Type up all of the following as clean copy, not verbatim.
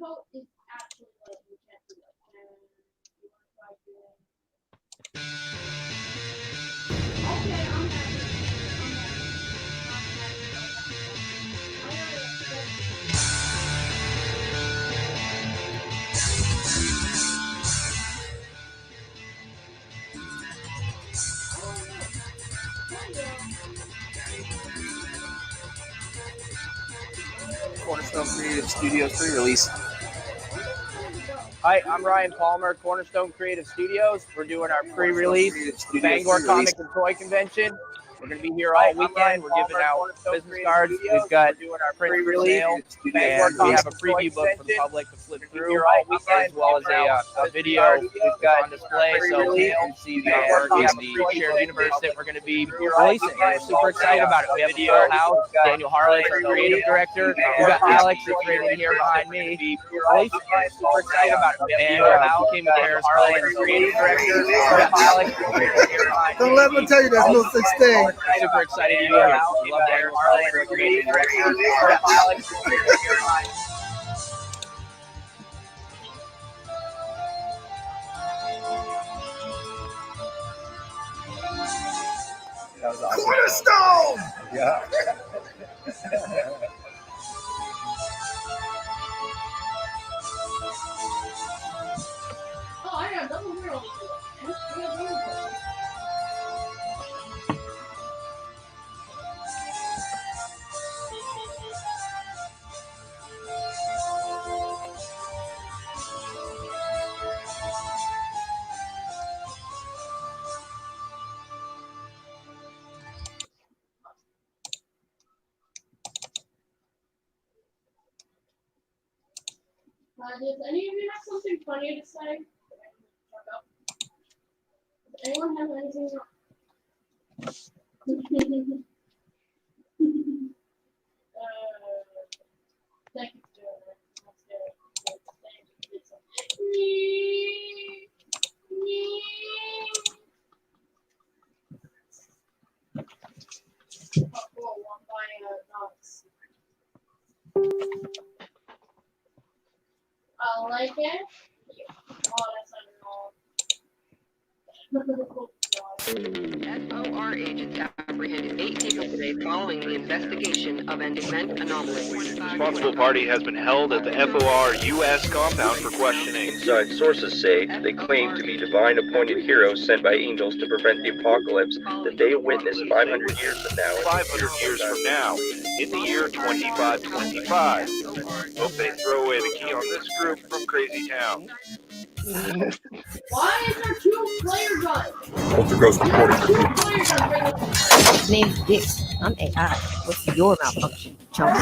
vote is actually like you can't do that. And you want to try doing. Okay, I'm happy. Cornerstone Creative Studios pre-release. Hi, I'm Ryan Palmer, Cornerstone Creative Studios. We're doing our pre-release Bangor Comic and Toy Convention. We're going to be here all weekend. We're giving out business cards. We've got print for sale, and we have a preview book for the public to flip through, as well as a video we've got on display, so you can see the artwork and the shared universe that we're going to be releasing. We're super excited about it. We have a full house. Daniel Harless, our creative director. We've got Alex, that's right in here behind me. Releasing. Super excited about it. And we came with Paris Cullins, creative director. We've got Alex, that's right in here behind me. Don't let me tell you there's no such thing. Super excited to be here. We love Daniel Harless, creative director. We've got Alex, that's right in here behind me. That was awesome. Cornerstone! Yeah. Oh, I got double zero. Does any of you have something funny to say? Does anyone have anything? Thank you for doing that. That's good. Thank you. Oh, cool. I'm buying nuts. I like it. Yeah. Oh, that's FOR agents apprehended 8 people today following the investigation of an event anomaly. The responsible party has been held at the FOR U.S. compound for questioning. Inside sources say they claim to be divine appointed heroes sent by angels to prevent the apocalypse that they witness 500 years from now. 500 years from now, in the year 2525. Hope they throw away the key on this group from Crazy Town. Why is there 2 player guns? Ultra Ghost reporting. 2 player guns. Name's Dick. I'm AI. What's your malfunction, chump?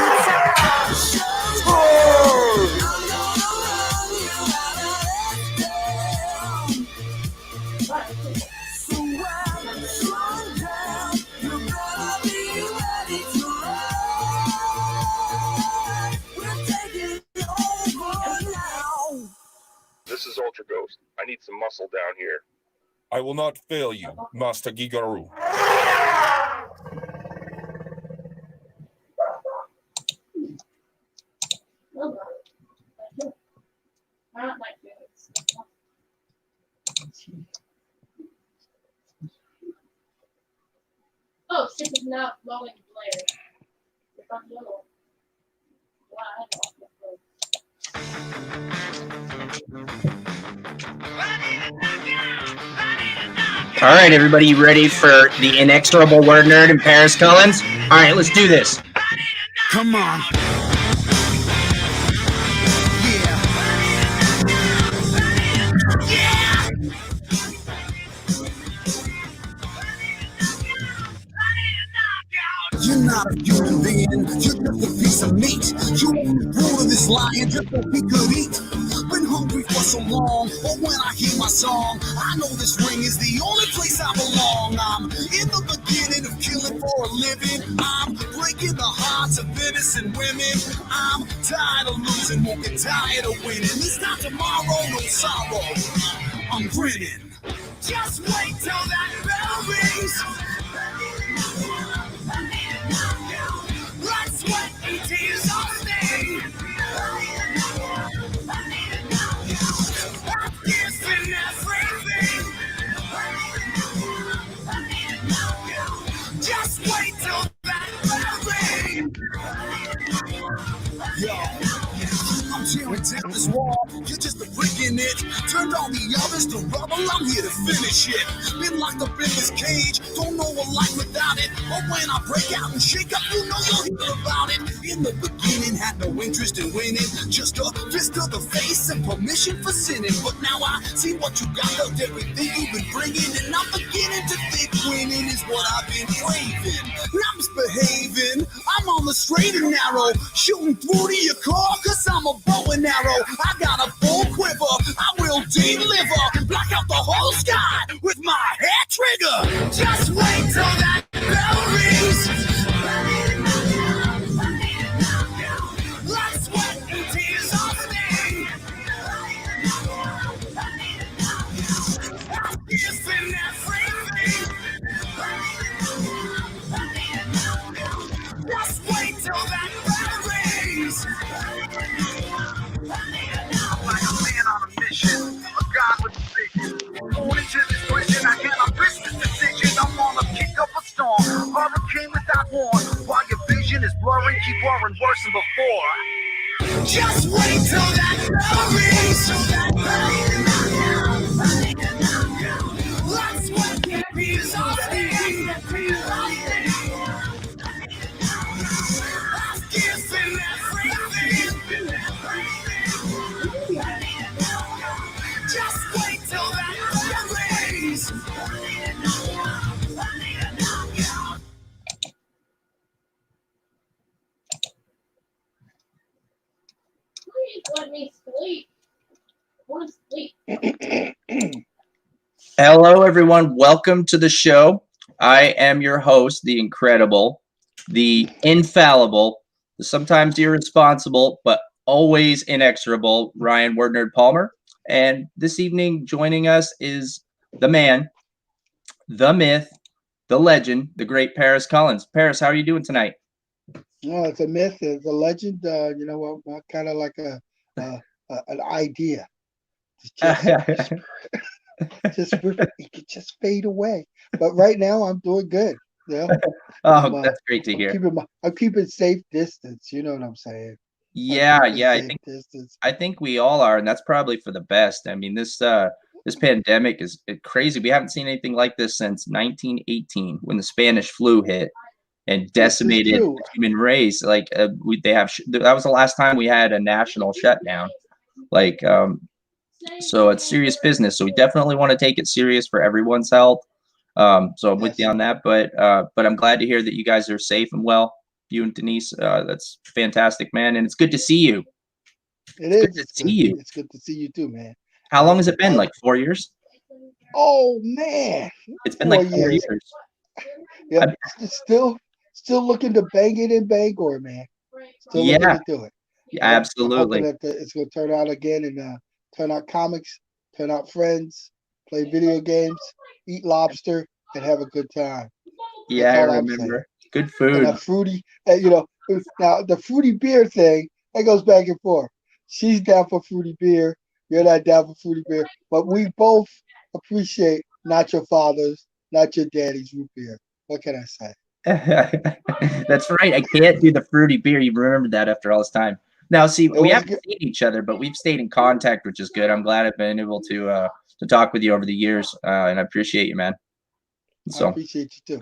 This is Ultra Ghost. I need some muscle down here. I will not fail you, Master Gigaru. I don't like this. Oh, ship is now flowing Blair. If I'm little. Wow, I had off the floor. All right, everybody, ready for the Inexorable WordNerd and Paris Cullins? All right, let's do this. Come on. You're not a human being, you're just a piece of meat. You rule of this lion just so he could eat. Been hungry for so long, but when I hear my song, I know this ring is the only place I belong. I'm in the beginning of killing for a living. I'm breaking the hearts of innocent women. I'm tired of losing, won't get tired of winning. This time tomorrow, no sorrow, I'm grinning. Just wait till that bell rings. Blood, sweat, and tears all sting. I'm tearing down this wall, you're just a brick in it. Turned all the others to rubble, I'm here to finish it. Been locked up in this cage, don't know a life without it. But when I break out and shake up, you know you'll hear about it. In the beginning, had no interest in winning, just a fist to the face and permission for sinning. But now I see what you got, the everything you've been bringing, and I'm beginning to think winning is what I've been craving. And I'm misbehaving, I'm on the straight and narrow, shooting through to your car, cause I'm a bow and arrow. I got a full quiver, I will deliver, block out the whole sky with my hair trigger. Just wait till that bell rings. Blood, sweat, and tears on me. I'm kissing everything. Just wait till that bell rings. Like a man on a mission, a god with a vision. Going into this question, I had a business decision. I'm on the kick of a storm, hurricane without warn. While your vision is blurring, keep worrying worse than before. Just wait till that bell rings. Let's wait till peace on me. I'm kissing everything. Just wait till that bell rings. Please let me sleep. I want to sleep. Hello, everyone. Welcome to the show. I am your host, the incredible, the infallible, the sometimes irresponsible, but always inexorable Ryan WordNerd Palmer. And this evening, joining us is the man, the myth, the legend, the great Paris Cullins. Paris, how are you doing tonight? No, it's a myth. It's a legend. You know what? Kind of like an idea. It could just fade away. But right now, I'm doing good. You know? Oh, that's great to hear. I'm keeping safe distance. You know what I'm saying? Yeah. I think we all are, and that's probably for the best. I mean, this pandemic is crazy. We haven't seen anything like this since 1918, when the Spanish flu hit and decimated the human race. Like that was the last time we had a national shutdown. So it's serious business. So we definitely want to take it serious for everyone's health. So I'm with you on that. But I'm glad to hear that you guys are safe and well. You and Denise, that's fantastic, man. And it's good to see you. Good to see you. It's good to see you too, man. How long has it been? Like 4 years? Oh man, it's been like 4 years. Yeah, still looking to bang it in Bangor, man. Still looking to do it. Yeah, absolutely. I'm hoping that it's going to turn out again and turn out comics, turn out friends, play video games, eat lobster, and have a good time. Yeah, I remember. Good food. And a fruity, now the fruity beer thing, that goes back and forth. She's down for fruity beer. You're not down for fruity beer. But we both appreciate not your father's, not your daddy's root beer. What can I say? That's right. I can't do the fruity beer. You remember that after all this time. Now, see, we haven't seen each other, but we've stayed in contact, which is good. I'm glad I've been able to talk with you over the years, and I appreciate you, man. So I appreciate you too.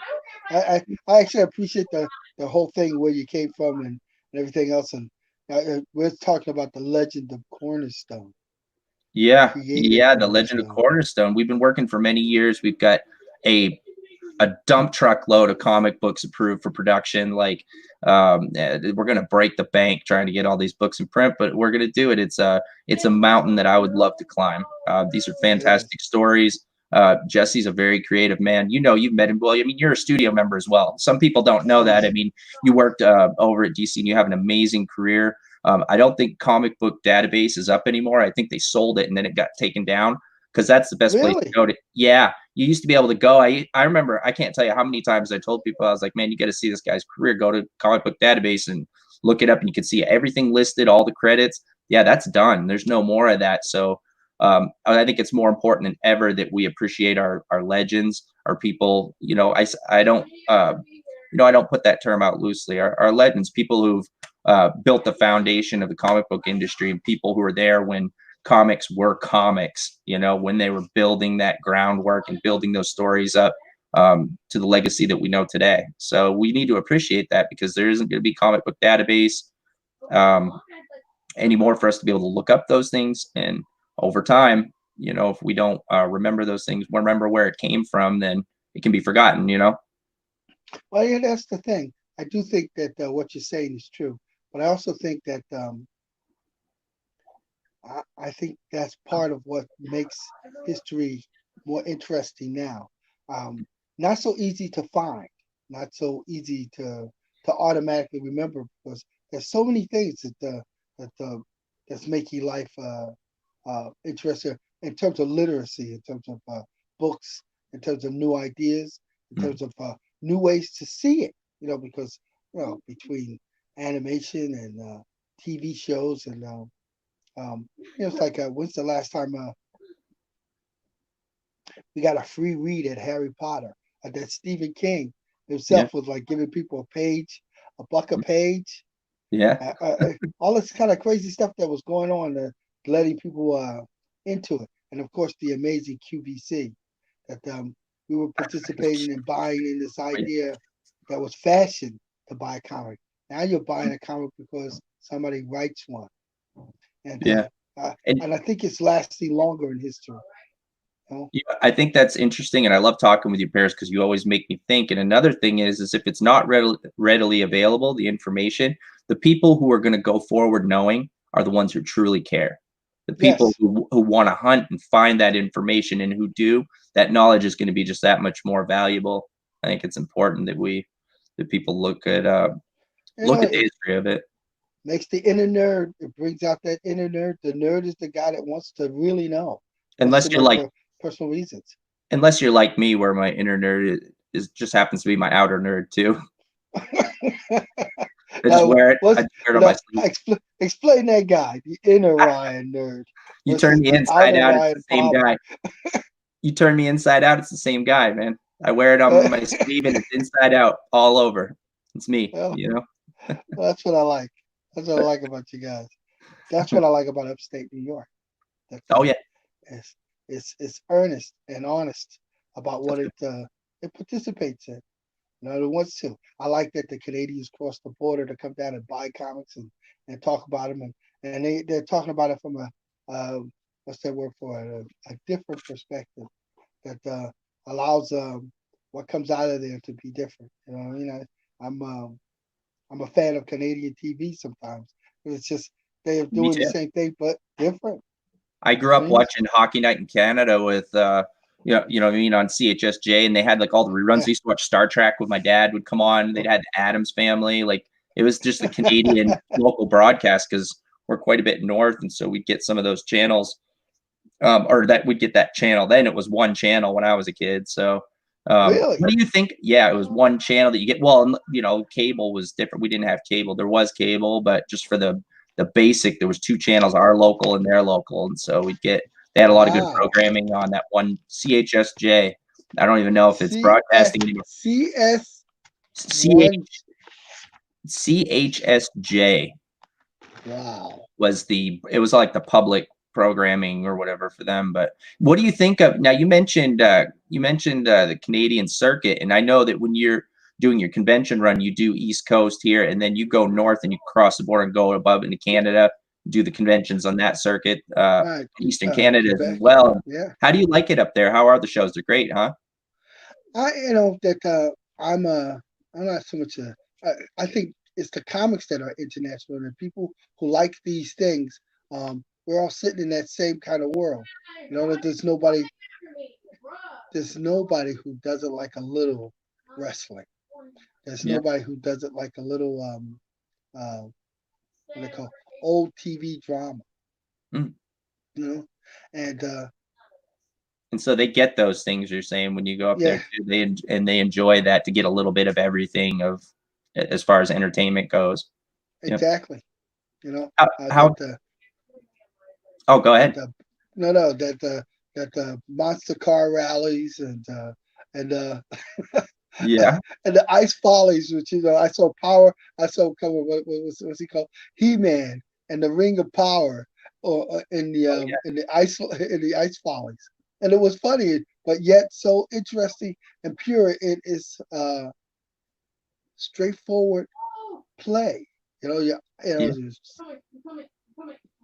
I actually appreciate the whole thing, where you came from and everything else. And we're talking about the legend of Cornerstone. Yeah, the legend of Cornerstone. We've been working for many years. We've got a dump truck load of comic books approved for production. Like we're gonna break the bank trying to get all these books in print, but we're gonna do it. It's a mountain that I would love to climb. These are fantastic stories. Jesse's a very creative man. You know, you've met him. Well, I mean, you're a studio member as well. Some people don't know that. I mean, you worked over at DC and you have an amazing career. I don't think Comic Book Database is up anymore. I think they sold it and then it got taken down, because that's the best place to go to. Yeah, you used to be able to go. I remember, I can't tell you how many times I told people, I was like, man, you got to see this guy's career. Go to Comic Book Database and look it up, and you can see everything listed, all the credits. Yeah, that's done. There's no more of that. So I think it's more important than ever that we appreciate our legends, our people. You know, I don't I don't put that term out loosely. Our legends, people who've built the foundation of the comic book industry, and people who were there when comics were comics, you know, when they were building that groundwork and building those stories up to the legacy that we know today. So we need to appreciate that, because there isn't going to be comic book database anymore for us to be able to look up those things. And over time, you know, if we don't remember those things, remember where it came from, then it can be forgotten, you know? Well, yeah, that's the thing. I do think that what you're saying is true, but I also think that I think that's part of what makes history more interesting now. Not so easy to find, not so easy to automatically remember, because there's so many things that's making life interesting in terms of literacy, in terms of books, in terms of new ideas, in terms of new ways to see it. You know, because between animation and TV shows and it's like when's the last time we got a free read at Harry Potter? That Stephen King himself was like giving people $1 a page. Yeah. All this kind of crazy stuff that was going on, letting people into it, and of course the amazing QVC that we were participating and buying in this idea that was fashion to buy a comic. Now you're buying a comic because somebody writes one, and and I think it's lasting longer in history. Yeah, I think that's interesting, and I love talking with you, Paris, because you always make me think. And another thing is if it's not readily available, the information, the people who are going to go forward knowing are the ones who truly care. The people who want to hunt and find that information, and who do, that knowledge is going to be just that much more valuable. I think it's important that people look at the history of it. Makes the inner nerd. It brings out that inner nerd. The nerd is the guy that wants to really know. Unless you're like personal reasons. Unless you're like me, where my inner nerd is just happens to be my outer nerd too. I just wear it. I just wear it on my sleeve. Explain that guy, the inner Ryan nerd. You turn me inside out, it's the same guy. You turn me inside out, it's the same guy, man. I wear it on my sleeve and it's inside out, all over. It's me, you know. Well, that's what I like. That's what I like about you guys. That's what I like about upstate New York. It's earnest and honest about what it participates in. You know, it wants to. I like that the Canadians cross the border to come down and buy comics and talk about them, and they're talking about it from a what's that word for it? A different perspective that allows what comes out of there to be different. You know, you know, I'm a fan of Canadian TV sometimes. It's just they're doing the same thing but different. I grew up watching Hockey Night in Canada with you know what I mean, on CHSJ, and they had like all the reruns. I used to watch Star Trek with my dad would come on. They'd had the Addams Family. Like it was just the Canadian local broadcast, because we're quite a bit north, and so we'd get some of those channels, or that we'd get that channel. Then it was one channel when I was a kid. So really? What do you think? Yeah, it was one channel that you get. Well, you know, cable was different. We didn't have cable. There was cable, but just for the basic, there was two channels, our local and their local, and so they had a lot of good programming on that one CHSJ. I don't even know if it's broadcasting anymore. CHSJ. Wow. It was like the public programming or whatever for them. But what do you think of, now you mentioned the Canadian circuit, and I know that when you're doing your convention run, you do East Coast here, and then you go north and you cross the border and go above into Canada, do the conventions on that circuit, Eastern Canada as well. Yeah. How do you like it up there? How are the shows? They're great, huh? I'm not so much I think it's the comics that are international, and people who like these things. We're all sitting in that same kind of world. You know, that there's nobody who doesn't like a little wrestling. There's nobody who doesn't like a little what they call old TV drama. You know, and so they get those things you're saying when you go up there too. They enjoy that, to get a little bit of everything of as far as entertainment goes. Exactly. You know, oh, go ahead. That monster car rallies and Yeah. And the Ice Follies, which I saw Power. I saw cover. What's he called? He-Man and the Ring of Power, or in the Ice Follies, and it was funny, but yet so interesting and pure. It is straightforward play. Just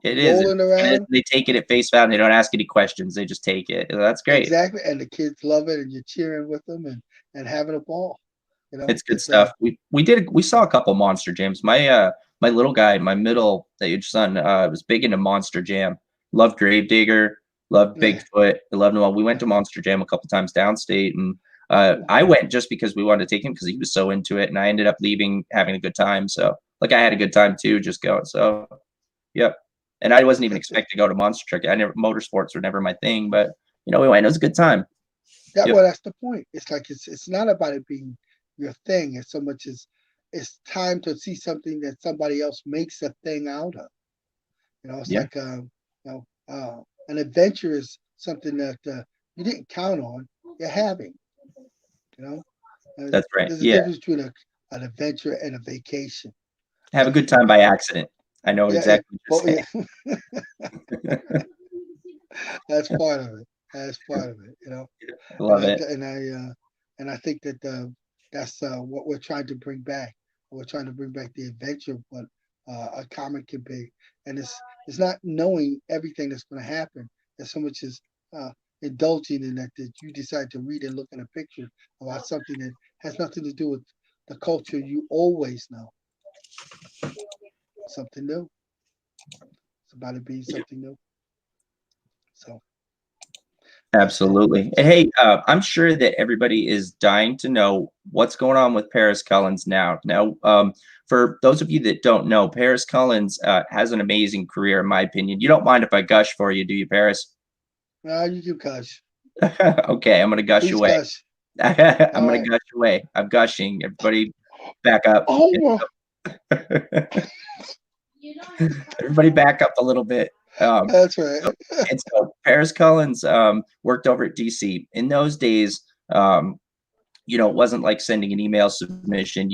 It is. rolling around. They take it at face value. They don't ask any questions. They just take it. That's great. Exactly, and the kids love it, and you're cheering with them and having a ball. It's good stuff. We saw a couple Monster Jams. My little guy, my middle age son, was big into Monster Jam. Loved Gravedigger. Loved Bigfoot. I loved them all. We went to Monster Jam a couple times downstate, and I went just because we wanted to take him because he was so into it, and I ended up leaving having a good time. So I had a good time too, just going. So, yep. And I wasn't even expecting to go to Monster Truck. Motorsports were never my thing, but we went. It was a good time. Yeah, well, that's the point. It's like it's not about it being your thing as so much as it's time to see something that somebody else makes a thing out of. It's like an adventure is something that you didn't count on. You're having. That's right. There's a difference between an adventure and a vacation. Have a good time by accident. I know exactly what you're saying. That's part of it. That's part of it. Love it. And I think that that's what we're trying to bring back. We're trying to bring back the adventure of what a comic can be, and it's not knowing everything that's going to happen. There's so much as indulging in that you decide to read and look at a picture about something that has nothing to do with the culture you always know. Something new. It's about it being something new. So. Absolutely. Hey, I'm sure that everybody is dying to know what's going on with Paris Cullins now. Now, for those of you that don't know, Paris Cullins has an amazing career, in my opinion. You don't mind if I gush for you, do you, Paris? You do gush. Okay, I'm going to gush Please away. Gush. I'm going to gush away. I'm gushing. Everybody back up. Oh, everybody back up a little bit. That's right. And so Paris Cullins worked over at DC. In those days, it wasn't like sending an email submission.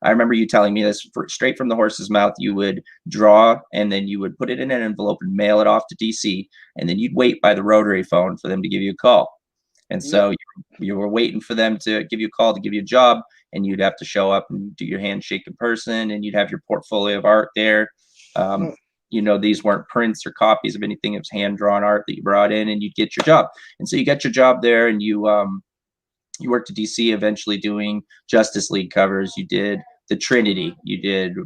I remember you telling me this straight from the horse's mouth. You would draw and then you would put it in an envelope and mail it off to DC. And then you'd wait by the rotary phone for them to give you a call. And so you were waiting for them to give you a call to give you a job, and you'd have to show up and do your handshake in person, and you'd have your portfolio of art there. These weren't prints or copies of anything. It was hand-drawn art that you brought in, and you'd get your job. And so you got your job there, and you worked at DC, eventually doing Justice League covers. You did the Trinity. You did,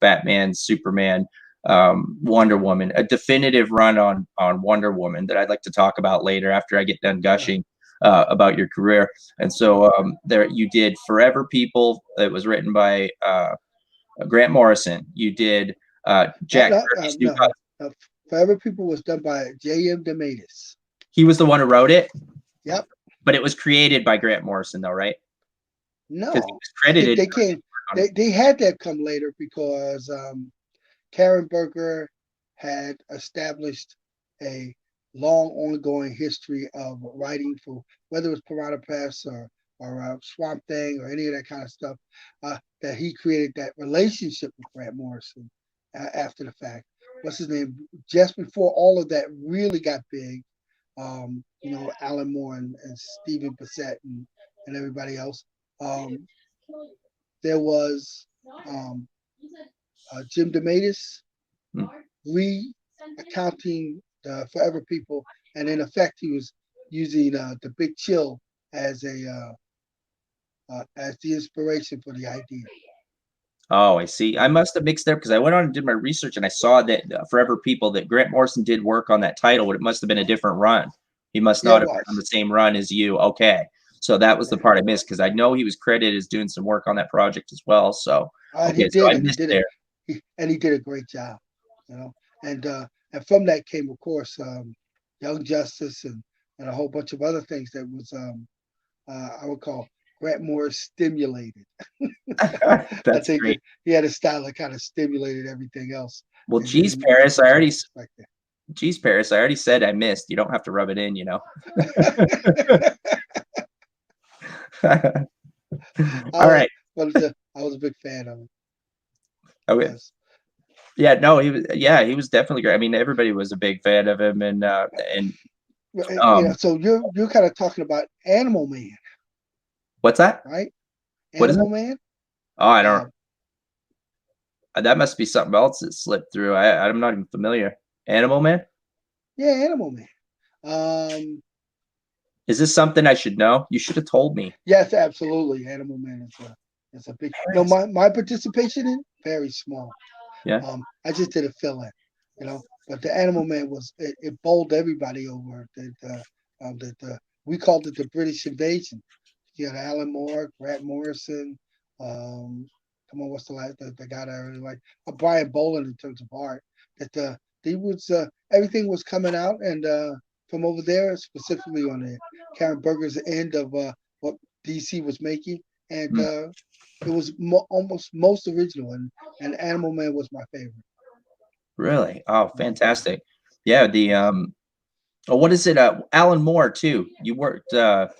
Batman, Superman, Wonder Woman, a definitive run on Wonder Woman that I'd like to talk about later after I get done gushing about your career. And so there you did Forever People. It was written by Grant Morrison. You did Jack Kirby's New Gods. Forever People was done by J.M. DeMatteis. He was the one who wrote it? Yep. But it was created by Grant Morrison, though, right? No. Because he was credited. They had that come later because Karen Berger had established a long ongoing history of writing for whether it was Piranha Press or Swamp Thing or any of that kind of stuff, that he created that relationship with Grant Morrison after the fact. What's his name? Just before all of that really got big, Alan Moore and Stephen Bissett and everybody else. There was Jim DeMatteis re-accounting Forever People, and in effect, he was using the Big Chill as the inspiration for the idea. Oh, I see. I must have mixed there because I went on and did my research, and I saw that Forever People, that Grant Morrison did work on that title, but it must have been a different run. He must not have been on the same run as you. Okay. So that was the part I missed, because I know he was credited as doing some work on that project as well. So, he did a great job, and from that came, of course, Young Justice and a whole bunch of other things that was I would call Grant Morris stimulated. That's great. He had a style that kind of stimulated everything else. Well, geez, Paris, I already said I missed. You don't have to rub it in, All right. I was a big fan of him. Okay. Yeah, no, he was definitely great. I mean, everybody was a big fan of him, and so you're kind of talking about Animal Man. What's that? Right? What is Animal it? Man? Oh, I don't. That must be something else that slipped through. I'm not even familiar. Animal Man? Yeah, Animal Man. Is this something I should know? You should have told me. Yes, absolutely. Animal Man is a big. No, my participation in very small. Yeah. I just did a fill in, But the Animal Man it bowled everybody over. We called it the British Invasion. You had Alan Moore, Grant Morrison. What's the last the guy that I really like? Brian Boland in terms of art. Everything was coming out, and from over there, specifically on the Karen Berger's end of what DC was making, and it was almost most original, and Animal Man was my favorite. Really? Oh, fantastic! Yeah, what is it? Alan Moore too. You worked off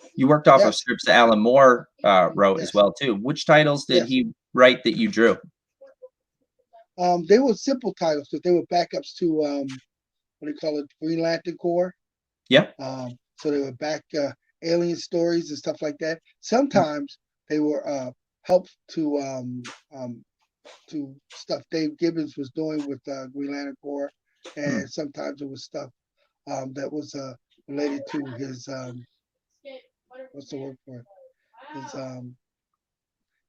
of scripts that Alan Moore wrote as well too. Which titles did he write that you drew? They were simple titles, but they were backups to what do you call it, Green Lantern Corps. Yeah. So they were back alien stories and stuff like that. Sometimes they were help to stuff Dave Gibbons was doing with Green Lantern Corps, and sometimes it was stuff that was related to his what's the word for it?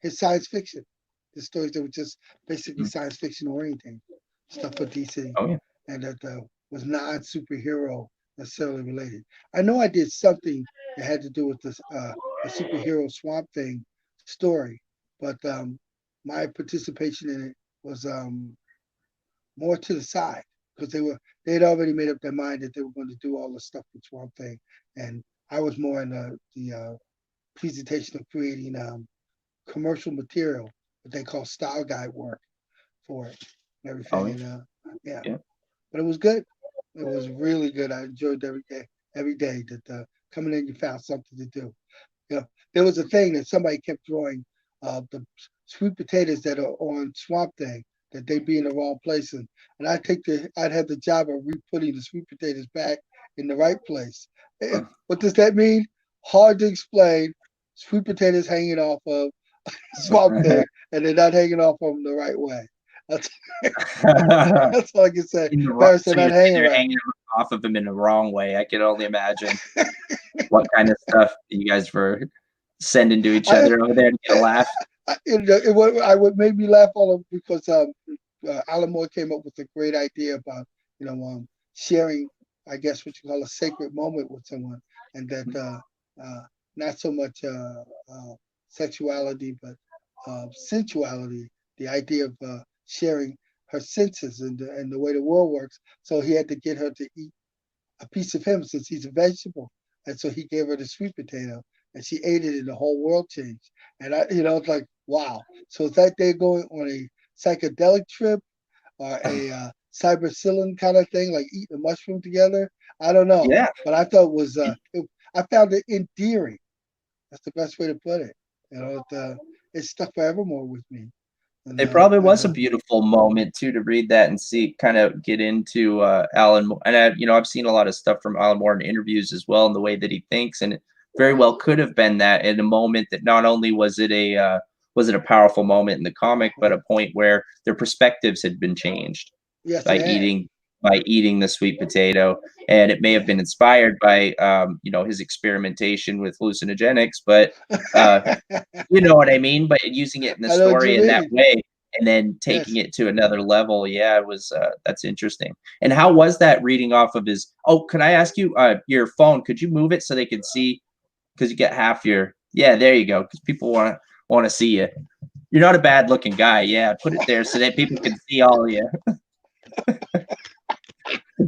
His science fiction. The stories that were just basically science fiction oriented stuff for DC. Oh, yeah. And that was not superhero necessarily related. I know I did something that had to do with this a superhero Swamp Thing story, but my participation in it was more to the side because they had already made up their mind that they were going to do all the stuff with Swamp Thing, and I was more in the presentation of creating commercial material, what they call style guide work for it and everything. Oh, yeah. But it was good. It was really good. I enjoyed every day that coming in, you found something to do. There was a thing that somebody kept drawing the sweet potatoes that are on Swamp Thing, that they'd be in the wrong place. And I'd have the job of re-putting the sweet potatoes back in the right place. What does that mean? Hard to explain. Sweet potatoes hanging off of Swamp Thing, and they're not hanging off of them the right way. That's all I can say. So you're hanging off of them in the wrong way. I can only imagine what kind of stuff you guys were sending to each other over there to get a laugh. I would make me laugh all over because Alan Moore came up with a great idea about sharing, I guess what you call a sacred moment with someone, and that not so much sexuality but sensuality. The idea of sharing her senses and the way the world works. So he had to get her to eat a piece of him since he's a vegetable, and so he gave her the sweet potato, and she ate it, and the whole world changed. And it's like, wow. So is that they're going on a psychedelic trip or a cyberpsilin kind of thing, like eating a mushroom together? I don't know. Yeah. But I thought it was I found it endearing. That's the best way to put it. It stuck forevermore with me. It probably was a beautiful moment too to read that and see, kind of get into Alan Moore. And I've seen a lot of stuff from Alan Moore in interviews as well, and the way that he thinks, and it very well could have been that in a moment that not only was it a powerful moment in the comic, but a point where their perspectives had been changed by eating the sweet potato. And it may have been inspired by his experimentation with hallucinogenics, but you know what I mean, but using it in the story in that way and then taking it to another level. Yeah, it was that's interesting. And how was that reading off of his can I ask you your phone, could you move it so they could see, because you get half your there you go, because people want to see you. You're not a bad looking guy. Yeah, put it there so that people can see all of you.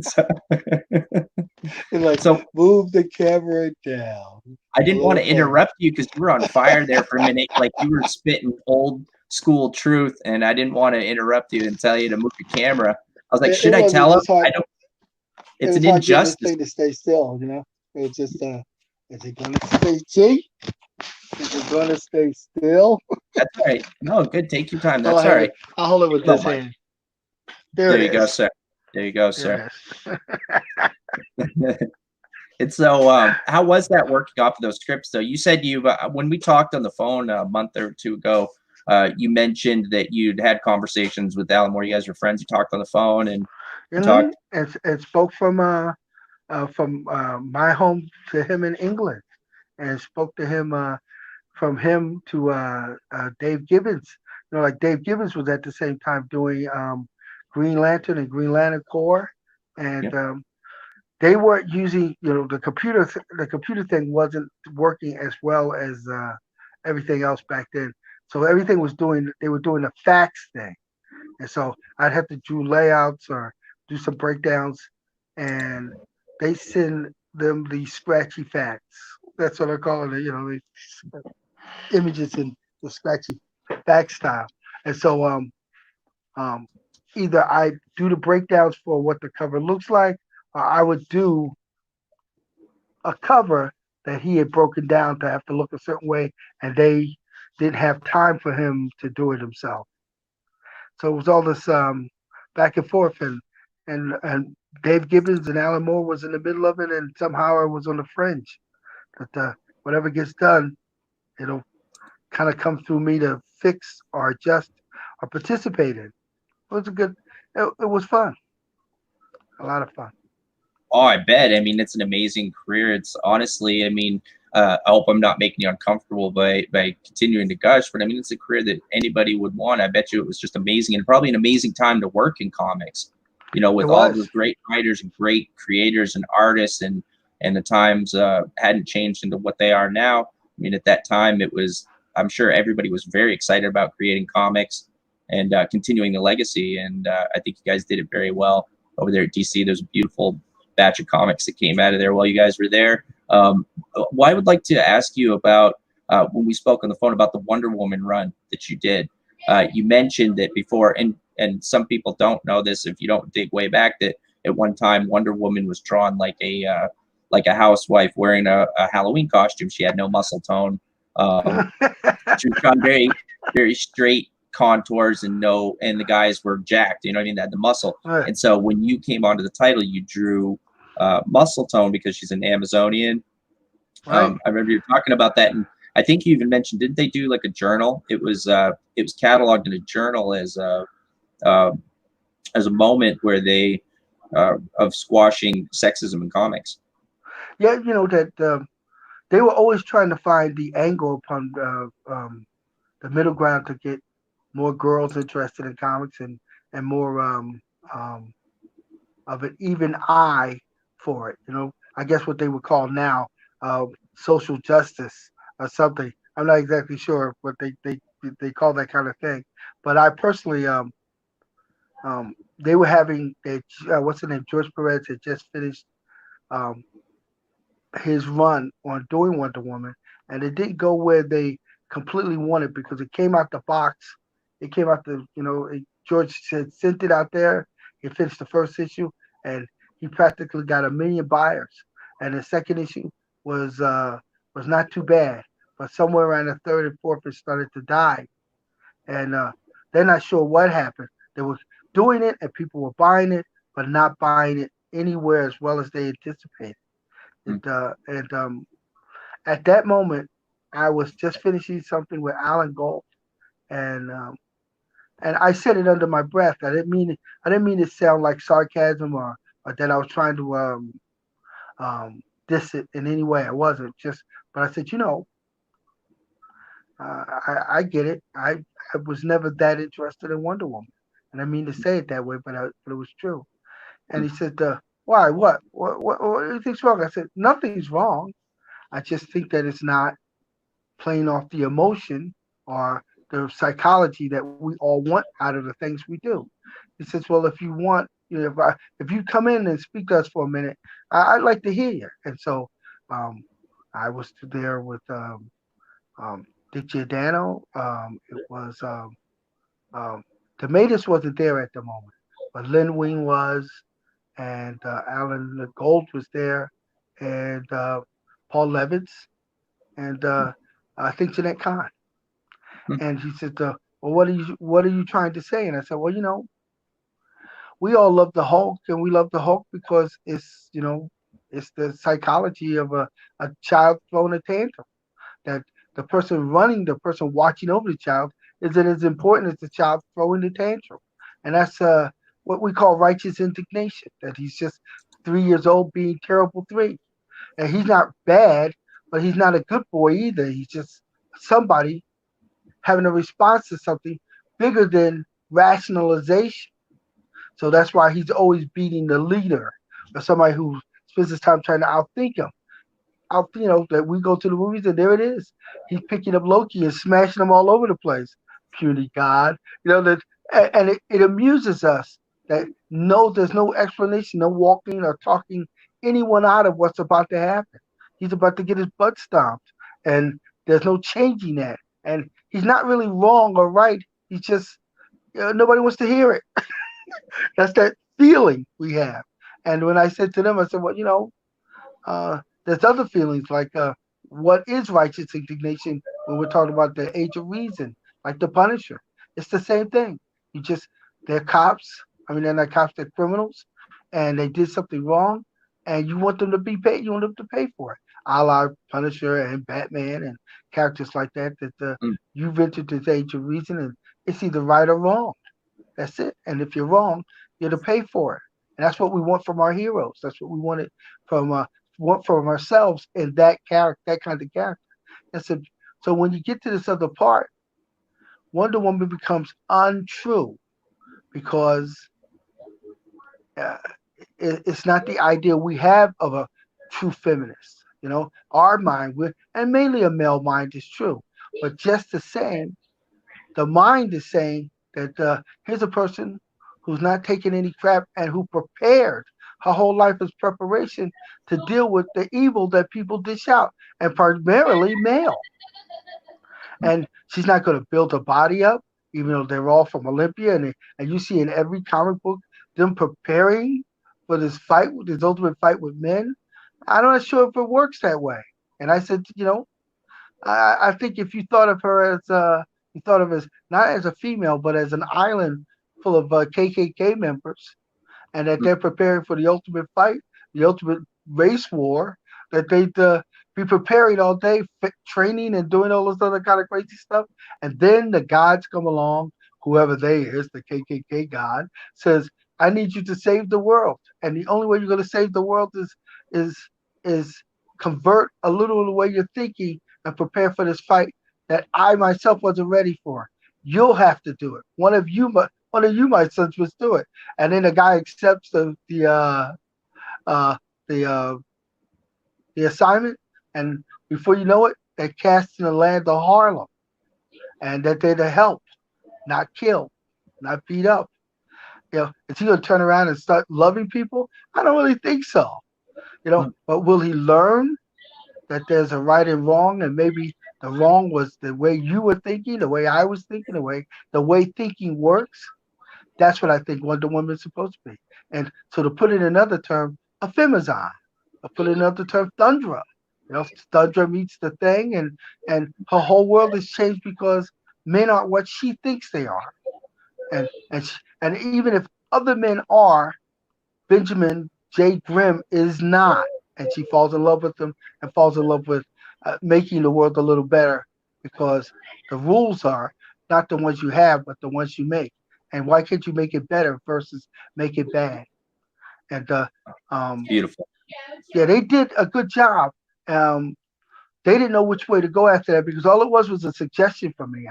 So move the camera down. I didn't want to interrupt you because you were on fire there for a minute, like you were spitting old school truth, and I didn't want to interrupt you and tell you to move your camera. I was like, should I tell him? I don't. It's an injustice thing to stay still, It's just is it gonna stay? See, Is it gonna stay still? That's all right. No, good. Take your time. Oh, That's all right. I'll hold it with Don't this mind. hand. There There it you go, is. sir. There you go, There sir. it is. And so, how was that working off of those scripts, though? You said when we talked on the phone a month or two ago, you mentioned that you'd had conversations with Alan Moore. You guys were friends. You talked on the phone and talked. And spoke from my home to him in England, and spoke to him from him to Dave Gibbons. You know, like Dave Gibbons was at the same time doing Green Lantern and Green Lantern Corps, and Yep. They weren't using, you know, the computer. The computer thing wasn't working as well as everything else back then. So everything was doing. They were doing the fax thing, and so I'd have to do layouts or do some breakdowns, and they send them the scratchy facts. That's what I call it. You know, the images in the scratchy fax style. And so um, either I do the breakdowns for what the cover looks like, or I would do a cover that he had broken down to have to look a certain way, and they didn't have time for him to do it himself. So it was all this back and forth, and Dave Gibbons and Alan Moore was in the middle of it, and somehow I was on the fringe. But whatever gets done, it'll kind of come through me to fix or adjust or participate in. It was a good. It was fun. A lot of fun. Oh, I bet. I mean, it's an amazing career. It's honestly, I mean, I hope I'm not making you uncomfortable by continuing to gush, but I mean, it's a career that anybody would want. I bet you it was just amazing, and probably an amazing time to work in comics. You know, with all those great writers and great creators and artists, and the times hadn't changed into what they are now. I mean, at that time, it was. I'm sure everybody was very excited about creating comics and continuing the legacy, and I think you guys did it very well over there at DC. There's a beautiful batch of comics that came out of there while you guys were there. Well, I would like to ask you about when we spoke on the phone about the Wonder Woman run that you did. You mentioned that before, and some people don't know this if you don't dig way back, that at one time Wonder Woman was drawn like a housewife wearing a Halloween costume. She had no muscle tone. She was drawn very, very straight contours and the guys were jacked. You know what I mean? They had the muscle. Right. And so when you came onto the title, you drew muscle tone because she's an Amazonian. Right. I remember you were talking about that, and I think you even mentioned, didn't they do like a journal? It was cataloged in a journal as a moment where they of squashing sexism in comics. Yeah, you know that they were always trying to find the angle upon the middle ground to get more girls interested in comics and more of an even eye for it. You know, I guess what they would call now social justice or something. I'm not exactly sure what they call that kind of thing. But I personally they were having what's the name, George Perez had just finished um, his run on doing Wonder Woman, and it didn't go where they completely wanted because it came out the box. It came out George said sent it out there. He finished the first issue, and he practically got 1 million buyers. And the second issue was not too bad, but somewhere around the third and fourth it started to die, and they're not sure what happened. They were doing it, and people were buying it, but not buying it anywhere as well as they anticipated. And at that moment, I was just finishing something with Alan Gold, and I said it under my breath. I didn't mean to sound like sarcasm or that I was trying to diss it in any way. I wasn't. But I said, I get it. I was never that interested in Wonder Woman, and I mean to say it that way, but it was true. And he said, "Why? What do you think's wrong?" I said, "Nothing's wrong. I just think that it's not playing off the emotion or the psychology that we all want out of the things we do." He says, "Well, if you want, if you come in and speak to us for a minute, I'd like to hear you." And so I was there with Dick Giordano. It was Tomatoes wasn't there at the moment, but Lynn Wing was, and Alan Gold was there, and Paul Levitz, and I think Jeanette Kahn. Hmm. And he said, well, what are you trying to say? And I said, well, we all love the Hulk, and we love the Hulk because it's the psychology of a child throwing a tantrum. That the person running, the person watching over the child, isn't as important as the child throwing the tantrum. And that's what we call righteous indignation. That he's just 3 years old being terrible three. And he's not bad, but he's not a good boy either. He's just somebody having a response to something bigger than rationalization. So that's why he's always beating the leader or somebody who spends his time trying to outthink him. That we go to the movies and there it is. He's picking up Loki and smashing them all over the place. Puny God. And it amuses us that there's no explanation, no walking or talking anyone out of what's about to happen. He's about to get his butt stomped. And there's no changing that. And he's not really wrong or right. He's just nobody wants to hear it. That's that feeling we have. And when I said to them, I said, well, there's other feelings like what is righteous indignation when we're talking about the age of reason, like the Punisher. It's the same thing. They're cops. I mean, they're not cops, they're criminals, and they did something wrong, and you want them to be paid. You want them to pay for it. A la Punisher and Batman and characters like that. You've entered this age of reason, and it's either right or wrong. That's it. And if you're wrong, you're to pay for it. And that's what we want from our heroes. That's what we wanted from ourselves in that character, that kind of character. So when you get to this other part, Wonder Woman becomes untrue because it's not the idea we have of a true feminist. Our mind, and mainly a male mind, is true. But just the same, the mind is saying that here's a person who's not taking any crap and who prepared. Her whole life is preparation to deal with the evil that people dish out, and primarily male. And she's not going to build her body up, even though they're all from Olympia, and you see in every comic book them preparing for this ultimate fight with men. I'm not sure if it works that way. And I said, I think if you thought of her as not as a female, but as an island full of KKK members, and that they're preparing for the ultimate fight, the ultimate race war, that they'd be preparing all day, training and doing all this other kind of crazy stuff. And then the gods come along, whoever they is, the KKK god, says, I need you to save the world. And the only way you're going to save the world is convert a little of the way you're thinking and prepare for this fight that I myself wasn't ready for. You'll have to do it. One of you, my sons, must do it. And then the guy accepts the assignment, and before you know it, they're cast in the land of Harlem, and that they're to help, not kill, not beat up. Is he gonna turn around and start loving people? I don't really think so. But will he learn that there's a right and wrong, and maybe the wrong was the way you were thinking, the way I was thinking, the way thinking works? That's what I think Wonder Woman is supposed to be. And so to put it in another term, a femizon. To put it in another term, Thundra. Thundra meets the thing, and her whole world is changed because men aren't what she thinks they are. And even if other men are, Benjamin J. Grimm is not. And she falls in love with him and falls in love with making the world a little better, because the rules are not the ones you have, but the ones you make. And why can't you make it better versus make it bad? And beautiful. Yeah, they did a good job. They didn't know which way to go after that, because all it was a suggestion for me.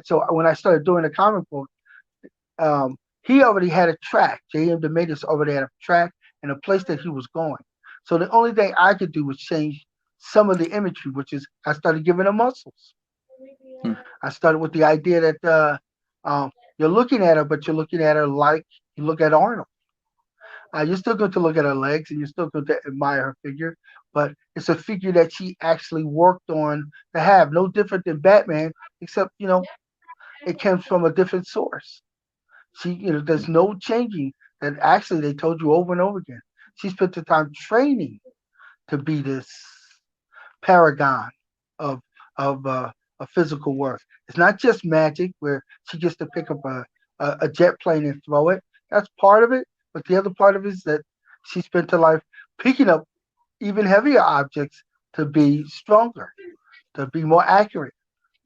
So when I started doing the comic book, he already had a track. J.M. DeMatteis already had a track and a place that he was going. So the only thing I could do was change some of the imagery, which is I started giving her muscles. I started with the idea that you're looking at her, but you're looking at her like you look at Arnold. You're still going to look at her legs, and you're still going to admire her figure, but it's a figure that she actually worked on to have, no different than Batman, except, it comes from a different source. There's no changing. And actually, they told you over and over again, she spent the time training to be this paragon of of physical work. It's not just magic where she gets to pick up a jet plane and throw it. That's part of it, but the other part of it is that she spent her life picking up even heavier objects to be stronger, to be more accurate,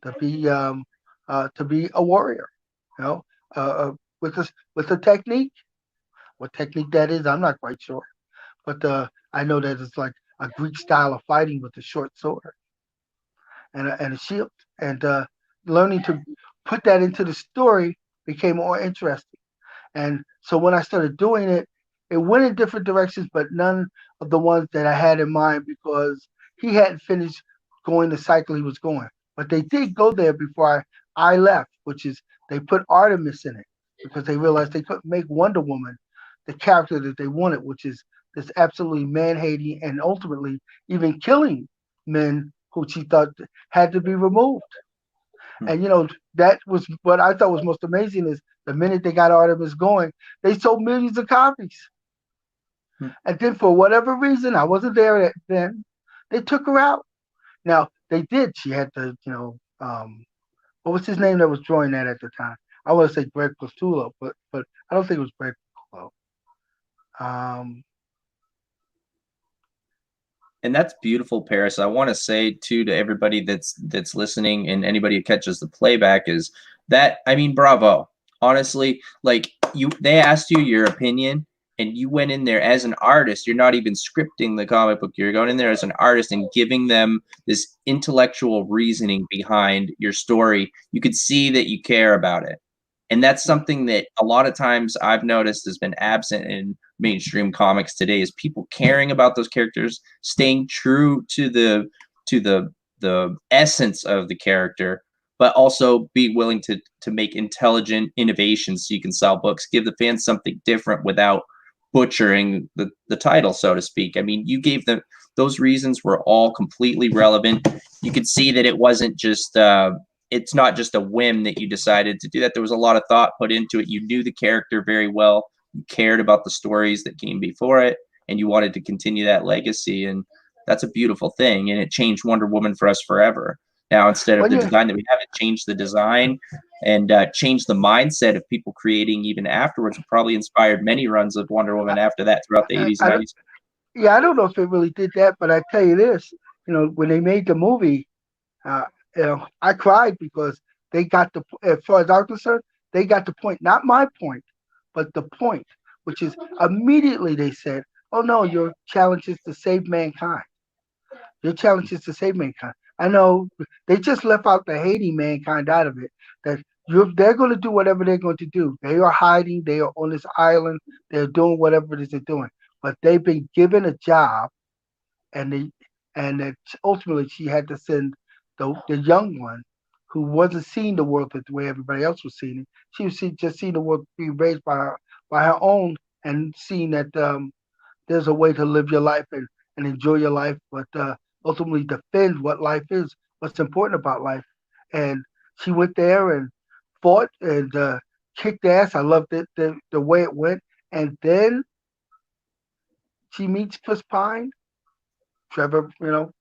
to be a warrior. You know, with a technique. What technique that is, I'm not quite sure, but I know that it's like a Greek style of fighting with a short sword and a shield, and learning to put that into the story became more interesting. And so when I started doing it, it went in different directions, but none of the ones that I had in mind because he hadn't finished going the cycle he was going. But they did go there before I left, which is they put Artemis in it because they realized they couldn't make Wonder Woman the character that they wanted, which is this absolutely man hating and ultimately even killing men who she thought had to be removed. And that was what I thought was most amazing is the minute they got Artemis going, they sold millions of copies. And then for whatever reason, I wasn't there then, they took her out. Now they did. She had to, what was his name that was drawing that at the time? I want to say Greg Costello, but I don't think it was Greg Costello. And that's beautiful, Paris. I want to say too to everybody that's listening and anybody who catches the playback is that, I mean, bravo. Honestly, like they asked you your opinion and you went in there as an artist. You're not even scripting the comic book. You're going in there as an artist and giving them this intellectual reasoning behind your story. You could see that you care about it. And that's something that a lot of times I've noticed has been absent in mainstream comics today is people caring about those characters, staying true to the essence of the character, but also be willing to make intelligent innovations so you can sell books, give the fans something different without butchering the title, so to speak. I mean, you gave them those reasons were all completely relevant. You could see that it wasn't just it's not just a whim that you decided to do that. There was a lot of thought put into it. You knew the character very well. You cared about the stories that came before it, and you wanted to continue that legacy. And that's a beautiful thing. And it changed Wonder Woman for us forever. Now, instead of the design that we have, it changed the design and changed the mindset of people creating even afterwards. It probably inspired many runs of Wonder Woman after that throughout the 80s and 90s. Yeah, I don't know if it really did that, but I tell you this, when they made the movie, I cried because they got as far as I'm concerned, they got the point, not my point, but the point, which is immediately they said, oh no, your challenge is to save mankind. Your challenge is to save mankind. I know they just left out the hating mankind out of it, that they're going to do whatever they're going to do. They are hiding. They are on this island. They're doing whatever it is they're doing. But they've been given a job, and that ultimately she had to send the young one who wasn't seeing the world the way everybody else was seeing it. She was just seeing the world being raised by her own and seeing that there's a way to live your life and enjoy your life, but ultimately defend what life is, what's important about life. And she went there and fought and kicked ass. I loved it, the way it went. And then she meets Chris Pine, Trevor,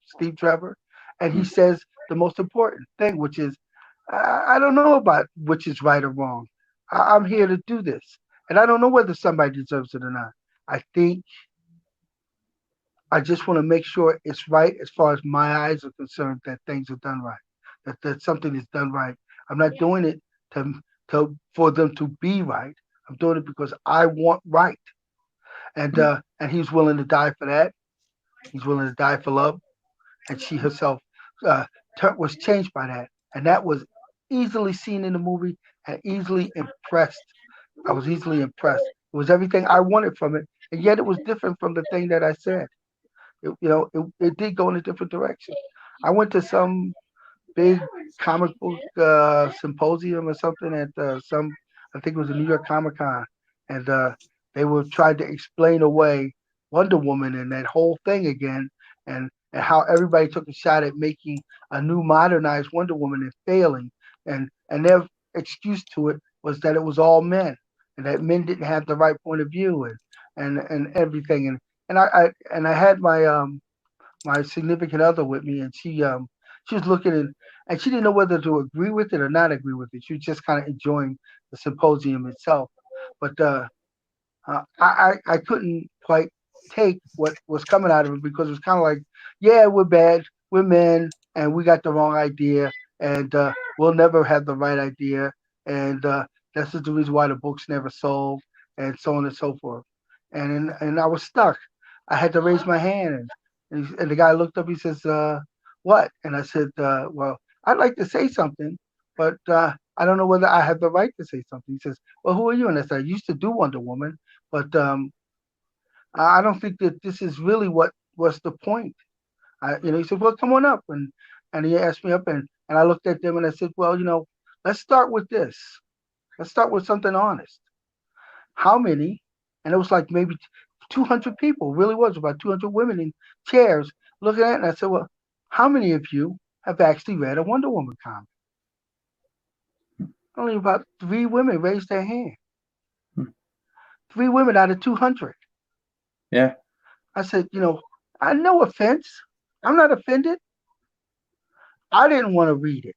Steve Trevor, and he says the most important thing, which is, I don't know about which is right or wrong. I'm here to do this. And I don't know whether somebody deserves it or not. I think I just want to make sure it's right as far as my eyes are concerned, that things are done right, that something is done right. I'm not doing it for them to be right. I'm doing it because I want right. And he's willing to die for that. He's willing to die for love. And she herself was changed by that. And that was easily seen in the movie and easily impressed. I was easily impressed. It was everything I wanted from it. And yet it was different from the thing that I said. It did go in a different direction. I went to some big comic book symposium or something at I think it was a New York Comic Con. And they were trying to explain away Wonder Woman and that whole thing again. And how everybody took a shot at making a new modernized Wonder Woman and failing. And their excuse to it was that it was all men and that men didn't have the right point of view and everything. And I had my my significant other with me, and she was looking and she didn't know whether to agree with it or not agree with it. She was just kind of enjoying the symposium itself. But I couldn't quite take what was coming out of it because it was kind of like, yeah, we're bad, we're men, and we got the wrong idea, and we'll never have the right idea, and that's just the reason why the books never sold, and so on and so forth. And I was stuck. I had to raise my hand, and the guy looked up. He says, "What?" And I said, "Well, I'd like to say something, but I don't know whether I have the right to say something." He says, "Well, who are you?" And I said, "I used to do Wonder Woman, but I don't think that this is really what was the point." He said, "Well, come on up," and he asked me up, and I looked at them and I said, "Well, let's start with this. Let's start with something honest. How many?" And it was like maybe 200 people. Really was about 200 women in chairs looking at it. And I said, "Well, how many of you have actually read a Wonder Woman comic?" Only about 3 women raised their hand. 3 women out of 200. Yeah. I said, I no offense. I'm not offended. I didn't want to read it.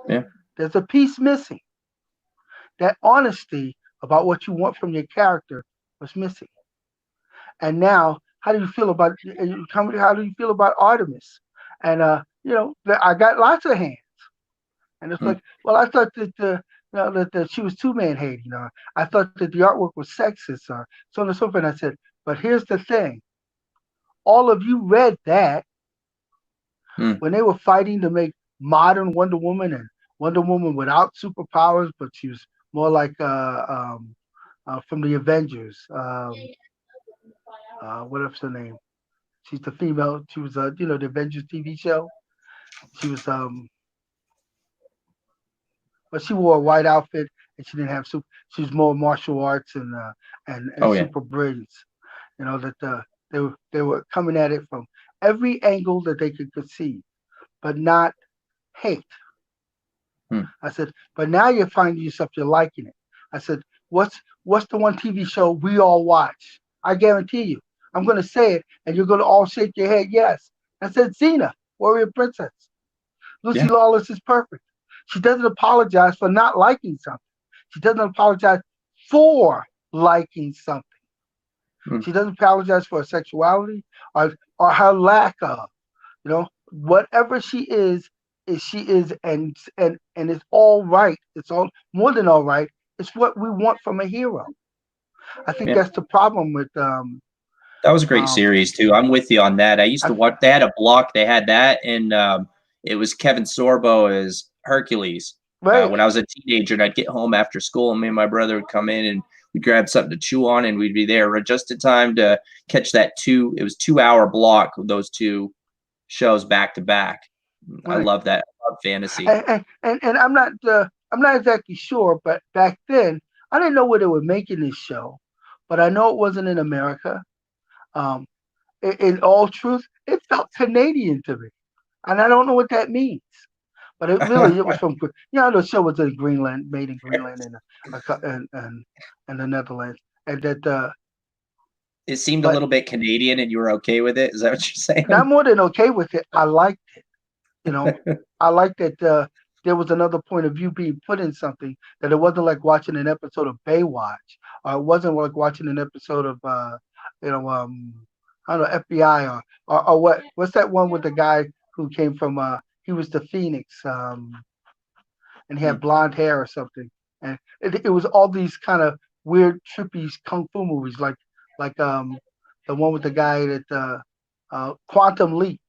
Yeah. There's a piece missing. That honesty about what you want from your character was missing. And now, how do you feel about Artemis? And I got lots of hands. And it's like, well, I thought that that she was two-man hating, or I thought that the artwork was sexist, or so on and so forth. And I said, but here's the thing: all of you read that when they were fighting to make modern Wonder Woman and Wonder Woman without superpowers, but she was more like from the Avengers. What is her name? She's the female. She was the Avengers TV show. She was but she wore a white outfit and she didn't have super. She was more martial arts and super brilliance. That they were coming at it from every angle that they could conceive, but not hate. I said, but now you're finding yourself, you're liking it. I said, what's the one TV show we all watch? I guarantee you, I'm going to say it, and you're going to all shake your head yes. I said, Xena, Warrior Princess. Lucy Lawless is perfect. She doesn't apologize for not liking something. She doesn't apologize for liking something. She doesn't apologize for her sexuality or her lack of. Whatever she is she is, and it's all right. It's all more than all right. It's what we want from a hero. I think that's the problem with that was a great series too. I'm with you on that. I used to watch. They had a block. They had that, and it was Kevin Sorbo as Hercules. Right. When I was a teenager, and I'd get home after school, and me and my brother would come in, and we'd grab something to chew on, and we'd be there just in time to catch that 2-hour block of those 2 shows back to back. Right. I love that. I love fantasy. And I'm not exactly sure, but back then I didn't know where they were making this show, but I know it wasn't in America. In all truth, it felt Canadian to me, and I don't know what that means. But it was from the show was in Greenland, made in Greenland and the Netherlands, and that it seemed a little bit Canadian, and you were okay with it. Is that what you're saying? Not more than okay with it. I liked it. I liked that there was another point of view being put in something, that it wasn't like watching an episode of Baywatch, or it wasn't like watching an episode of I don't know, FBI or what's that one with the guy who came from he was the Phoenix and he had blonde hair or something, and it was all these kind of weird trippy kung fu movies like the one with the guy that Quantum Leap.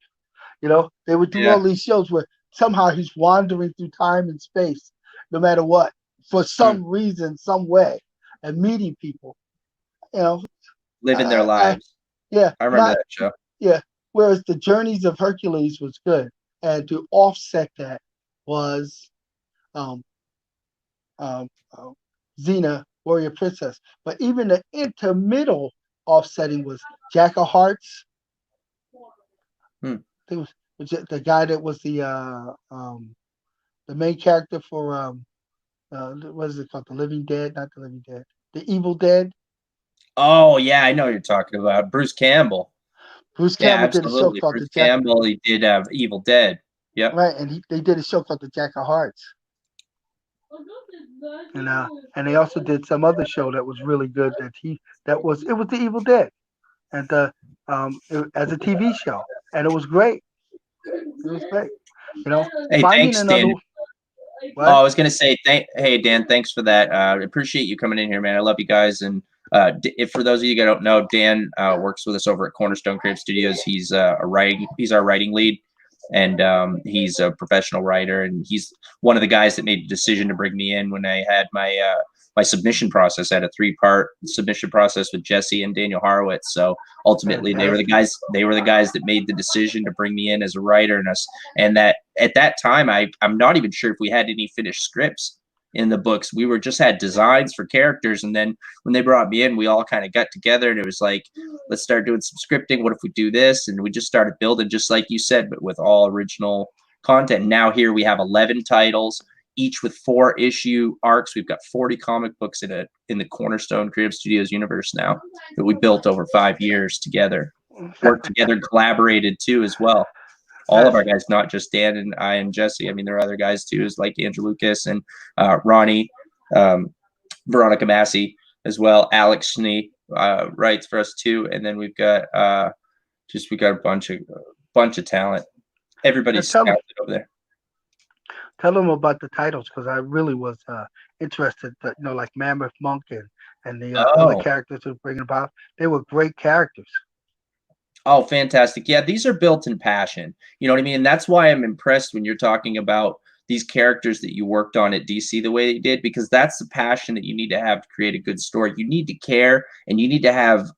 They would do all these shows where somehow he's wandering through time and space, no matter what, for some reason, some way, and meeting people. Living their lives. I remember that show. Yeah. Whereas the Journeys of Hercules was good, and to offset that was Xena, Warrior Princess. But even the intermiddle offsetting was Jack of Hearts. It was the guy that was the main character for what is it called? The Living Dead, not the Living Dead, the Evil Dead. Oh yeah, I know what you're talking about. Bruce Campbell. Bruce Yeah, Campbell did a show absolutely. called Bruce The Jack. Campbell, he did Evil Dead. Yep. Right, and they did a show called The Jack of Hearts. And they also did some other show that was really good it was The Evil Dead, and as a TV show, and it was great. It was great. Hey, Finding thanks, another. Dan. What? Oh, I was gonna say, hey Dan, thanks for that. Appreciate you coming in here, man. I love you guys. And if for those of you that don't know, Dan works with us over at Cornerstone Creative Studios. He's our writing lead, and he's a professional writer. And he's one of the guys that made the decision to bring me in when I had my submission process. I had a 3-part submission process with Jesse and Daniel Horowitz. So ultimately, they were the guys that made the decision to bring me in as a writer. And that at that time, I'm not even sure if we had any finished scripts in the books. We just had designs for characters. And then when they brought me in, we all kind of got together and it was like, let's start doing some scripting. What if we do this? And we just started building, just like you said, but with all original content. Now here we have 11 titles, each with 4-issue arcs. We've got 40 comic books in the Cornerstone Creative Studios universe now that we built over 5 years together. Worked together, collaborated too as well. All of our guys, not just Dan and I and Jesse. I mean, there are other guys too, like Andrew Lucas and Ronnie, Veronica Massey as well. Alex Schnee writes for us too, and then we've got a bunch of talent. Everybody's talented over there. Tell them about the titles, because I really was interested. That, like Mammoth Monk and the other characters who bringing about. They were great characters. Oh, fantastic. Yeah, these are built in passion. You know what I mean? And that's why I'm impressed when you're talking about these characters that you worked on at DC the way you did, because that's the passion that you need to have to create a good story. You need to care, and you need to have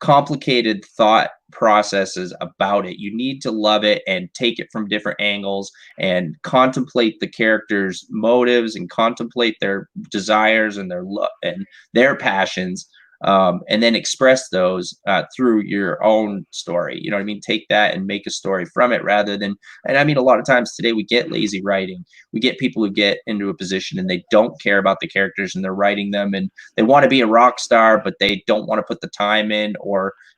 complicated thought processes about it. You need to love it and take it from different angles and contemplate the characters' motives and contemplate their desires and their passions. And then express those through your own story. You know what I mean? Take that and make a story from it rather than, and I mean, a lot of times today we get lazy writing. We get people who get into a position and they don't care about the characters and they're writing them and they want to be a rock star, but they don't want to put the time in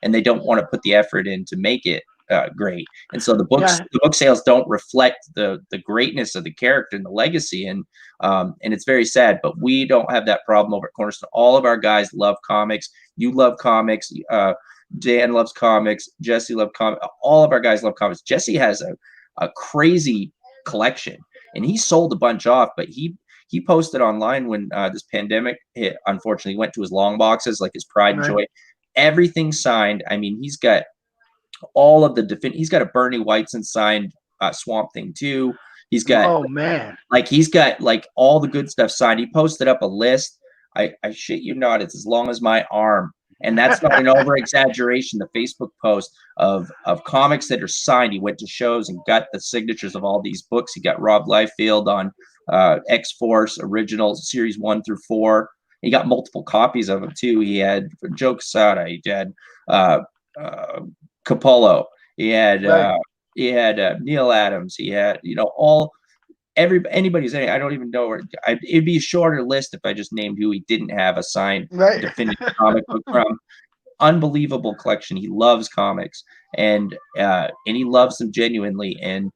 and they don't want to put the effort in to make it great. And so the book sales don't reflect the greatness of the character and the legacy. And it's very sad, but we don't have that problem over at Cornerstone. All of our guys love comics. You love comics. Dan loves comics. Jesse loves comics. All of our guys love comics. Jesse has a crazy collection and he sold a bunch off, but he posted online when this pandemic hit, unfortunately, went to his long boxes, like his Pride and Joy, everything signed. I mean, he's got all of he's got a Bernie Whiteson signed Swamp Thing too. He's got he's got like all the good stuff signed. He posted up a list. I shit you not, it's as long as my arm. And that's not an over exaggeration. The Facebook post of comics that are signed. He went to shows and got the signatures of all these books. He got Rob Liefeld on X-Force original series 1 through 4. He got multiple copies of them too. He had Joe Quesada. He had Capullo. He had Neil Adams. He had anybody's. I don't even know where. It'd be a shorter list if I just named who he didn't have a signed definitive comic book from. Unbelievable collection. He loves comics and he loves them genuinely. And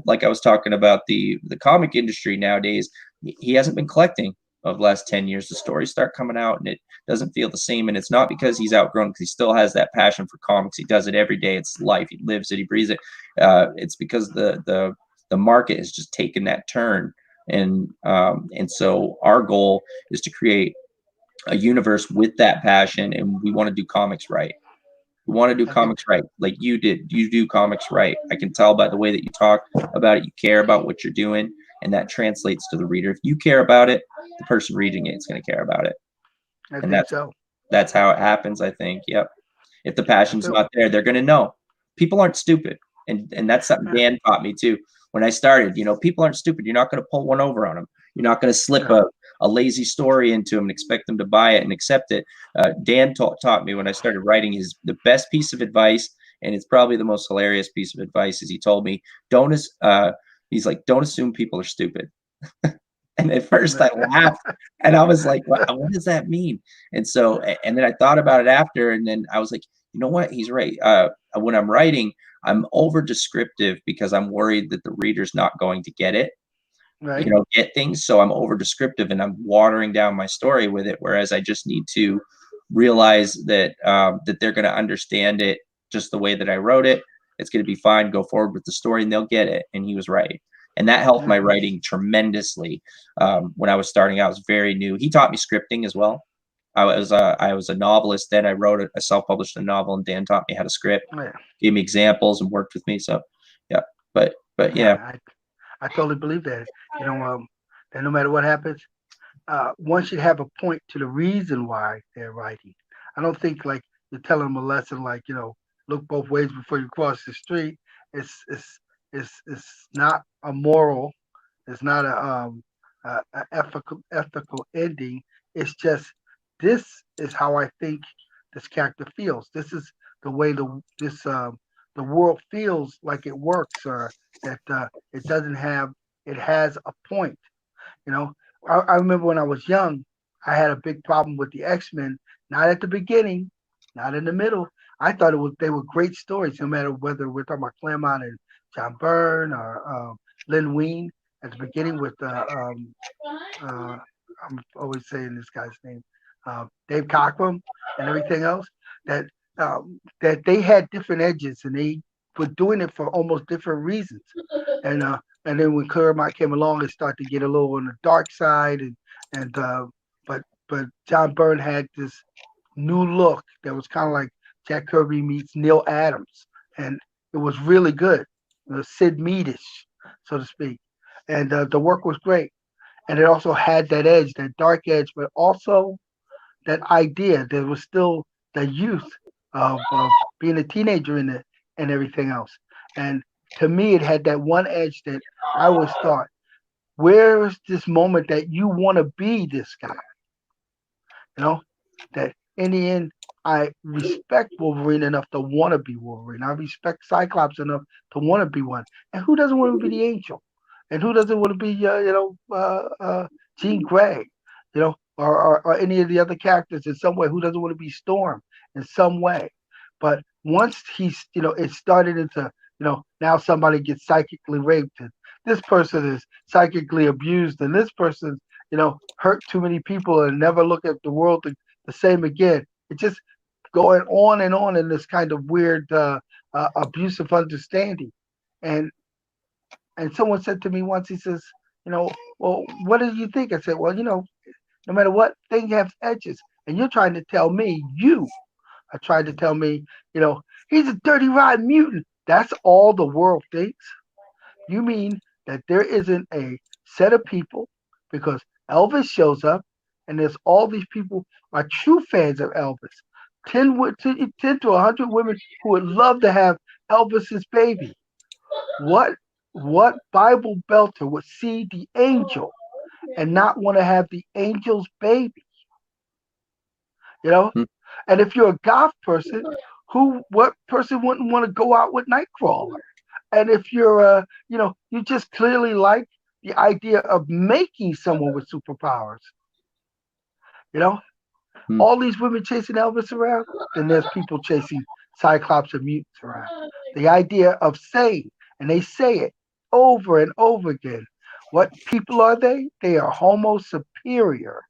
like I was talking about the comic industry nowadays, he hasn't been collecting of the last 10 years. The stories start coming out and it doesn't feel the same. And it's not because he's outgrown, because he still has that passion for comics. He does it every day. It's life. He lives it. He breathes it. It's because the market has just taken that turn. And so our goal is to create a universe with that passion. And we want to do comics right. We want to do comics right. Like you did. You do comics right. I can tell by the way that you talk about it. You care about what you're doing. And that translates to the reader. If you care about it, the person reading it is going to care about it. That's how it happens, I think. Yep. If the passion's not there, they're going to know. People aren't stupid. And that's something Dan taught me too. When I started, people aren't stupid. You're not going to pull one over on them. You're not going to slip a lazy story into them and expect them to buy it and accept it. Dan taught me when I started writing the best piece of advice, and it's probably the most hilarious piece of advice, is he told me, he's like, don't assume people are stupid. And at first I laughed and I was like, what does that mean? And then I thought about it after, and then I was like, you know what? He's right. When I'm writing, I'm over descriptive because I'm worried that the reader's not going to get it, Right. get things. So I'm over descriptive and I'm watering down my story with it. Whereas I just need to realize that that they're going to understand it just the way that I wrote it. It's going to be fine. Go forward with the story and they'll get it. And he was right. And that helped my writing tremendously. When I was starting out, I was very new. He taught me scripting as well. I was a novelist. Then I wrote I self-published a novel, and Dan taught me how to script, gave me examples, and worked with me. So, yeah. But yeah. I totally believe that. That no matter what happens, one should have a point to the reason why they're writing. I don't think like you're telling them a lesson like look both ways before you cross the street. It's not a moral. It's not a ethical ending. It's just this is how I think this character feels. This is the way the world feels like it works, or that it doesn't have. It has a point. I remember when I was young, I had a big problem with the X-Men. Not at the beginning, not in the middle. I thought they were great stories, no matter whether we're talking about Claremont and John Byrne or Lynn Wein at the beginning with I'm always saying this guy's name, Dave Cockrum and everything else. That they had different edges and they were doing it for almost different reasons. And then when Claremont came along, it started to get a little on the dark side. But John Byrne had this new look that was kind of like Jack Kirby meets Neil Adams, and it was really good, Sid Meadish, so to speak. And the work was great, and it also had that edge, that dark edge, but also that idea. There was still the youth of being a teenager in it and everything else. And to me, it had that one edge that I always thought, where is this moment that you want to be this guy? That in the end, I respect Wolverine enough to want to be Wolverine. I respect Cyclops enough to want to be one. And who doesn't want to be the Angel? And who doesn't want to be, Jean Grey? Or any of the other characters in some way? Who doesn't want to be Storm in some way? But once it started into, now somebody gets psychically raped, and this person is psychically abused, and this person, hurt too many people and never look at the world the same again. It's just going on and on in this kind of weird abusive understanding. And someone said to me once, he says, well, what do you think? I said, well, no matter what, thing has edges. And you're trying to tell me, are trying to tell me, he's a dirty, rotten mutant. That's all the world thinks? You mean that there isn't a set of people, because Elvis shows up, and there's all these people are true fans of Elvis. 10 to 100 women who would love to have Elvis's baby. What Bible belter would see the angel and not want to have the angel's baby? And if you're a goth person, what person wouldn't want to go out with Nightcrawler? And if you're you just clearly like the idea of making someone with superpowers. All these women chasing Elvis around, then there's people chasing Cyclops and mutants around. The idea of saying, and they say it over and over again, what people are they? They are homo superior.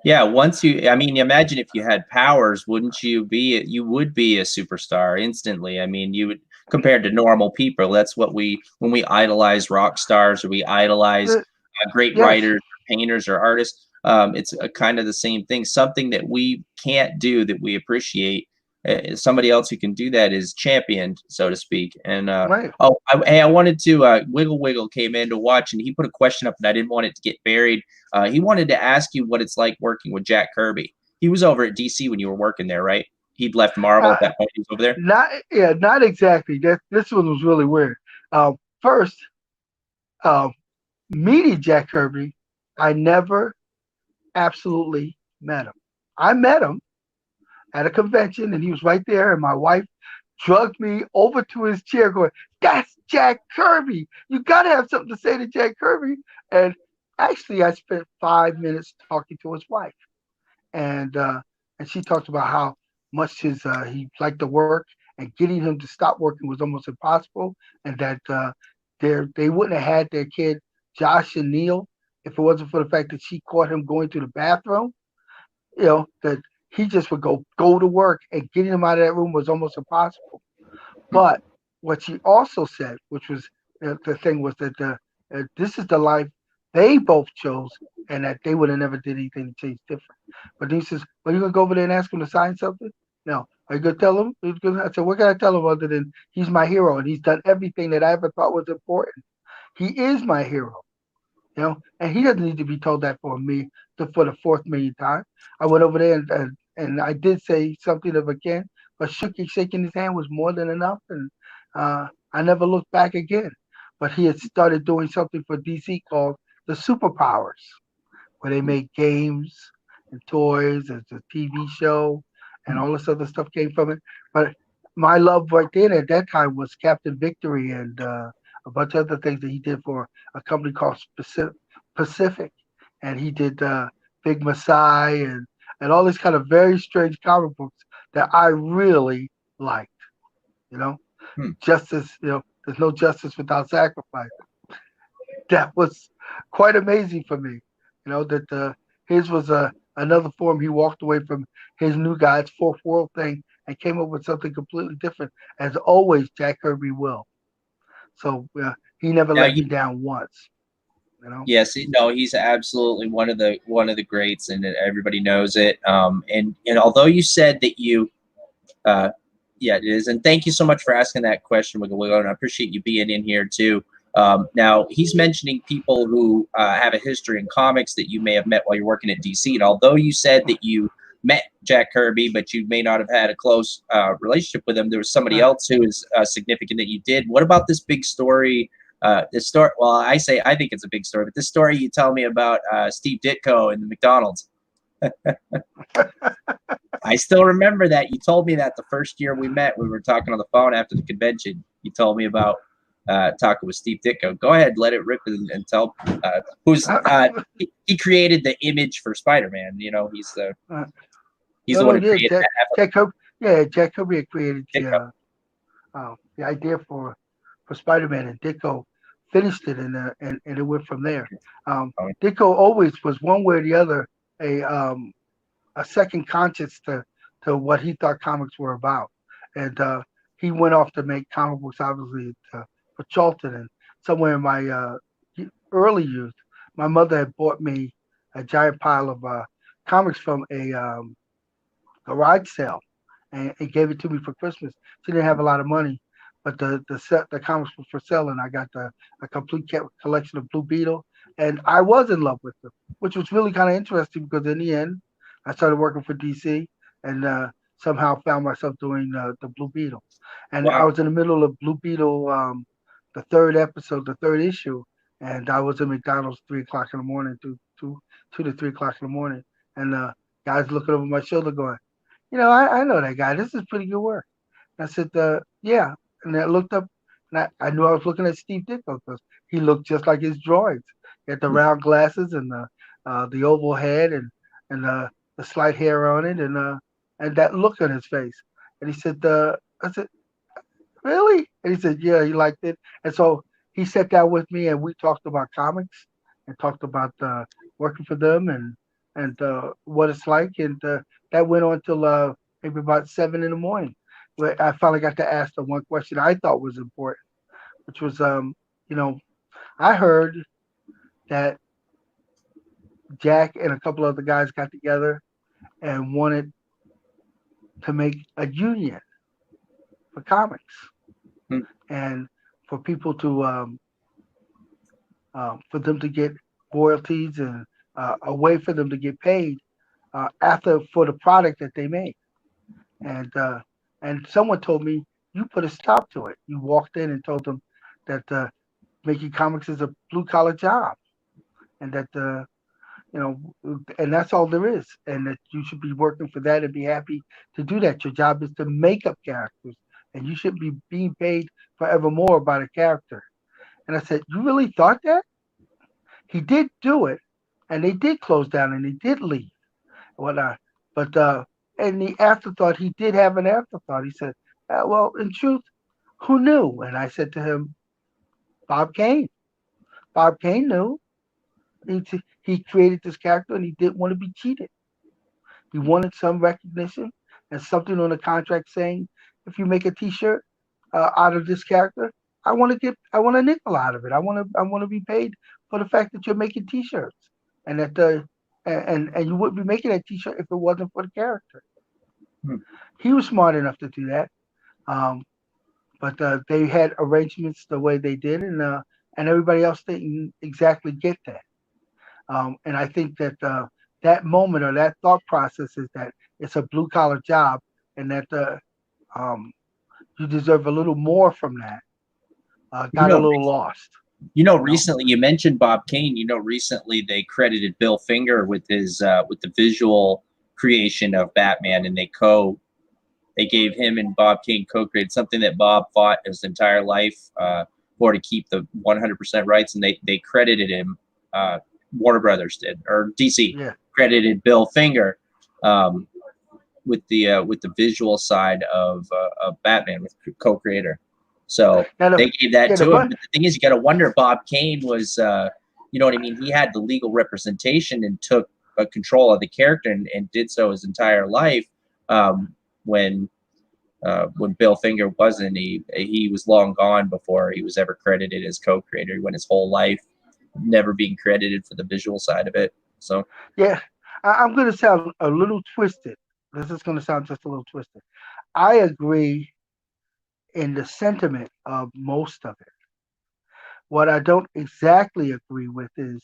Yeah, imagine if you had powers, you would be a superstar instantly. I mean, you would, compared to normal people. That's what when we idolize rock stars, or we idolize great writers, painters, or artists. It's kind of the same thing. Something that we can't do that we appreciate. Somebody else who can do that is championed, so to speak. And I wanted to Wiggle came in to watch, and he put a question up, and I didn't want it to get buried. He wanted to ask you what it's like working with Jack Kirby. He was over at DC when you were working there, right? He'd left Marvel at that point. He was over there. Not exactly. This one was really weird. First, meeting Jack Kirby, I never absolutely met him. I met him at a convention, and he was right there, and my wife drugged me over to his chair going, "That's Jack Kirby. You got to have something to say to Jack Kirby." And actually, I spent 5 minutes talking to his wife, and she talked about how much as he liked to work, and getting him to stop working was almost impossible, and that they wouldn't have had their kid Josh and Neil if it wasn't for the fact that she caught him going to the bathroom. That he just would go to work, and getting him out of that room was almost impossible. But what she also said, which was the thing, was that this is the life they both chose, and that they would have never did anything to change different. But he says, "Well, you gonna go over there and ask him to sign something?" No. Are you gonna tell him? I said, "What can I tell him other than he's my hero and he's done everything that I ever thought was important? He is my hero." And he doesn't need to be told that for the fourth millionth time. I went over there and I did say something of a Ken, but shaking his hand was more than enough, and I never looked back again. But he had started doing something for DC called the Superpowers, where they made games and toys. There's a TV show, and all this other stuff came from it. But my love right there at that time was Captain Victory and a bunch of other things that he did for a company called Pacific, and he did Big Masai and all these kind of very strange comic books that I really liked. Justice. There's no justice without sacrifice. That was quite amazing for me. That his was another form. He walked away from his New Gods Fourth World thing and came up with something completely different, as always Jack Kirby will. So he never let me down once. Yes, no, he's absolutely one of the greats, and everybody knows it. And although you said that you, yeah, it is, and thank you so much for asking that question, Wiggle Wiggle, and I appreciate you being in here too. Now he's mentioning people who have a history in comics that you may have met while you're working at DC, and although you said that you met Jack Kirby, but you may not have had a close relationship with him, there was somebody else who is significant that you did. What about this big story? This story, well, I think it's a big story, but this story you tell me about Steve Ditko and the McDonald's. I still remember that. You told me that the first year we met, we were talking on the phone after the convention. You told me about talking with Steve Ditko. Go ahead, let it rip and tell who's he created the image for Spider-Man. He's the one who created Jack Kirby. Yeah, Jack Kirby had created the idea for Spider-Man, and Ditko finished it, and it went from there. Ditko always was one way or the other a second conscience to what he thought comics were about, and he went off to make comic books, obviously for Charlton. And somewhere in my early youth, my mother had bought me a giant pile of comics from a garage sale, and gave it to me for Christmas. She didn't have a lot of money, but the comics were for sale, and I got a complete collection of Blue Beetle, and I was in love with them, which was really kind of interesting because in the end, I started working for DC, and somehow found myself doing the Blue Beetle, and I was in the middle of Blue Beetle, the third episode, the third issue, and I was in McDonald's 3 o'clock in the morning, 2 to 3 o'clock in the morning, and guys looking over my shoulder going, I know that guy. This is pretty good work. And I said, yeah. And I looked up, and I knew I was looking at Steve Ditko because he looked just like his drawings. He had the round glasses and the oval head and the slight hair on it and that look on his face. And he said, I said, really? And he said, yeah, he liked it. And so he sat down with me and we talked about comics and talked about working for them and what it's like. And that went on till maybe about 7 in the morning. Where I finally got to ask the one question I thought was important, which was, I heard that Jack and a couple other guys got together and wanted to make a union for comics and for people to, for them to get royalties and a way for them to get paid for the product that they made. And someone told me, you put a stop to it. You walked in and told them that making comics is a blue-collar job, and that and that's all there is, and that you should be working for that and be happy to do that. Your job is to make up characters, and you shouldn't be being paid forevermore by the character. And I said, you really thought that? He did do it, and they did close down, and they did leave, whatnot. But And the afterthought, he did have an afterthought. He said, well, in truth, who knew? And I said to him, Bob Kane. Bob Kane knew. He created this character and he didn't want to be cheated. He wanted some recognition and something on the contract saying, if you make a T-shirt out of this character, I want a nickel out of it. I want to be paid for the fact that you're making T-shirts, and that and you wouldn't be making that T-shirt if it wasn't for the character. He was smart enough to do that, but they had arrangements the way they did, and everybody else didn't exactly get that. And I think that that moment or that thought process is that it's a blue collar job, and that you deserve a little more from that. Got a little lost. Recently you mentioned Bob Kane. Recently they credited Bill Finger with his with the visual creation of Batman, and they gave him and Bob Kane co-created something that Bob fought his entire life for, to keep the 100% rights, and they credited him. Warner Brothers did, or DC credited Bill Finger with the visual side of Batman, with co-creator. So they gave that to him. But the thing is, you got to wonder, Bob Kane was, you know what I mean? He had the legal representation and took control of the character and did so his entire life. When Bill Finger wasn't, he was long gone before he was ever credited as co-creator. He went his whole life never being credited for the visual side of it. So yeah, I'm going to sound a little twisted. This is going to sound just a little twisted. I agree in the sentiment of most of it. What I don't exactly agree with is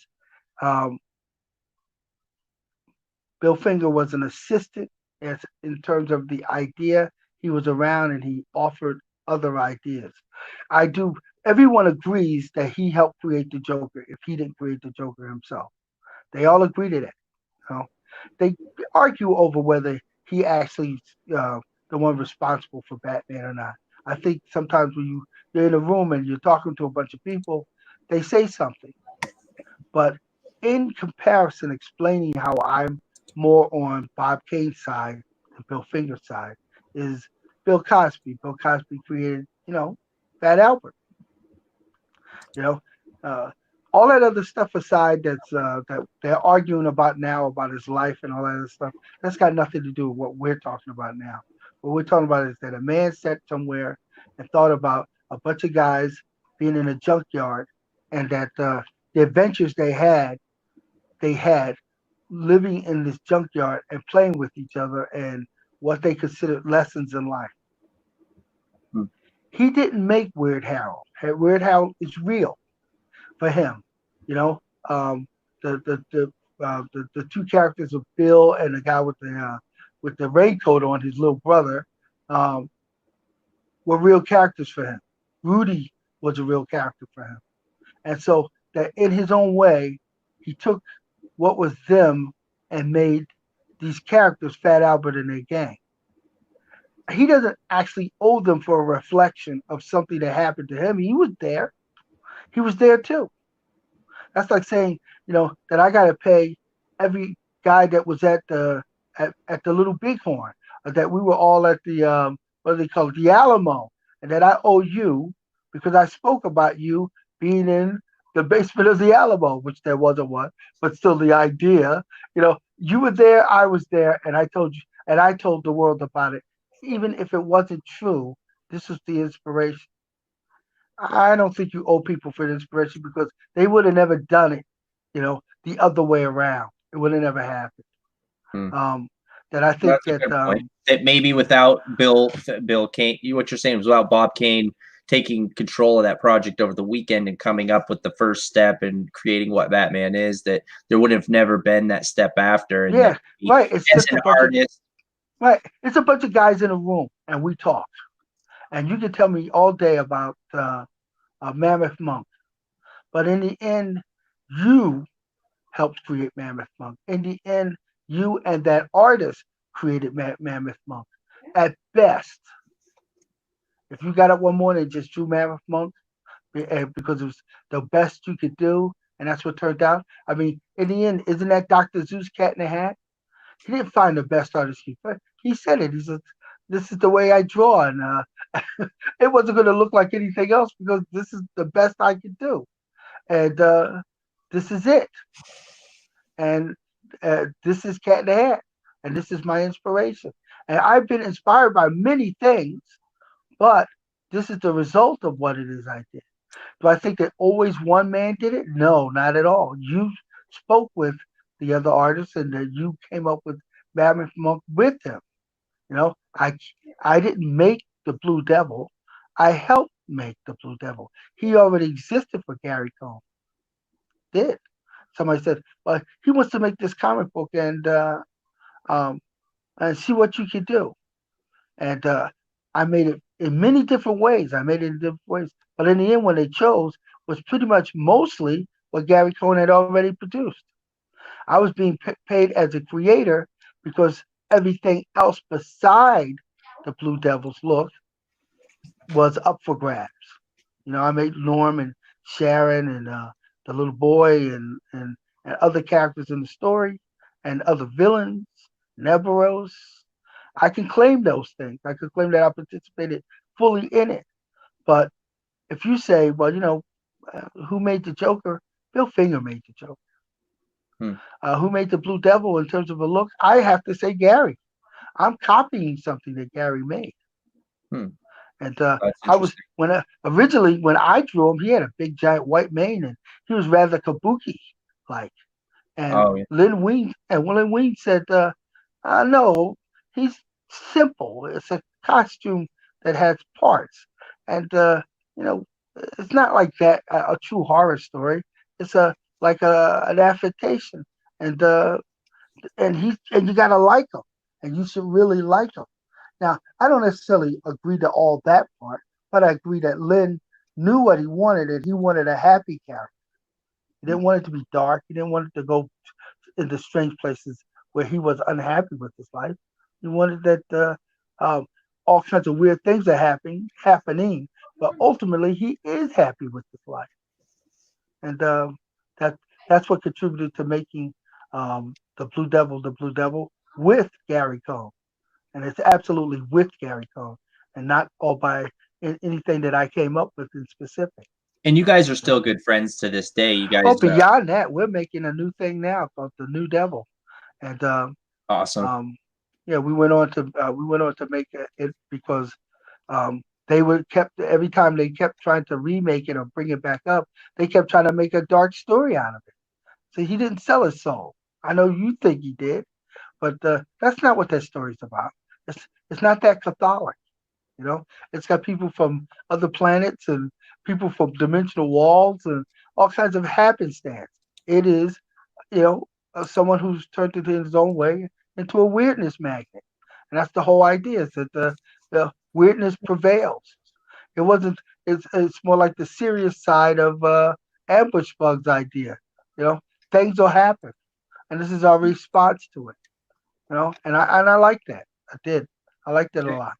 Bill Finger was an assistant in terms of the idea. He was around and he offered other ideas. Everyone agrees that he helped create the Joker if he didn't create the Joker himself. They all agree to that. They argue over whether he actually the one responsible for Batman or not. I think sometimes when you're in a room and you're talking to a bunch of people, they say something. But in comparison, explaining how I'm more on Bob Kane's side than Bill Finger's side is Bill Cosby. Bill Cosby created, Fat Albert. All that other stuff aside that they're arguing about now about his life and all that other stuff, that's got nothing to do with what we're talking about now. What we're talking about is that a man sat somewhere and thought about a bunch of guys being in a junkyard, and that the adventures they had living in this junkyard and playing with each other and what they considered lessons in life. He didn't make Weird Harold. Weird Harold is real for him. The two characters of Bill and the guy with the raincoat on, his little brother, were real characters for him. Rudy was a real character for him. And so that in his own way, he took what was them and made these characters Fat Albert and their gang. He doesn't actually owe them for a reflection of something that happened to him. He was there. He was there too. That's like saying, that I got to pay every guy that was at the Little Bighorn, or that we were all at the what do they call it, the Alamo, and that I owe you because I spoke about you being in the basement of the Alamo, which there wasn't one, but still the idea. You were there, I was there, and I told you, and I told the world about it. Even if it wasn't true, this was the inspiration. I don't think you owe people for the inspiration because they would have never done it, the other way around. It would have never happened. That I think that maybe without Bill Kane, what you're saying was without Bob Kane taking control of that project over the weekend and coming up with the first step and creating what Batman is, that there would have never been that step after. And right. It's as an artist. Right. It's a bunch of guys in a room and we talk. And you can tell me all day about Mammoth Monk. But in the end, you helped create Mammoth Monk. In the end, you and that artist created Mammoth Monk. At best, if you got up one morning and just drew Mammoth Monk because it was the best you could do, and that's what turned out. I mean, in the end, isn't that Dr. Zeus Cat in the Hat? He didn't find the best artist he could. he said it. He said, "This is the way I draw," and it wasn't going to look like anything else because this is the best I could do, and this is it. And this is Cat in the Hat, and this is my inspiration. And I've been inspired by many things, but this is the result of what it is I did. Do I think that always one man did it? No, not at all. You spoke with the other artists, and that you came up with Mammoth Monk with them. You know, I didn't make the Blue Devil. I helped make the Blue Devil. He already existed for Gary Cohn. Did somebody said, well, he wants to make this comic book and see what you can do. And I made it in many different ways. But in the end, when they chose, was pretty much mostly what Gary Cohn had already produced. I was being paid as a creator because everything else beside the Blue Devil's look was up for grabs. You know, I made Norm and Sharon and the little boy and other characters in the story and other villains, Neberos. I can claim those things. I can claim that I participated fully in it. But if you say, well, you know, who made the Joker? Bill Finger made the Joker. Who made the Blue Devil in terms of a look? I have to say Gary. I'm copying something that Gary made. And I was originally when I drew him, he had a big giant white mane and he was rather kabuki like. And Lynn Wein said, no, he's simple. It's a costume that has parts. And you know, it's not like that a true horror story. It's like an affectation. And you gotta like him. And you should really like him. Now, I don't necessarily agree to all that part, but I agree that Lynn knew what he wanted, and he wanted a happy character. He didn't want it to be dark. He didn't want it to go into strange places where he was unhappy with his life. He wanted that all kinds of weird things are happening, but ultimately he is happy with his life. And that's what contributed to making the Blue Devil with Gary Cohn. And it's absolutely with Gary Cohn and not all by anything that I came up with in specific. And you guys are still good friends to this day. You guys. Oh, beyond that, we're making a new thing now called the New Devil, and awesome. Yeah, we went on to make it because they were kept every time they kept trying to remake it or bring it back up, they kept trying to make a dark story out of it. So he didn't sell his soul. I know you think he did, but that's not what that story's about. It's not that Catholic, you know. It's got people from other planets and people from dimensional walls and all kinds of happenstance. It is, you know, someone who's turned it in his own way into a weirdness magnet, and that's the whole idea. Is that the weirdness prevails. It wasn't. It's more like the serious side of Ambush Bug's idea. You know, things will happen, and this is our response to it. You know, and I like that. I did. I liked it a lot.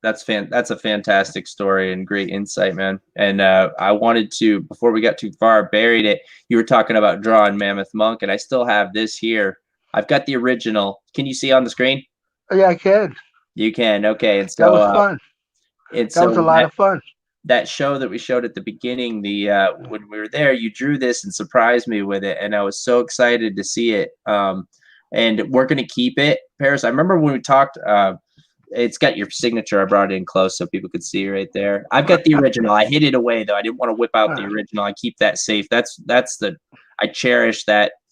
That's a fantastic story and great insight, man. And I wanted to, before we got too far, buried it. You were talking about drawing Mammoth Monk, and I still have this here. I've got the original. Can you see on the screen? Oh, yeah, I can. You can. Okay, and so that was fun. That was a lot of fun. That show that we showed at the beginning, when we were there, you drew this and surprised me with it, and I was so excited to see it. And we're gonna keep it, Paris. I remember when we talked. It's got your signature. I brought it in close so people could see right there. I've got the original. I hid it away though. I didn't want to whip out the original. I keep that safe. I cherish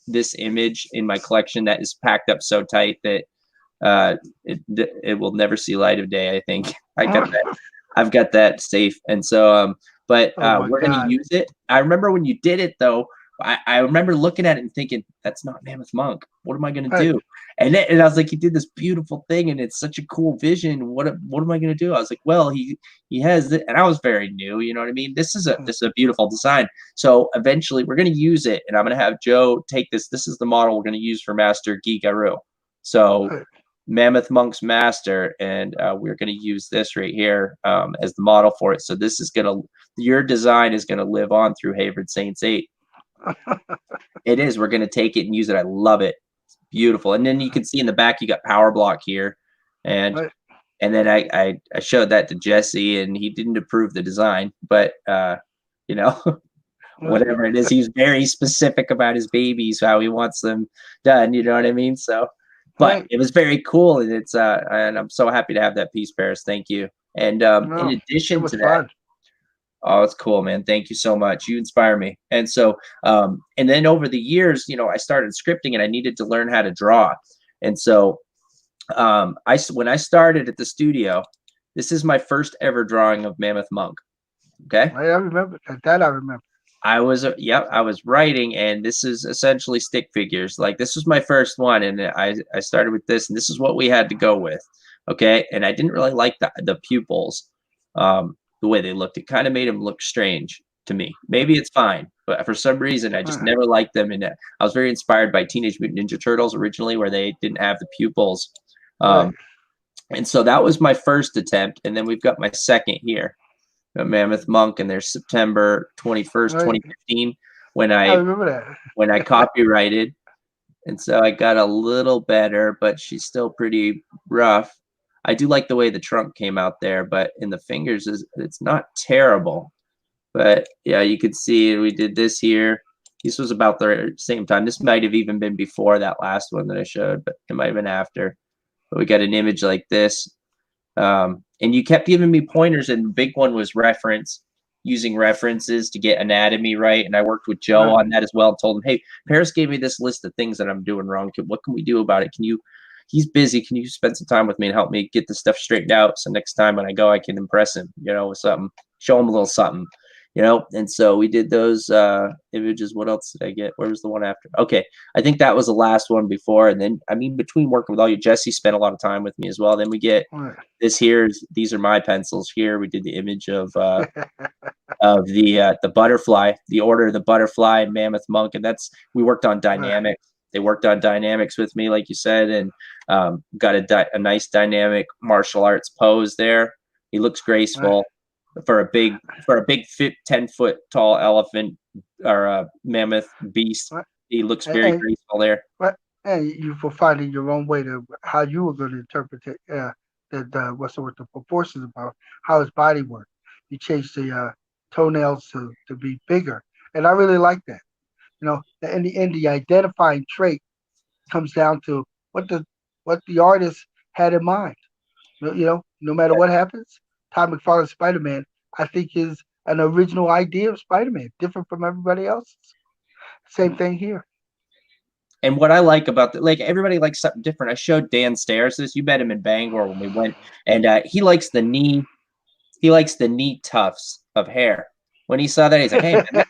this image in my collection that is packed up so tight that it will never see light of day. I think I've got that safe. And so, we're going to use it. I remember when you did it though, I remember looking at it and thinking, that's not Mammoth Monk. What am I going to do? And I was like, he did this beautiful thing, and it's such a cool vision. What am I going to do? I was like, well, he has it, and I was very new. You know what I mean? This is a beautiful design. So eventually, we're going to use it, and I'm going to have Joe take this. This is the model we're going to use for Master Gigaru. So Mammoth Monk's Master, and we're going to use this right here as the model for it. So this is your design is going to live on through Hayward Saints 8. It is. We're going to take it and use it. I love it. beautiful. And then you can see in the back, you got power block here. And then I showed that to Jesse, and he didn't approve the design, but you know, whatever it is, he's very specific about his babies, how he wants them done. You know what I mean? So, but it was very cool, and it's and I'm so happy to have that piece, Paris. Thank you. And in addition to that, oh, it's cool, man. Thank you so much. You inspire me. And so, and then over the years, you know, I started scripting, and I needed to learn how to draw. And so, when I started at the studio, this is my first ever drawing of Mammoth Monk. Okay. I remember that. I remember. I was writing, and this is essentially stick figures. Like, this was my first one, and I started with this, and this is what we had to go with. Okay. And I didn't really like the pupils, the way they looked. It kind of made them look strange to me. Maybe it's fine, but for some reason I just never liked them. And I was very inspired by Teenage Mutant Ninja Turtles originally, where they didn't have the pupils. And so that was my first attempt. And then we've got my second here, Mammoth Monk, and there's September 21st, 2015, when I remember that. when I copyrighted. And so I got a little better, but she's still pretty rough. I do like the way the trunk came out there, but in the fingers, it's not terrible. But yeah, you could see we did this here. This was about the same time. This might have even been before that last one that I showed, but it might have been after. But we got an image like this. And you kept giving me pointers, and the big one was using references to get anatomy right. And I worked with Joe on that as well, and told him, hey, Paris gave me this list of things that I'm doing wrong. What can we do about it? He's busy. Can you spend some time with me and help me get this stuff straightened out? So next time when I go, I can impress him, you know, with something, show him a little something, you know? And so we did those images. What else did I get? Where was the one after? Okay. I think that was the last one before. And then, I mean, between working with all you, Jesse spent a lot of time with me as well. Then we get this here. These are my pencils here. We did the image of the butterfly, the order of the butterfly and Mammoth Monk. And we worked on dynamics. They worked on dynamics with me, like you said, and got a nice dynamic martial arts pose there. He looks graceful for a big 10-foot tall elephant or a mammoth beast. He looks very graceful there. And you for finding your own way to how you were going to interpret it. What's the word? The proportions about how his body worked. You changed the toenails to be bigger, and I really like that. You know, and the identifying trait comes down to what the artist had in mind. You know, no matter what happens, Todd McFarlane's Spider-Man, I think, is an original idea of Spider-Man, different from everybody else's. Same thing here. And what I like about like everybody likes something different. I showed Dan Stairs this. You met him in Bangor when we went, and he likes the knee. He likes the knee tufts of hair. When he saw that, he's like, "Hey, man,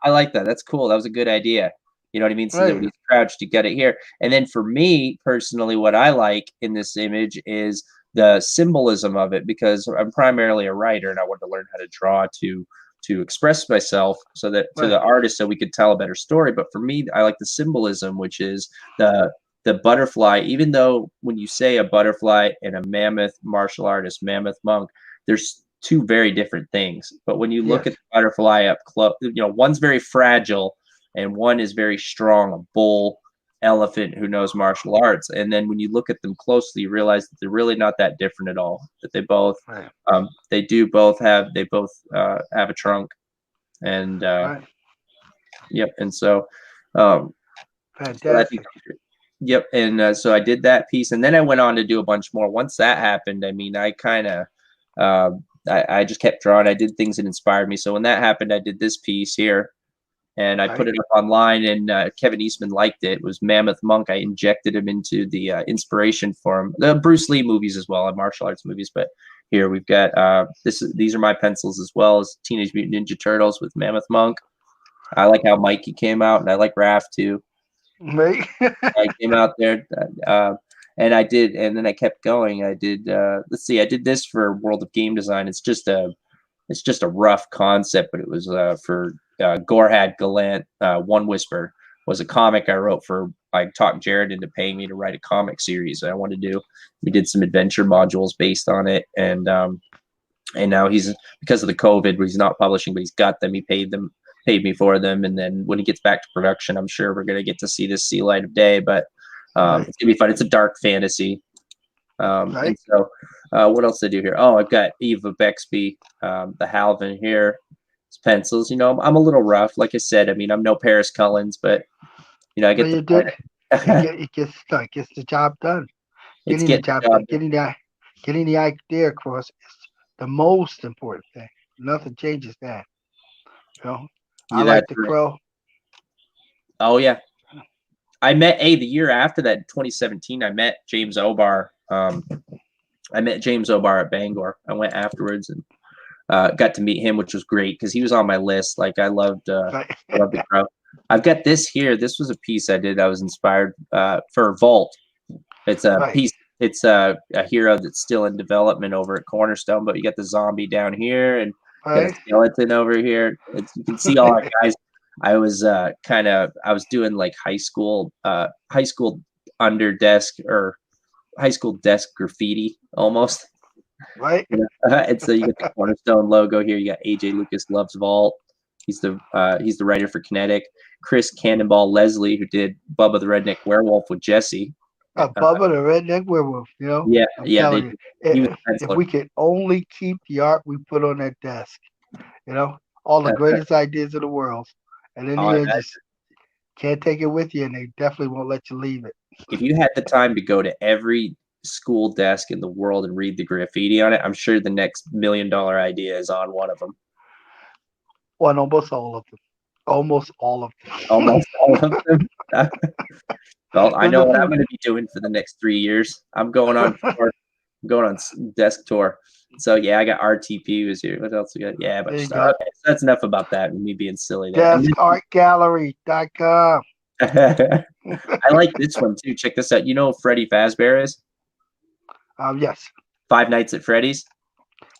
I like that. That's cool. That was a good idea." You know what I mean? So that when he's crouched, you get it here. And then for me personally, what I like in this image is the symbolism of it, because I'm primarily a writer, and I wanted to learn how to draw to express myself so that to the artist, so we could tell a better story. But for me, I like the symbolism, which is the butterfly. Even though when you say a butterfly and a mammoth martial artist, Mammoth Monk, there's two very different things. But when you look at the butterfly up close, you know, one's very fragile and one is very strong, a bull elephant who knows martial arts. And then when you look at them closely, you realize that they're really not that different at all, that they both they both have a trunk. And yep. And so fantastic. Yep. And so I did that piece, and then I went on to do a bunch more. Once that happened, I mean, I kind of I just kept drawing. I did things that inspired me. So when that happened, I did this piece here, and I put it up online, and Kevin Eastman liked it. It was Mammoth Monk. I injected him into the inspiration for him. The Bruce Lee movies as well, martial arts movies. But here we've got these are my pencils, as well as Teenage Mutant Ninja Turtles with Mammoth Monk. I like how Mikey came out, and I like Raph too. Right. I came out there. And I did, and then I kept going. I did, let's see, I did this for World of Game Design. It's just a rough concept, but it was for Gorhad Gallant. One Whisper was a comic I wrote for. I talked Jared into paying me to write a comic series I wanted to do. We did some adventure modules based on it, and now he's, because of the COVID, he's not publishing, but he's got them. He paid me for them, and then when he gets back to production, I'm sure we're gonna get to see this see light of day. But It's gonna be fun. It's a dark fantasy. And so, what else did I do here? Oh, I've got Eva Bexby, the Halvin here. It's pencils. You know, I'm a little rough. Like I said, I mean, I'm no Paris Cullins, but you know, I get you did. It gets the job done. Getting the job done. Getting the idea across is the most important thing. Nothing changes that. You know, I like the Crow. Oh yeah, I met the year after that, 2017. I met James Obar. I met James Obar at Bangor. I went afterwards and got to meet him, which was great because he was on my list. Like I loved the Crow. I've got this here. This was a piece I did. I was inspired for Vault. It's a piece. It's a hero that's still in development over at Cornerstone, but you got the zombie down here and got a skeleton over here. You can see all our guys. I was doing like high school under desk or high school desk graffiti almost. Right. And so you got the Cornerstone logo here. You got AJ Lucas loves Vault. He's the writer for Kinetic. Chris Cannonball Leslie, who did Bubba the Redneck Werewolf with Jesse. Bubba the Redneck Werewolf, you know? Yeah, if we could only keep the art we put on that desk, you know, all the greatest ideas in the world. And then you just can't take it with you, and they definitely won't let you leave it. If you had the time to go to every school desk in the world and read the graffiti on it, I'm sure the next $1 million idea is on one of them. Well, almost all of them. Almost all of them. Well, I know what I'm going to be doing for the next 3 years. I'm going on tour. I'm going on desk tour. So yeah, I got RTP was here. What else we got? Yeah, but okay, so that's enough about that. Me being silly. Deskartgallery.com. I like this one too. Check this out. You know who Freddy Fazbear is? Yes. Five Nights at Freddy's.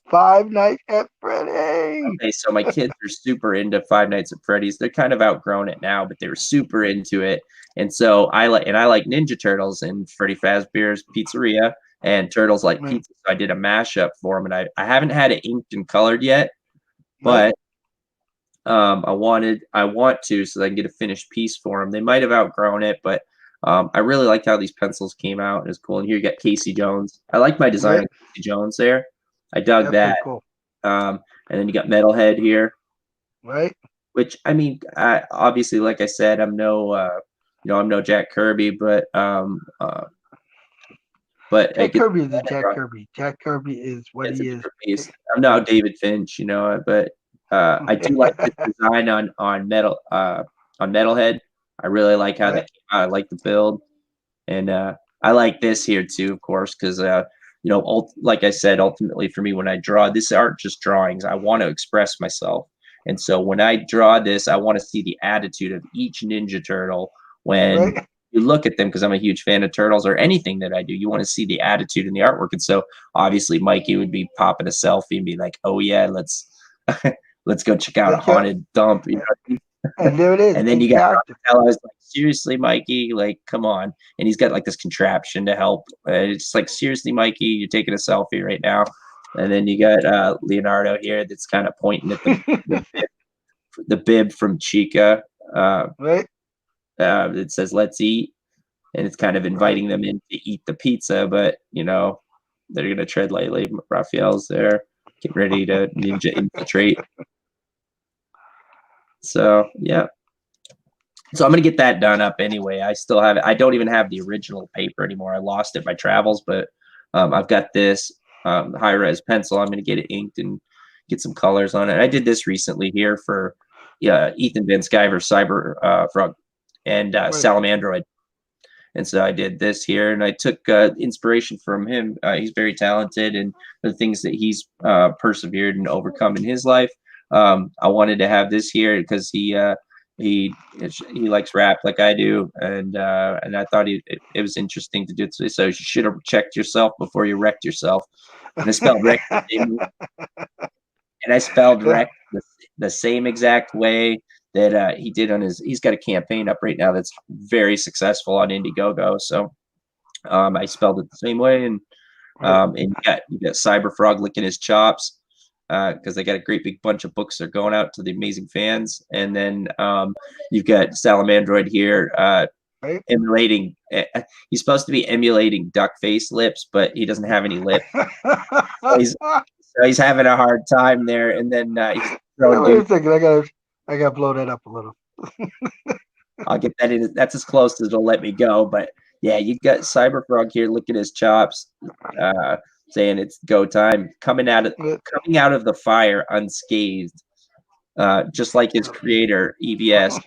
Five Nights at Freddy's. Okay, so my kids are super into Five Nights at Freddy's. They're kind of outgrown it now, but they were super into it. And so I like Ninja Turtles and Freddy Fazbear's Pizzeria and Turtles Like Pizza. So I did a mashup for them, and I haven't had it inked and colored yet, but I want to so that I can get a finished piece for them. They might have outgrown it, but I really liked how these pencils came out. It's cool. And here you got Casey Jones. I like my design of Casey Jones there. I dug that. Cool. And then you got Metalhead here. Right. Which, I mean, obviously, like I said, I'm no Jack Kirby, but Jack Kirby is Jack Kirby. Jack Kirby is what he is. I'm no David Finch, but I do like the design on Metalhead. I really like how that came out. I like the build, and I like this here too, of course, because like I said, ultimately for me, when I draw, this aren't just drawings. I want to express myself. And so when I draw this, I want to see the attitude of each Ninja Turtle when you look at them, because I'm a huge fan of turtles or anything that I do. You want to see the attitude in the artwork. And so obviously Mikey would be popping a selfie and be like, oh yeah, let's go check out a haunted dump. And there it is. And then you got I was like, seriously, Mikey, like, come on. And he's got like this contraption to help. It's like, seriously, Mikey, you're taking a selfie right now. And then you got Leonardo here that's kind of pointing at the bib from Chica. It says, let's eat. And it's kind of inviting them in to eat the pizza, but, they're going to tread lightly. Raphael's there, getting ready to ninja infiltrate. So, yeah. So I'm going to get that done up anyway. I still have it. I don't even have the original paper anymore. I lost it by travels, but I've got this high-res pencil. I'm going to get it inked and get some colors on it. I did this recently here for Ethan Van Sciver, Cyber Frog, and Salamandroid. And so I did this here, and I took inspiration from him. He's very talented, and the things that he's persevered and overcome in his life. I wanted to have this here because he likes rap like I do, and I thought it was interesting to do it. So you should have checked yourself before you wrecked yourself. And I spelled wreck, and I spelled wreck the same exact way that he did on his. He's got a campaign up right now that's very successful on Indiegogo. So I spelled it the same way, and you got Cyber Frog licking his chops. Because they got a great big bunch of books that are going out to the amazing fans. And then you've got Salamandroid here Right. emulating. He's supposed to be emulating duck face lips, but he doesn't have any lips. So he's having a hard time there. And then he's throwing. Wait a second, I gotta blow that up a little. I'll get that in. That's as close as it'll let me go. But yeah, you got Cyberfrog here. Look at his chops, saying it's go time. Coming out of the fire unscathed, just like his creator EVS.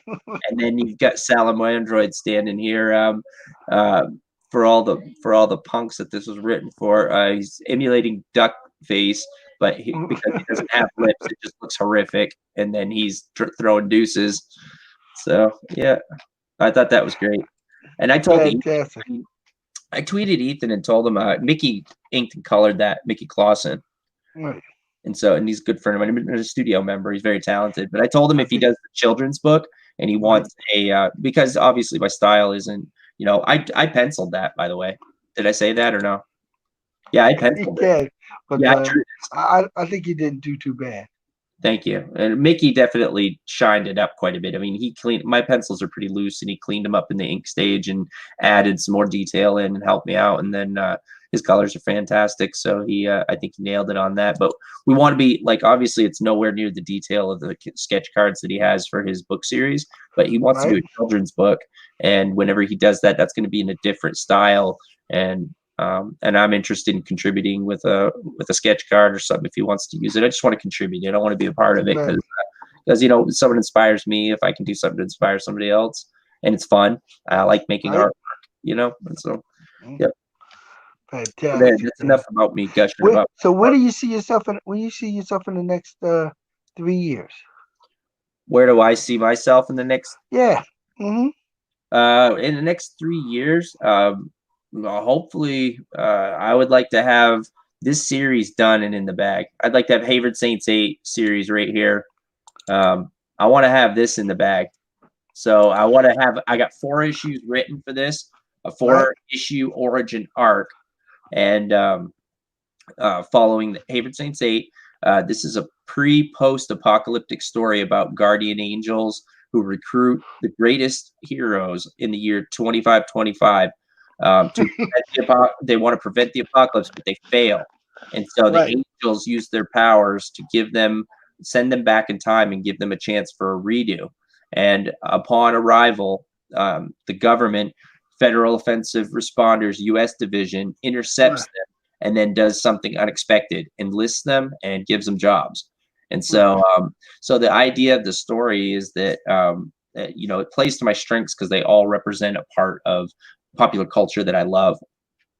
And then you've got Salamandroid standing here for all the punks that this was written for. He's emulating duck face, but because he doesn't have lips, it just looks horrific. And then he's throwing deuces. So yeah, I thought that was great. And I told Ethan, I tweeted Ethan and told him Mickey inked and colored that, Mickey Clausen. Right. And he's a good friend of mine. He's a studio member. He's very talented. But I told him if he does the children's book and he wants because obviously my style isn't, I penciled that, by the way. Did I say that or no? Yeah, I penciled it. But I think he didn't do too bad. Thank you. And Mickey definitely shined it up quite a bit. I mean, my pencils are pretty loose, and he cleaned them up in the ink stage and added some more detail in and helped me out. And then his colors are fantastic. So I think he nailed it on that. But we want to be obviously it's nowhere near the detail of the sketch cards that he has for his book series, but he wants to do a children's book. And whenever he does that, that's going to be in a different style. And I'm interested in contributing with a sketch card or something if he wants to use it. I just want to contribute. I don't want to be a part of it because someone inspires me. If I can do something to inspire somebody else, and it's fun. I like making artwork, And so, yep. Fantastic. That's enough about me gushing about. So where do you see yourself in? Where do you see yourself in the next 3 years? Where do I see myself in the next? Yeah. In the next 3 years, hopefully, I would like to have this series done and in the bag. I'd like to have Hayward Saints 8 series right here. I want to have this in the bag. So I got 4 issues written for this, a 4-issue origin arc. And following the Hayward Saints 8, this is a post-apocalyptic story about guardian angels who recruit the greatest heroes in the year 2525. They want to prevent the apocalypse, but they fail. And so the angels use their powers to send them back in time and give them a chance for a redo. And upon arrival, the government, Federal Offensive Responders, U.S. Division, intercepts them and then does something unexpected, enlists them and gives them jobs. And so, so the idea of the story is that, it plays to my strengths because they all represent a part of popular culture that I love.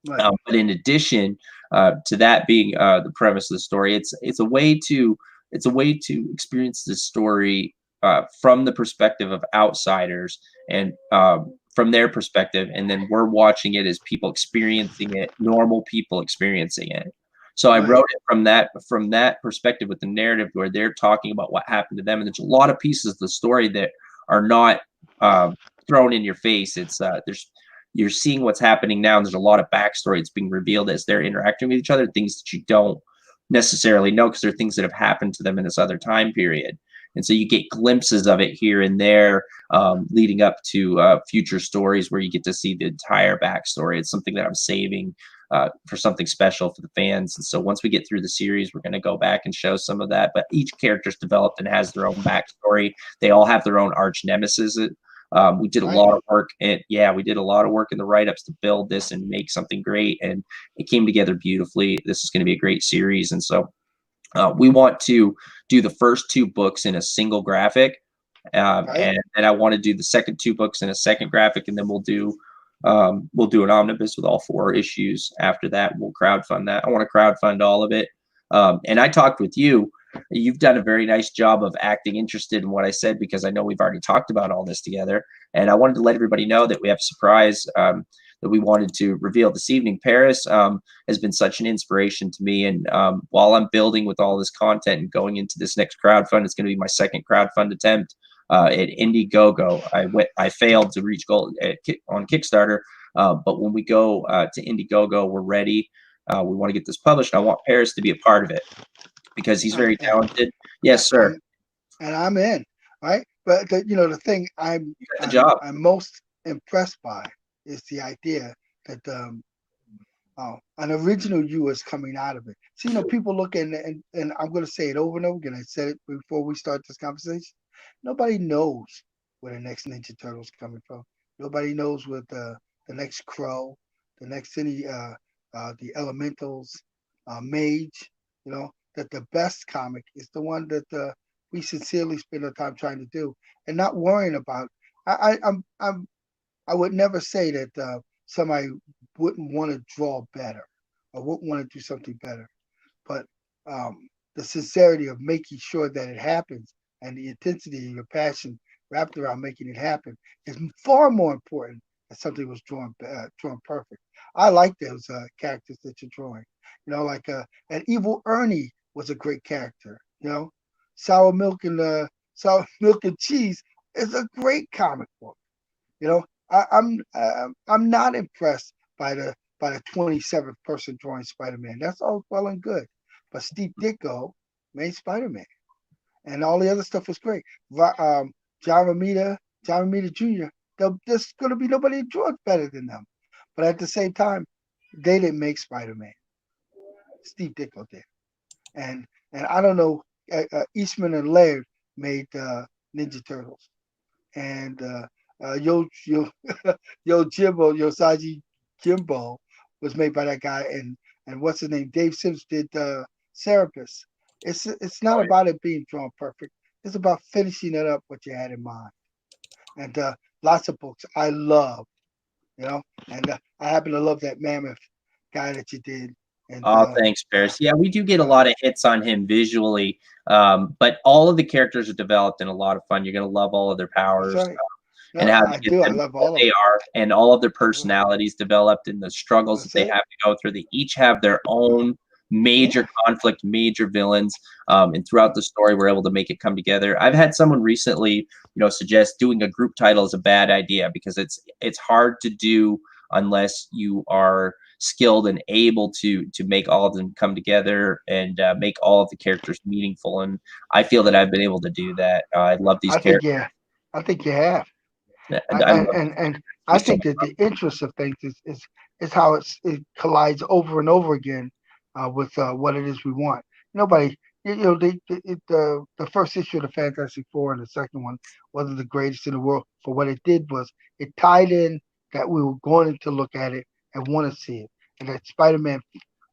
But in addition to that being the premise of the story, it's a way to experience this story from the perspective of outsiders and from their perspective, and then we're watching it as people experiencing it, normal people experiencing it. So I wrote it from that perspective with the narrative where they're talking about what happened to them, and there's a lot of pieces of the story that are not thrown in your face. It's you're seeing what's happening now, and there's a lot of backstory that's being revealed as they're interacting with each other, things that you don't necessarily know because they're things that have happened to them in this other time period. And so you get glimpses of it here and there, leading up to future stories where you get to see the entire backstory. It's something that I'm saving for something special for the fans. And so once we get through the series, we're going to go back and show some of that. But each character's developed and has their own backstory. They all have their own arch nemesis. We did a lot of work, and we did a lot of work in the write-ups to build this and make something great, and it came together beautifully. This is going to be a great series, and so we want to do the first 2 books in a single graphic, and I want to do the second 2 books in a second graphic, and then we'll do an omnibus with all 4 issues after that. We'll crowdfund that. I want to crowdfund all of it, and I talked with you. You've done a very nice job of acting interested in what I said because I know we've already talked about all this together. And I wanted to let everybody know that we have a surprise that we wanted to reveal this evening. Paris has been such an inspiration to me. And while I'm building with all this content and going into this next crowdfund, it's going to be my second crowdfund attempt at Indiegogo. I failed to reach goal on Kickstarter. But when we go to Indiegogo, we're ready. We want to get this published. I want Paris to be a part of it, because he's very talented. Yes, sir. And I'm in, right? But the thing I'm impressed by is the idea that an original you is coming out of it. So, people look and I'm going to say it over and over again. I said it before we start this conversation. Nobody knows where the next Ninja Turtle is coming from. Nobody knows what the next Crow, the next the Elementals, Mage. That the best comic is the one that we sincerely spend our time trying to do, and not worrying about. I would never say that somebody wouldn't want to draw better or wouldn't want to do something better, but the sincerity of making sure that it happens and the intensity and your passion wrapped around making it happen is far more important than something was drawn perfect. I like those characters that you're drawing. Like an evil Ernie was a great character. Sour Milk and Cheese is a great comic book. I'm not impressed by the 27th person drawing Spider-Man. That's all well and good, but Steve Ditko made Spider-Man, and all the other stuff was great. John Romita Jr. There's going to be nobody who draws better than them, but at the same time, they didn't make Spider-Man. Steve Ditko did, and I don't know. Eastman and Laird made Ninja Turtles, and Yosaji Jimbo was made by that guy, and what's his name? Dave Sims did Serapis. It's not about it being drawn perfect. It's about finishing it up what you had in mind. And lots of books I love, and I happen to love that Mammoth guy that you did. And, thanks, Paris. Yeah, we do get a lot of hits on him visually, but all of the characters are developed and a lot of fun. You're going to love all of their powers. Right. And how they are, and all of their personalities developed, and the struggles that they have to go through. They each have their own major conflict, major villains, and throughout the story, we're able to make it come together. I've had someone recently, suggest doing a group title is a bad idea because it's hard to do unless you are skilled and able to make all of them come together and make all of the characters meaningful. And I feel that I've been able to do that. I love these characters. I think you have. And I think that the interest of things is how it collides over and over again with what it is we want. Nobody, the first issue of the Fantastic Four and the second one wasn't the greatest in the world, but what it did was it tied in that we were going to look at it and want to see it, and that Spider-Man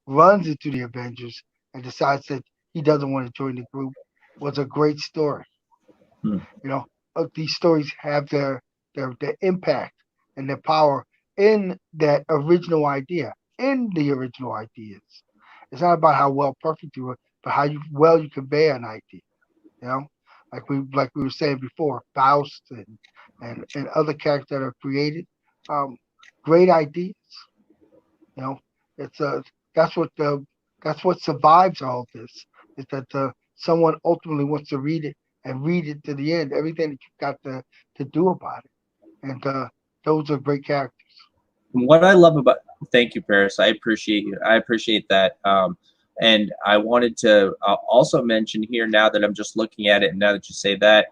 runs into the Avengers and decides that he doesn't want to join the group was a great story. These stories have their impact and their power in that original idea, in the original ideas. It's not about how well perfect you are, but how well you convey an idea. Like we were saying before, Faust and other characters that are created, great ideas. It's that's what survives all this. Is that someone ultimately wants to read it and read it to the end. Everything that you've got to do about it. And those are great characters. What I love about, thank you, Paris. I appreciate you. I appreciate that. And I wanted to also mention here, now that I'm just looking at it, and now that you say that,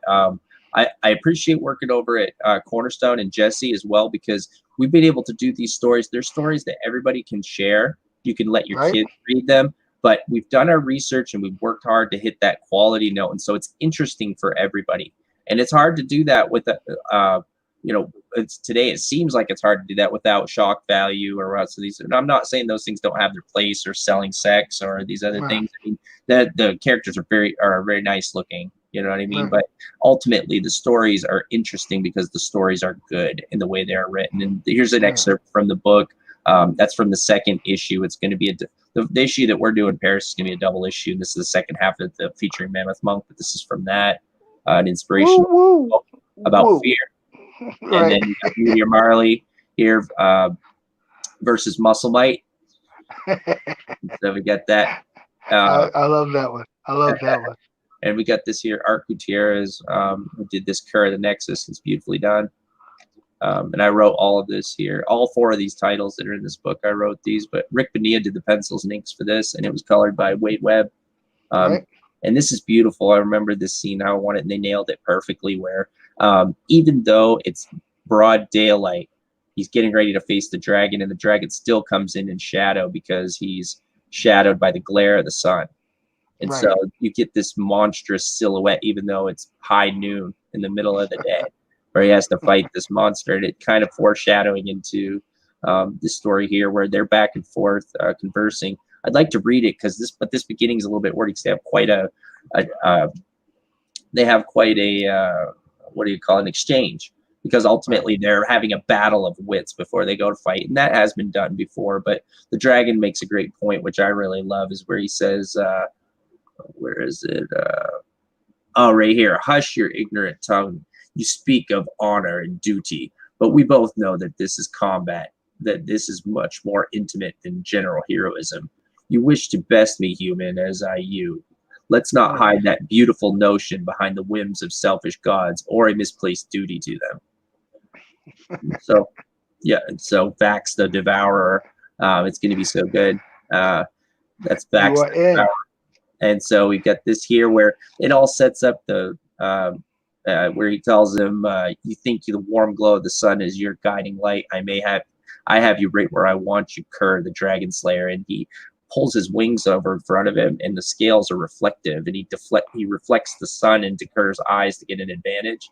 I appreciate working over at Cornerstone and Jesse as well, because we've been able to do these stories. They're stories that everybody can share. You can let your kids read them, but we've done our research and we've worked hard to hit that quality note. And so it's interesting for everybody. And it's hard to do that with today it seems like it's hard to do that without shock value or else these. And I'm not saying those things don't have their place or selling sex or these other things. I mean, that the characters are very nice looking. You know what I mean? But ultimately, the stories are interesting because the stories are good in the way they are written. And here's an excerpt from the book. That's from the second issue. It's going to be the issue that we're doing, Paris, is going to be a double issue. This is the second half of the featuring Mammoth Monk, but this is from that an inspirational book about fear. And then you got Meteor Marley here versus Muscle Mite. So we got that. I love that one. I love that one. And we got this here, Art Gutierrez, who did this Cure of the Nexus. It's beautifully done. And I wrote all of this here. All four of these titles that are in this book, I wrote these. But Rick Bonilla did the pencils and inks for this, and it was colored by Wade Webb. And this is beautiful. I remember this scene, how I wanted, and they nailed it perfectly, where even though it's broad daylight. He's getting ready to face the dragon, and the dragon still comes in shadow because he's shadowed by the glare of the sun. And so you get this monstrous silhouette, even though it's high noon in the middle of the day, where he has to fight this monster. And it kind of foreshadowing into this story here where they're back and forth conversing. I'd like to read it because this beginning is a little bit wordy because they have quite a what do you call it, an exchange, because ultimately they're having a battle of wits before they go to fight, and that has been done before. But the dragon makes a great point, which I really love, is where he says, where is it? Oh, right here. Hush your ignorant tongue. You speak of honor and duty, but we both know that this is combat, that this is much more intimate than general heroism. You wish to best me, human, as I you. Let's not hide that beautiful notion behind the whims of selfish gods or a misplaced duty to them. So, yeah, and so Vax the Devourer, it's going to be so good. That's Vax the Devourer. And so we got this here where it all sets up the where he tells him, "You think the warm glow of the sun is your guiding light? I have you right where I want you, Kerr, the Dragon Slayer." And he pulls his wings over in front of him, and the scales are reflective, and he reflects the sun into Kerr's eyes to get an advantage.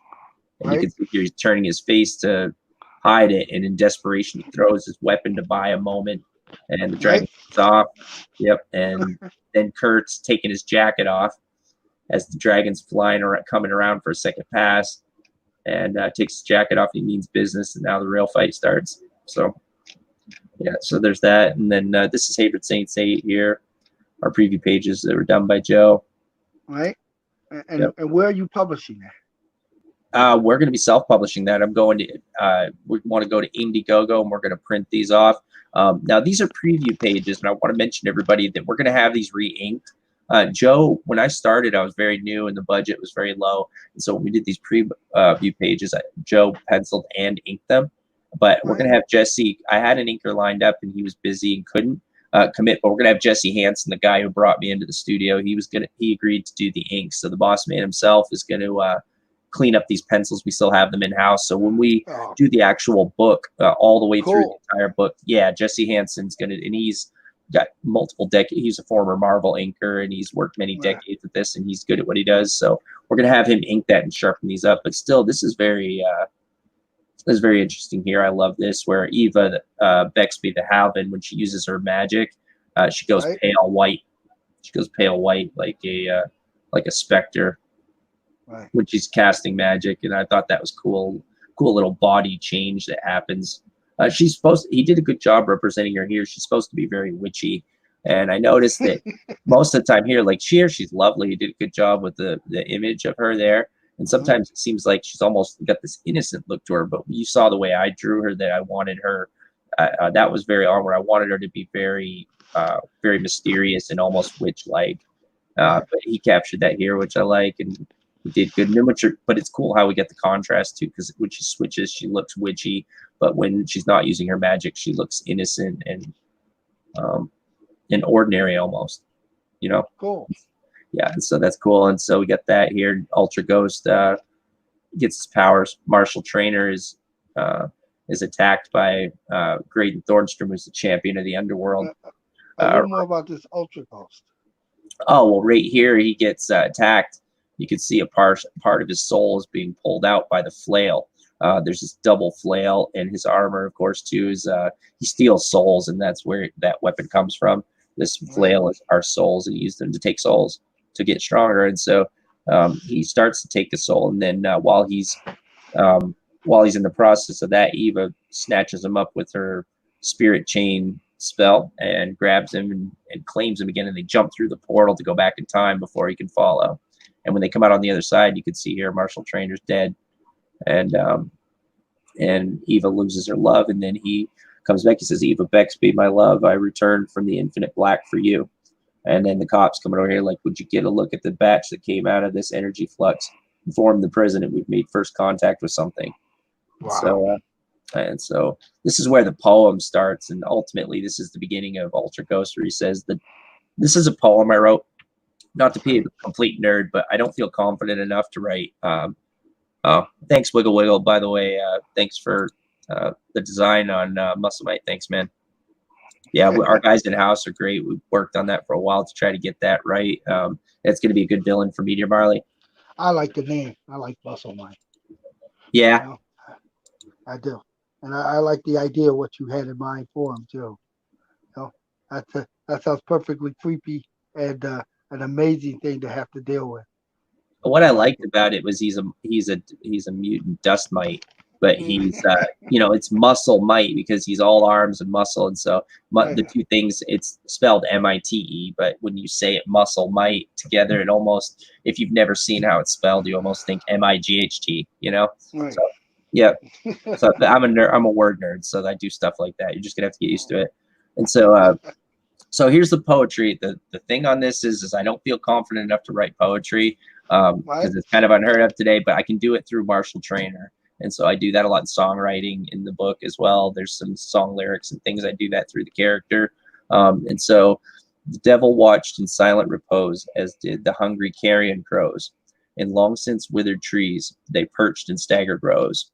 And you can see here he's turning his face to hide it, and in desperation he throws his weapon to buy a moment, and the dragon comes off. Yep, and then Kurt's taking his jacket off as the dragon's flying around, coming around for a second pass, and takes his jacket off. He means business, and now the real fight starts. So yeah, so there's that, and then this is Hated Saints 8 here. Our preview pages that were done by Joe. Right, and where are you publishing that? We're going to be self-publishing that. I'm going to. We want to go to Indiegogo, and we're going to print these off. Now these are preview pages, and I want to mention to everybody that we're going to have these re-inked. Joe, when I started, I was very new, and the budget was very low, and so when we did these preview pages, Joe penciled and inked them. But we're going to have Jesse. I had an inker lined up, and he was busy and couldn't commit. But we're going to have Jesse Hansen, the guy who brought me into the studio. He agreed to do the ink. So the boss man himself is going to clean up these pencils. We still have them in house. So when we do the actual book, all the way through the entire book, yeah, Jesse Hansen's going to, and he's got multiple decades. He's a former Marvel inker, and he's worked many decades at this, and he's good at what he does. So we're going to have him ink that and sharpen these up. But still, this is very interesting here. I love this, where Eva Bexby the Halvin, when she uses her magic, she goes pale white. She goes pale white like a specter when she's casting magic, and I thought that was cool. Cool little body change that happens. He did a good job representing her here. She's supposed to be very witchy, and I noticed that most of the time here, like she's lovely. He did a good job with the image of her there. And sometimes it seems like she's almost got this innocent look to her, but you saw the way I drew her, that I wanted her, that was very on where I wanted her to be very, very mysterious and almost witch-like. But he captured that here, which I like, and he did good. But it's cool how we get the contrast too, because when she switches, she looks witchy, but when she's not using her magic, she looks innocent and ordinary almost, you know? Cool. Yeah, and so that's cool. And so we got that here. Ultra Ghost gets his powers. Marshall Trainer is attacked by Graydon Thornstrom, who's the champion of the underworld. A little more about this Ultra Ghost. Oh, well, right here he gets attacked. You can see a part of his soul is being pulled out by the flail. There's this double flail, and his armor, of course, too, is he steals souls, and that's where that weapon comes from. This flail is our souls, and he used them to take souls to get stronger. And so he starts to take a soul, and then while he's in the process of that, Eva snatches him up with her spirit chain spell and grabs him and claims him again, and they jump through the portal to go back in time before he can follow. And when they come out on the other side, you can see here Marshall Trainer's dead, and Eva loses her love, and then he comes back. He says, "Eva Bexby, my love, I returned from the infinite black for you." And then the cops coming over here like, "Would you get a look at the batch that came out of this energy flux? Inform the president we've made first contact with something." Wow. So this is where the poem starts, and ultimately this is the beginning of Ultra Ghost, where he says that this is a poem I wrote, not to be a complete nerd, but I don't feel confident enough to write Oh, thanks, Wiggle Wiggle. By the way, thanks for the design on Muscle Mite. Thanks, man. Yeah, our guys in house are great. We worked on that for a while to try to get that right. It's going to be a good villain for Meteor Barley. I like the name. I like Muscle Mite. Yeah, You know, I do, and I like the idea of what you had in mind for him too. You know, that sounds perfectly creepy and an amazing thing to have to deal with. what I liked about it was he's a mutant dust mite, but he's it's muscle mite because he's all arms and muscle, and so the two things, it's spelled MITE, but when you say it muscle mite together, it almost, if you've never seen how it's spelled, you almost think MIGHT, Right. So yeah. So I'm a nerd, I'm a word nerd, so I do stuff like that. You're just gonna have to get used to it. And so here's the poetry. The thing on this is I don't feel confident enough to write poetry because it's kind of unheard of today, but I can do it through Marshall Trainer. And so I do that a lot in songwriting in the book as well. There's some song lyrics and things. I do that through the character. And so the devil watched in silent repose, as did the hungry carrion crows. In long since withered trees, they perched in staggered rows.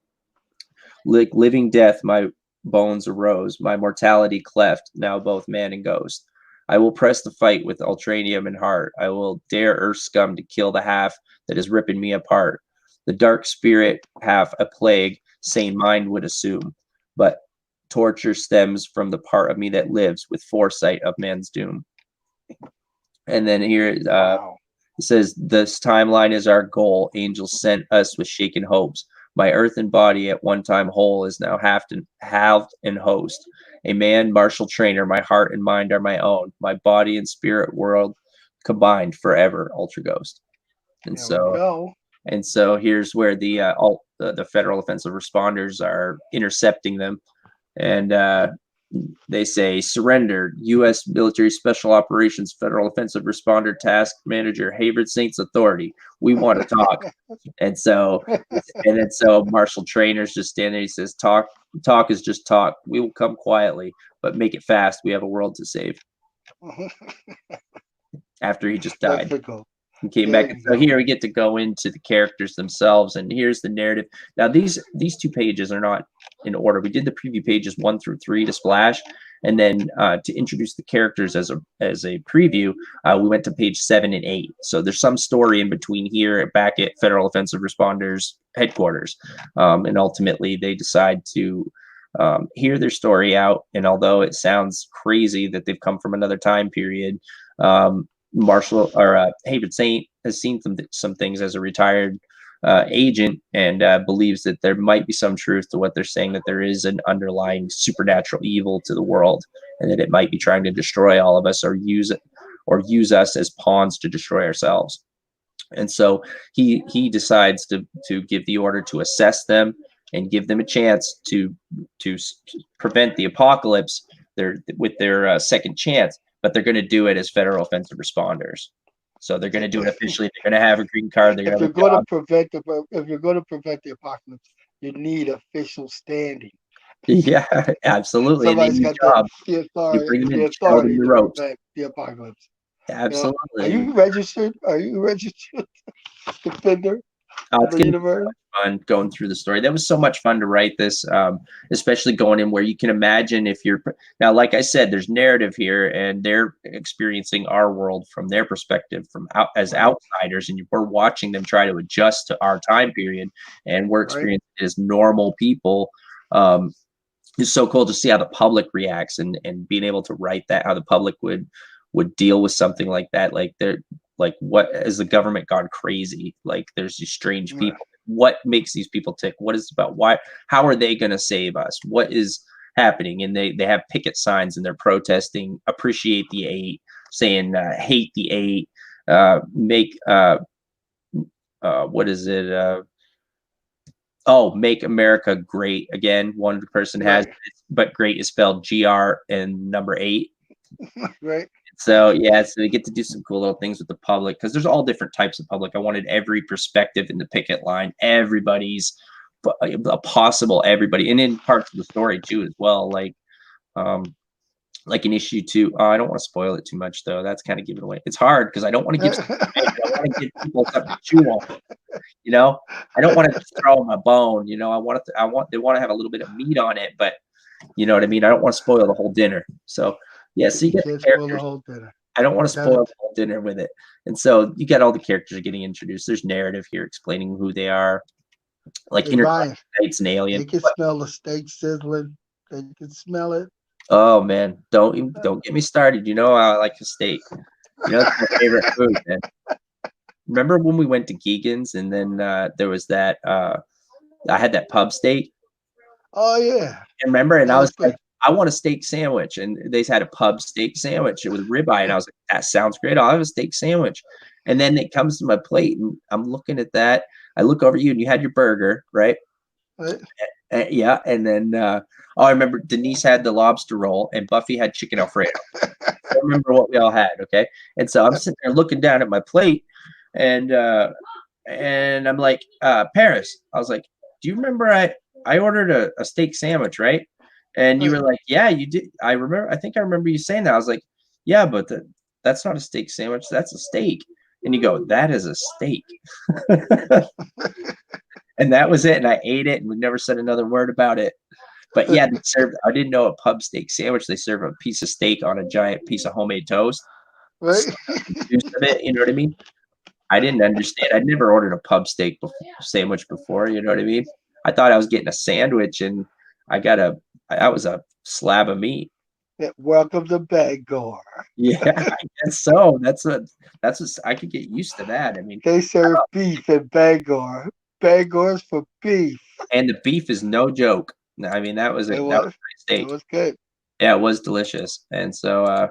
Like living death, my bones arose, my mortality cleft, now both man and ghost. I will press the fight with ultranium and heart. I will dare earth scum to kill the half that is ripping me apart. The dark spirit, half a plague, sane mind would assume, but torture stems from the part of me that lives with foresight of man's doom. And then here it says, this timeline is our goal. Angels sent us with shaken hopes. My earthen body at one time whole is now halved and host. A man, Marshall Trainer, my heart and mind are my own. My body and spirit world combined forever, Ultra Ghost. And so here's where the federal offensive responders are intercepting them, and they say, surrender, U.S. Military Special Operations Federal Offensive Responder Task Manager Hayward Saint's authority. We want to talk. and then Marshall Trainer's just standing there. He says, talk is just talk. We will come quietly, but make it fast. We have a world to save. After he just died. And came back. And so here we get to go into the characters themselves, and here's the narrative. Now these two pages are not in order. We did the preview pages 1 through 3 to splash, and then to introduce the characters as a preview, we went to page 7 and 8. So there's some story in between here back at Federal Offensive Responders headquarters, and ultimately they decide to hear their story out. And although it sounds crazy that they've come from another time period, Marshall or Hayward Saint has seen some things as a retired agent, and believes that there might be some truth to what they're saying, that there is an underlying supernatural evil to the world, and that it might be trying to destroy all of us or use us as pawns to destroy ourselves. And so he decides to give the order to assess them and give them a chance to prevent the apocalypse with their second chance. But they're going to do it as federal offensive responders. So they're going to do it officially. They're going to have a green card. If you're going to prevent the apocalypse, you need official standing. Yeah, absolutely. Somebody's got the authority the ropes. To prevent the apocalypse. Absolutely. Are you registered? Are you registered defender? It's going to be so much fun going through the story. That was so much fun to write this, especially going in where you can imagine if you're now, like I said, there's narrative here, and they're experiencing our world from their perspective, as outsiders, and we're watching them try to adjust to our time period, and we're experiencing it as normal people. It's so cool to see how the public reacts, and being able to write that, how the public would deal with something like that. Like what has the government gone crazy? Like there's these strange people. What makes these people tick? What is about? Why? How are they going to save us? What is happening? And they have picket signs, and they're protesting, appreciate the 8, saying hate the 8, make what is it? Make America great again. One person has, but great is spelled GR and number 8. Right. So they get to do some cool little things with the public, because there's all different types of public. I wanted every perspective in the picket line, everybody's possible everybody, and in parts of the story too as well. Like in issue 2. I don't want to spoil it too much though. That's kind of giving away. It's hard because I don't want to give. I want to give people something to chew on. You know, I don't want to just throw them a bone. You know, they want to have a little bit of meat on it, but you know what I mean. I don't want to spoil the whole dinner. So yeah, so you get the spoil the characters. whole dinner. I don't want to spoil the whole dinner with it. And so you get all the characters getting introduced. There's narrative here explaining who they are. Like Ryan, it's an alien. they can smell the steak sizzling. They can smell it. Oh man, don't get me started. You know I like a steak. You know that's my favorite food, man. Remember when we went to Geegan's and then there was that I had that pub steak. Oh yeah. And remember, and I was like, I want a steak sandwich, and they had a pub steak sandwich with ribeye, and I was like, that sounds great. I'll have a steak sandwich. And then it comes to my plate, and I'm looking at that. I look over you, and you had your burger, right? Yeah, and then I remember Denise had the lobster roll, and Buffy had chicken Alfredo. I remember what we all had, okay? And so I'm sitting there looking down at my plate, and I'm like, Paris, I was like, do you remember I ordered a steak sandwich, right? And you were like, yeah, you did. I remember you saying that. I was like, yeah, but that's not a steak sandwich. That's a steak. And you go, that is a steak. And that was it. And I ate it, and we never said another word about it. But yeah, I didn't know a pub steak sandwich. They serve a piece of steak on a giant piece of homemade toast. Right. You know what I mean? I didn't understand. I'd never ordered a pub steak sandwich before. You know what I mean? I thought I was getting a sandwich, and that was a slab of meat. Yeah, welcome to Bangor. Yeah, I guess so. That's what I could get used to that. I mean, they serve beef in Bangor. Bangor's for beef, and the beef is no joke. I mean, that was a great steak. It was good. Yeah, it was delicious. And so,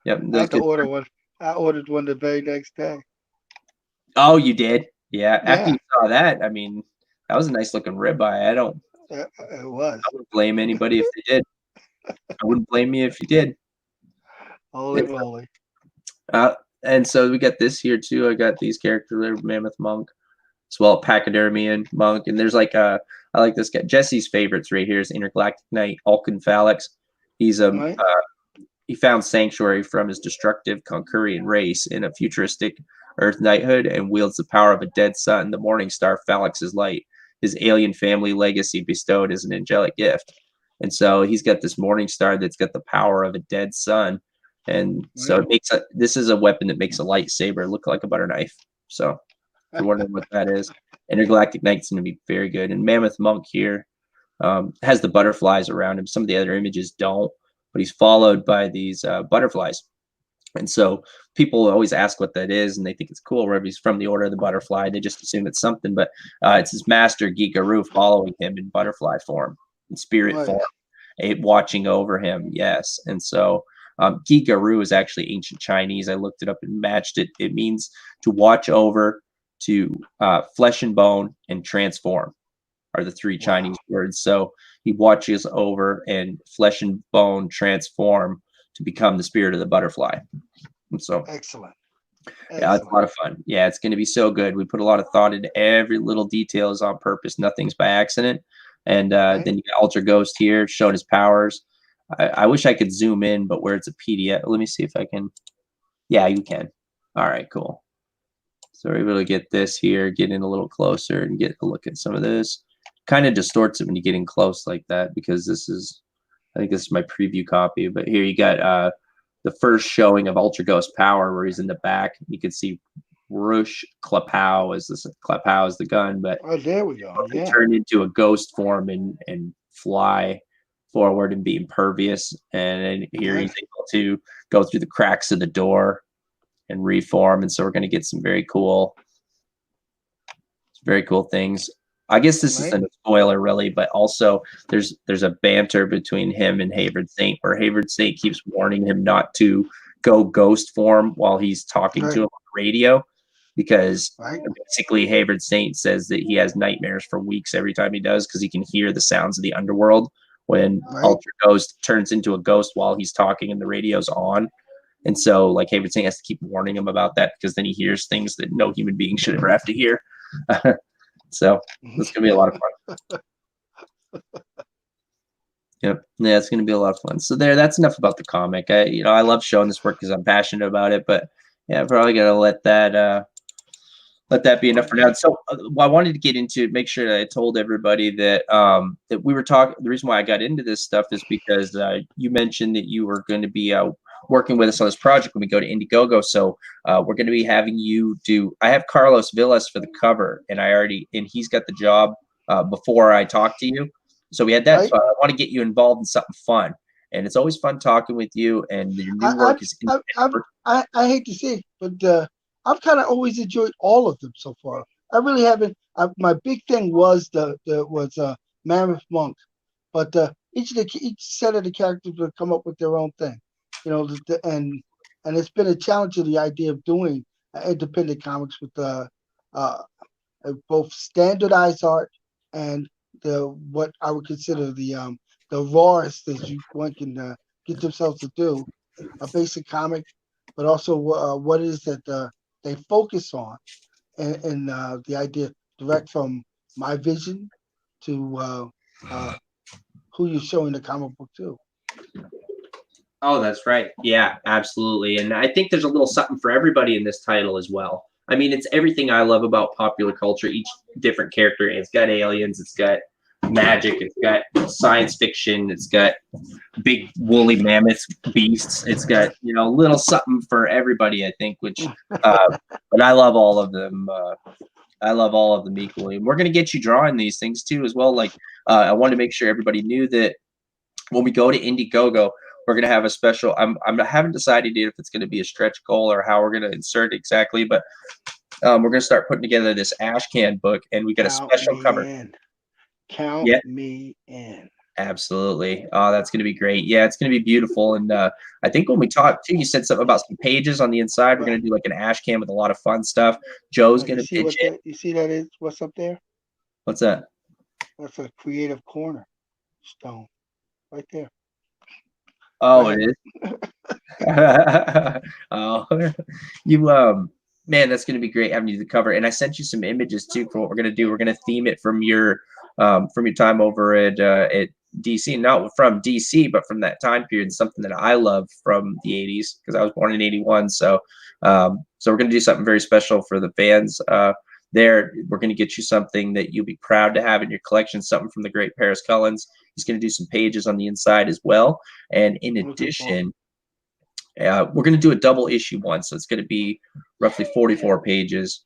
yep. I had to order one. I ordered one the very next day. Oh, you did? Yeah. After you saw that, I mean, that was a nice looking ribeye. It was. I wouldn't blame anybody if they did. I wouldn't blame you if you did. Holy moly. And so we got this here too. I got these characters there, Mammoth Monk, as well, Pachydermy and Monk. And there's like I like this guy. Jesse's favorites right here is Intergalactic Knight, Alkenphalix. He's he found sanctuary from his destructive Concurian race in a futuristic Earth knighthood and wields the power of a dead sun, the morning star Phalix's light, his alien family legacy bestowed as an angelic gift. And so he's got this morning star that's got the power of a dead sun. And so it makes this is a weapon that makes a lightsaber look like a butter knife. So if you're wondering what that is, Intergalactic Knight's going to be very good. And Mammoth Monk here has the butterflies around him. Some of the other images don't, but he's followed by these butterflies. And so people always ask what that is, and they think it's cool. Wherever he's from the Order of the Butterfly, they just assume it's something. But it's his master, Gigaru, following him in butterfly form, in spirit form, watching over him. Yes. And so Gigaru is actually ancient Chinese. I looked it up and matched it. It means to watch over, to flesh and bone, and transform are the three Chinese words. So he watches over and flesh and bone transform to become the spirit of the butterfly. And so excellent. Yeah, it's a lot of fun. Yeah, it's going to be so good. We put a lot of thought into every little detail is on purpose. Nothing's by accident. And then you got Ultra Ghost here showing his powers. I wish I could zoom in, but where it's a PDF, let me see if I can. Yeah, you can. All right, cool. So we're able to get this here, get in a little closer and get a look at some of this. Kind of distorts it when you get in close like that, because this is, I think this is my preview copy, but here you got the first showing of Ultra Ghost power where he's in the back. You can see Rush Klapow is the gun, but there we go. Yeah. Turn into a ghost form and fly forward and be impervious. And then here he's able to go through the cracks of the door and reform. And so we're going to get some very cool things. I guess this isn't a spoiler really, but also there's a banter between him and Havard Saint, where Havard Saint keeps warning him not to go ghost form while he's talking to him on the radio, because basically Havard Saint says that he has nightmares for weeks every time he does, because he can hear the sounds of the underworld when Ultra Ghost turns into a ghost while he's talking and the radio's on. And so like Havard Saint has to keep warning him about that, because then he hears things that no human being should ever have to hear. So it's gonna be a lot of fun. Yep, yeah, it's gonna be a lot of fun. So that's enough about the comic. I love showing this work because I'm passionate about it. But yeah, I'm probably gonna let that let that be enough for now. So I wanted to get into, make sure that I told everybody that that we were talking. The reason why I got into this stuff is because you mentioned that you were going to be working with us on this project when we go to Indiegogo. So we're going to be having you do. I have Carlos Villas for the cover, and he's got the job before I talked to you. So we had that. Right. So I want to get you involved in something fun, and it's always fun talking with you. And your new work is. I hate to say it, but I've kind of always enjoyed all of them so far. I really haven't. My big thing was Mammoth Monk, but each set of the characters would come up with their own thing, you know. And it's been a challenge to the idea of doing independent comics with both standardized art and what I would consider the rawest as one can get themselves to do a basic comic, but also what it is that they focus on, and the idea direct from my vision to who you're showing the comic book to. Oh, that's right. Yeah, absolutely. And I think there's a little something for everybody in this title as well. I mean, it's everything I love about popular culture. Each different character, it's got aliens, it's got magic, it's got science fiction, it's got big woolly mammoths, beasts, it's got, you know, a little something for everybody, I think, which but I love all of them. I love all of them equally. And we're going to get you drawing these things too as well. Like I wanted to make sure everybody knew that when we go to Indiegogo, we're going to have a special. I haven't decided yet if it's going to be a stretch goal or how we're going to insert it exactly, but we're going to start putting together this ash can book, and we got a special cover. Count me in. Absolutely. Oh, that's going to be great. Yeah, it's going to be beautiful. And I think when we talked too, you said something about some pages on the inside. We're going to do like an ash can with a lot of fun stuff. Joe's going to pitch it. You see that is what's up there? What's that? That's a creative corner stone right there. Oh, it is. Oh, you man, that's going to be great having you the cover. And I sent you some images too for what we're going to do. We're going to theme it from your time over at DC, not from DC, but from that time period, something that I love from the 80s because I was born in 81. So we're going to do something very special for the fans there. We're going to get you something that you'll be proud to have in your collection, something from the great Paris Cullins. He's going to do some pages on the inside as well. And in addition, we're going to do a double issue one. So it's going to be roughly 44 pages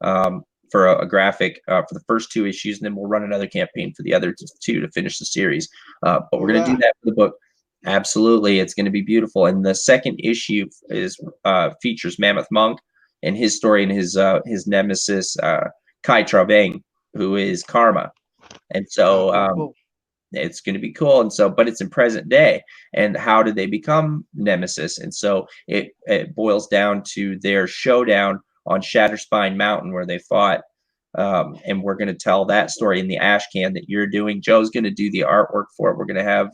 for a graphic for the first 2 issues. And then we'll run another campaign for the other 2 to finish the series. But we're going to do that for the book. Absolutely. It's going to be beautiful. And the second issue is features Mammoth Monk and his story and his nemesis, Kai Travang, who is Karma. And so it's going to be cool. And so, but it's in present day. And how did they become nemesis? And so it boils down to their showdown on Shatterspine Mountain where they fought. And we're going to tell that story in the ash can that you're doing. Joe's going to do the artwork for it. We're going to have,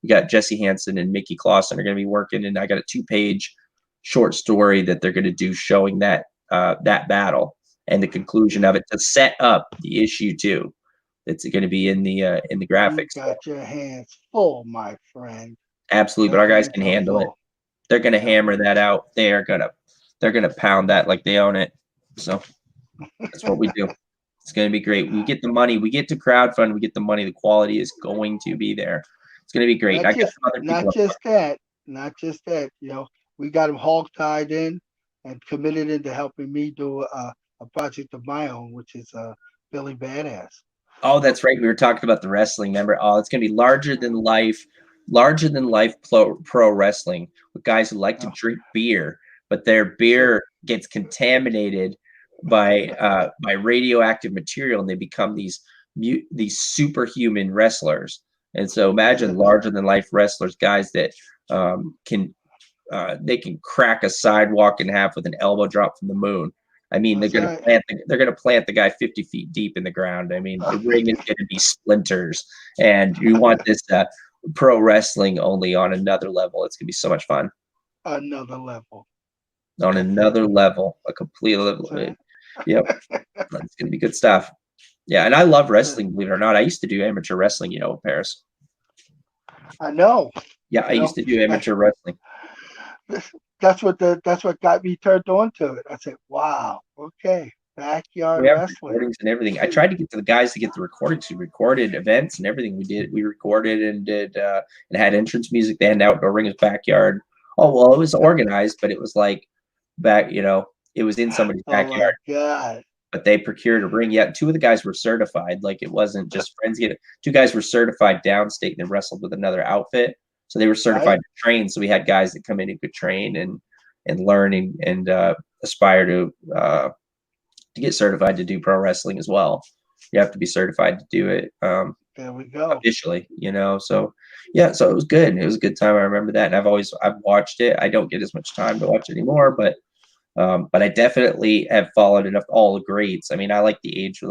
we got Jesse Hansen and Mickey Clausen are going to be working. And I got a 2-page short story that they're going to do showing that battle and the conclusion of it to set up the issue 2. It's going to be in the graphics. You got your hands full, my friend. Absolutely, but our guys can handle it. They're going to hammer that out. They're going to pound that like they own it. So that's what we do. It's going to be great. We get the money. We get to crowdfund. We get the money. The quality is going to be there. It's going to be great. Not just that. You know, we got them hog-tied in and committed into helping me do a project of my own, which is Billy Badass. Oh, that's right. We were talking about the wrestling. Remember? Oh, it's going to be larger than life pro wrestling with guys who like to drink beer, but their beer gets contaminated by radioactive material, and they become these superhuman wrestlers. And so imagine larger than life wrestlers, guys that can crack a sidewalk in half with an elbow drop from the moon. I mean, they're going to plant the guy 50 feet deep in the ground. I mean, the ring is going to be splinters, and you want this pro wrestling only on another level. It's going to be so much fun. Another level. On another level, a complete level. Yep, it's going to be good stuff. Yeah, and I love wrestling. Believe it or not, I used to do amateur wrestling. You know, Paris. I know. Yeah, I used to do amateur wrestling. That's what got me turned on to it. I said, "Wow, okay." Backyard We have wrestling. recordings and everything. I tried to get to the guys to get the recordings. We recorded events and everything. We recorded and did and had entrance music. They had an outdoor ring in his backyard. Oh well, it was organized, but it was like back, it was in somebody's backyard. Oh my God. But they procured a ring. Yeah, two of the guys were certified. Like it wasn't just friends. Two guys were certified downstate and then wrestled with another outfit. So they were certified to train. So we had guys that come in and could train and learn and aspire to get certified to do pro wrestling as well. You have to be certified to do it. There we go. Officially, So yeah, so it was good. It was a good time. I remember that, and I've watched it. I don't get as much time to watch it anymore, but I definitely have followed enough all the greats. I mean, I like the age of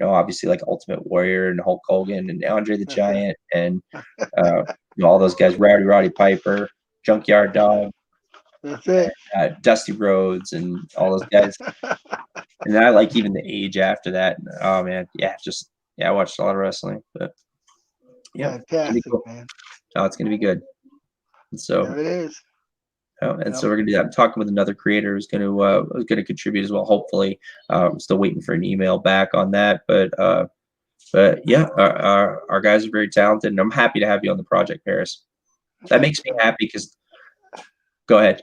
obviously like Ultimate Warrior and Hulk Hogan and Andre the Giant and all those guys, Roddy Piper, Junkyard Dog. That's it. Dusty Rhodes and all those guys. And then I like even the age after that. Oh man, I watched a lot of wrestling, but yeah, fantastic, cool. Man. Oh, it's gonna be good. And so there it is. So we're gonna do that. I'm talking with another creator who's gonna contribute as well. Hopefully, I'm still waiting for an email back on that, but yeah, our guys are very talented, and I'm happy to have you on the project, Paris. That makes me happy because. Go ahead.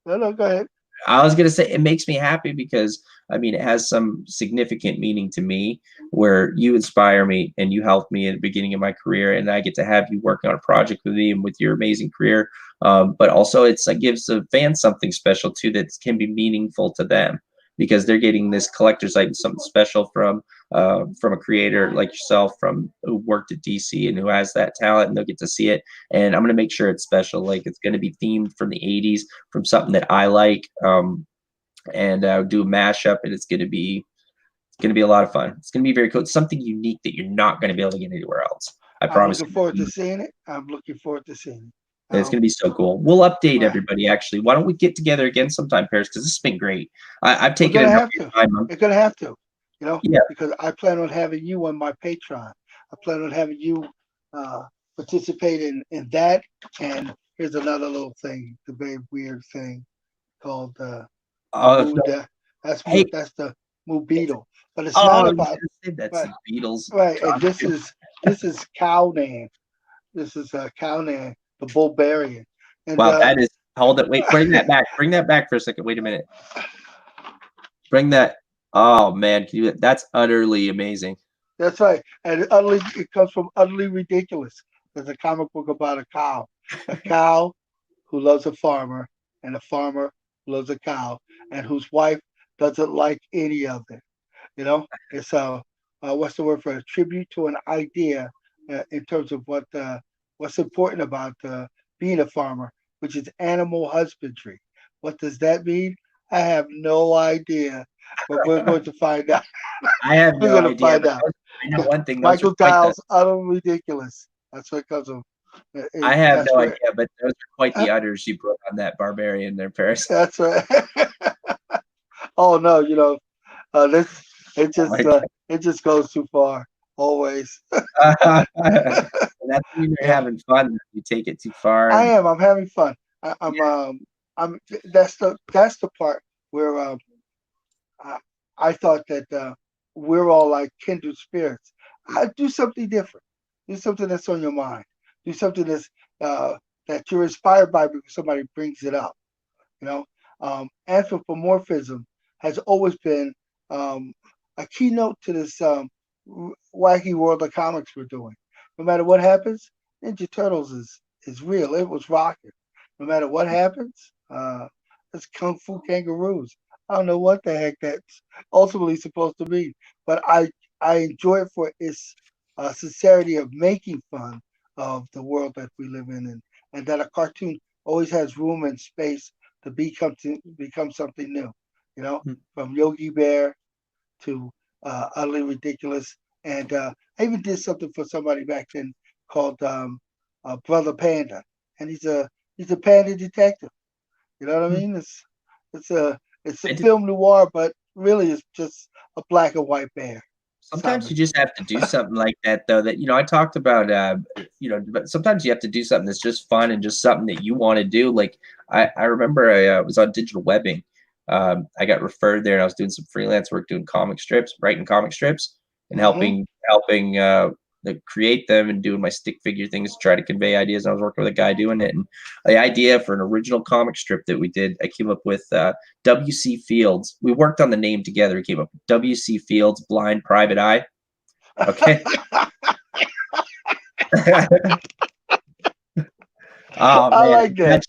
No, go ahead. I was gonna say it makes me happy because it has some significant meaning to me where you inspire me and you helped me at the beginning of my career, and I get to have you working on a project with me and with your amazing career. But also it gives the fans something special too that can be meaningful to them because they're getting this collector's item, something special from a creator like yourself who worked at DC and who has that talent, and they'll get to see it. And I'm going to make sure it's special. Like it's going to be themed from the 80s, from something that I like, and do a mashup, and it's going to be a lot of fun. It's going to be very cool. It's something unique that you're not going to be able to get anywhere else. I promise. I'm looking forward to seeing it. I'm looking forward to seeing it. It's going to be so cool. We'll update everybody. Actually, why don't we get together again sometime, Paris? Because this has been great. I've taken time. You're going to have to, because I plan on having you on my Patreon. I plan on having you participate in that. And here's another little thing, the very weird thing called that's the Blue Beetle. But it's not about that's the Beatles. Right. And this is Cownan. This is Cownan. The Bulgarian. And, wow, that is. Hold it. Wait, bring that back. Bring that back for a second. Wait a minute. Bring that. Oh man, that's utterly amazing. That's right, and it comes from Utterly Ridiculous. There's a comic book about a cow who loves a farmer, and a farmer who loves a cow, and whose wife doesn't like any of it. It's what's the word for a tribute to an idea in terms of what's important about being a farmer, which is animal husbandry. What does that mean? I have no idea, but we're going to find out. I have no idea. We're going to find out. I know one thing. Michael Giles, Utterly Ridiculous. That's what it comes from. I have no idea, but those are quite the utters you put on that barbarian there, Paris. That's right. Oh no, it just goes too far. Always. That's when you're having fun. You take it too far. I am. I'm having fun. I'm. That's the part where I thought that we're all like kindred spirits. I do something different. Do something that's on your mind. Do something that's that you're inspired by because somebody brings it up. Anthropomorphism has always been a keynote to this wacky world of comics we're doing. No matter what happens, Ninja Turtles is real. It was rocking. No matter what happens, it's Kung Fu Kangaroos. I don't know what the heck that's ultimately supposed to mean, but I enjoy it for its sincerity of making fun of the world that we live in, and that a cartoon always has room and space to become something new. From Yogi Bear to Utterly Ridiculous. And I even did something for somebody back then called Brother Panda, and he's a panda detective. You know what I mean? It's a film noir, but really it's just a black and white bear. Sometimes you just have to do something like that, though. That I talked about. But sometimes you have to do something that's just fun and just something that you want to do. Like I remember I was on digital webbing I got referred there, and I was doing some freelance work, doing comic strips, writing comic strips, and helping create them and doing my stick figure things to try to convey ideas. I was working with a guy doing it, and the idea for an original comic strip that we did, I came up with W.C. Fields. We worked on the name together. We came up with W.C. Fields, Blind Private Eye. Okay. Oh man, I like that.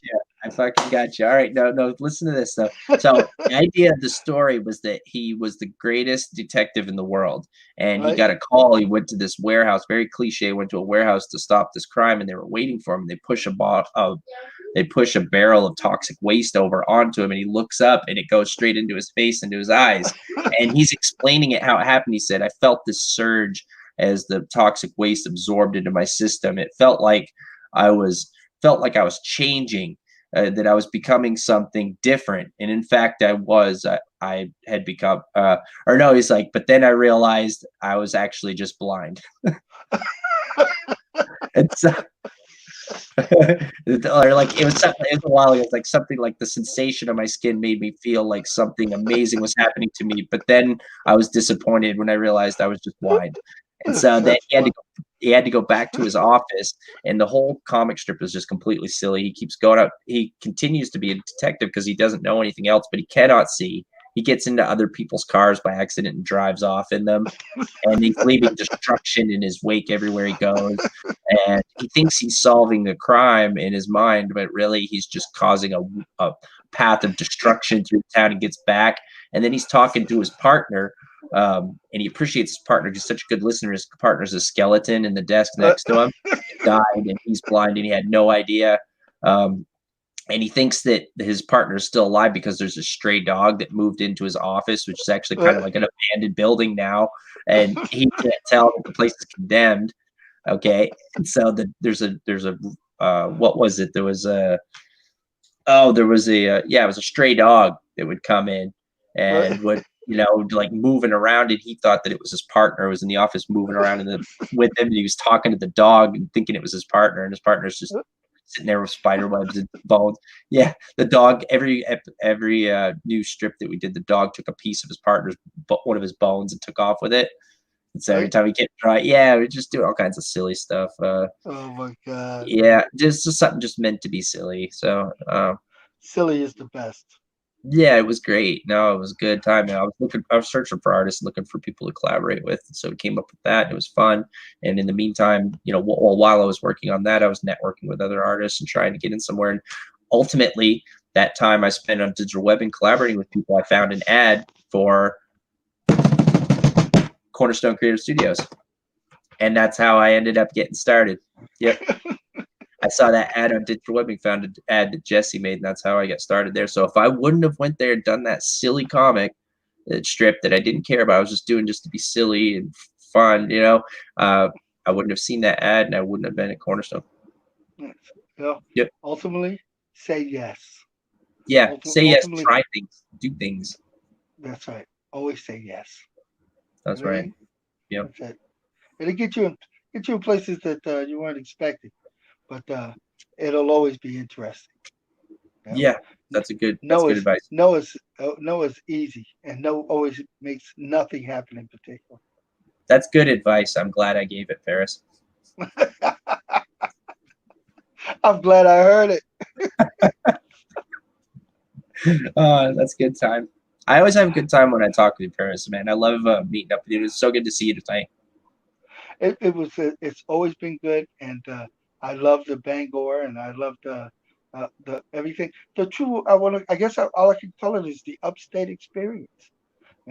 I fucking got you. All right, no, listen to this stuff. So the idea of the story was that he was the greatest detective in the world, and he got a call. He went to this warehouse, very cliche. Went to a warehouse to stop this crime, and they were waiting for him. They push a barrel of toxic waste over onto him, and he looks up, and it goes straight into his face, into his eyes, and he's explaining it how it happened. He said, "I felt this surge as the toxic waste absorbed into my system. It felt like I was changing." That I was becoming something different, and in fact, I was. I had become, or no, he's like, but then I realized I was actually just blind. And so, or like it was a while ago. It's like something like the sensation of my skin made me feel like something amazing was happening to me, but then I was disappointed when I realized I was just blind. And so then he had to go back to his office, and the whole comic strip is just completely silly. He keeps going out. He continues to be a detective because he doesn't know anything else, but he cannot see. He gets into other people's cars by accident and drives off in them, and he's leaving destruction in his wake everywhere he goes. And he thinks he's solving a crime in his mind, but really he's just causing a path of destruction through town. And gets back, and then he's talking to his partner. And he appreciates his partner. He's such a good listener. His partner's a skeleton in the desk next to him. He died, and he's blind, and he had no idea. And he thinks that his partner is still alive because there's a stray dog that moved into his office, which is actually kind of like an abandoned building now, and he can't tell that the place is condemned. Okay, and so there's a what was it? It was a stray dog that would come in and would, like moving around, and he thought that it was his partner, was in the office moving around with him, and he was talking to the dog and thinking it was his partner, and his partner's just sitting there with spider webs and bones. Yeah, the dog, every new strip that we did, the dog took a piece of his partner's, one of his bones, and took off with it. And so every time we get dry, we just do all kinds of silly stuff. Oh my god. Yeah, just something just meant to be silly. So silly is the best. Yeah, it was great. No, it was a good time. I was searching for artists, looking for people to collaborate with. So we came up with that. It was fun. And in the meantime, while I was working on that, I was networking with other artists and trying to get in somewhere. And ultimately, that time I spent on digital webbing, collaborating with people, I found an ad for Cornerstone Creative Studios. And that's how I ended up getting started. Yep. I saw that ad on digital webbing, found an ad that Jesse made, and that's how I got started there. So if I wouldn't have went there and done that silly comic strip that I didn't care about, I was just doing just to be silly and fun, I wouldn't have seen that ad, and I wouldn't have been at Cornerstone. Yep. Ultimately, say yes. Yeah, say yes, try things, do things. That's right. Always say yes. That's right. Yeah. That's it. It'll get you in places that you weren't expecting. But it'll always be interesting. Yeah, that's good advice. No is easy, and no always makes nothing happen in particular. That's good advice. I'm glad I gave it, Paris. I'm glad I heard it. That's a good time. I always have a good time when I talk to you, Paris, man. I love meeting up with you. It's so good to see you tonight. It's always been good, and I love the Bangor, and I love the everything. The true, I guess all I can call it is the upstate experience.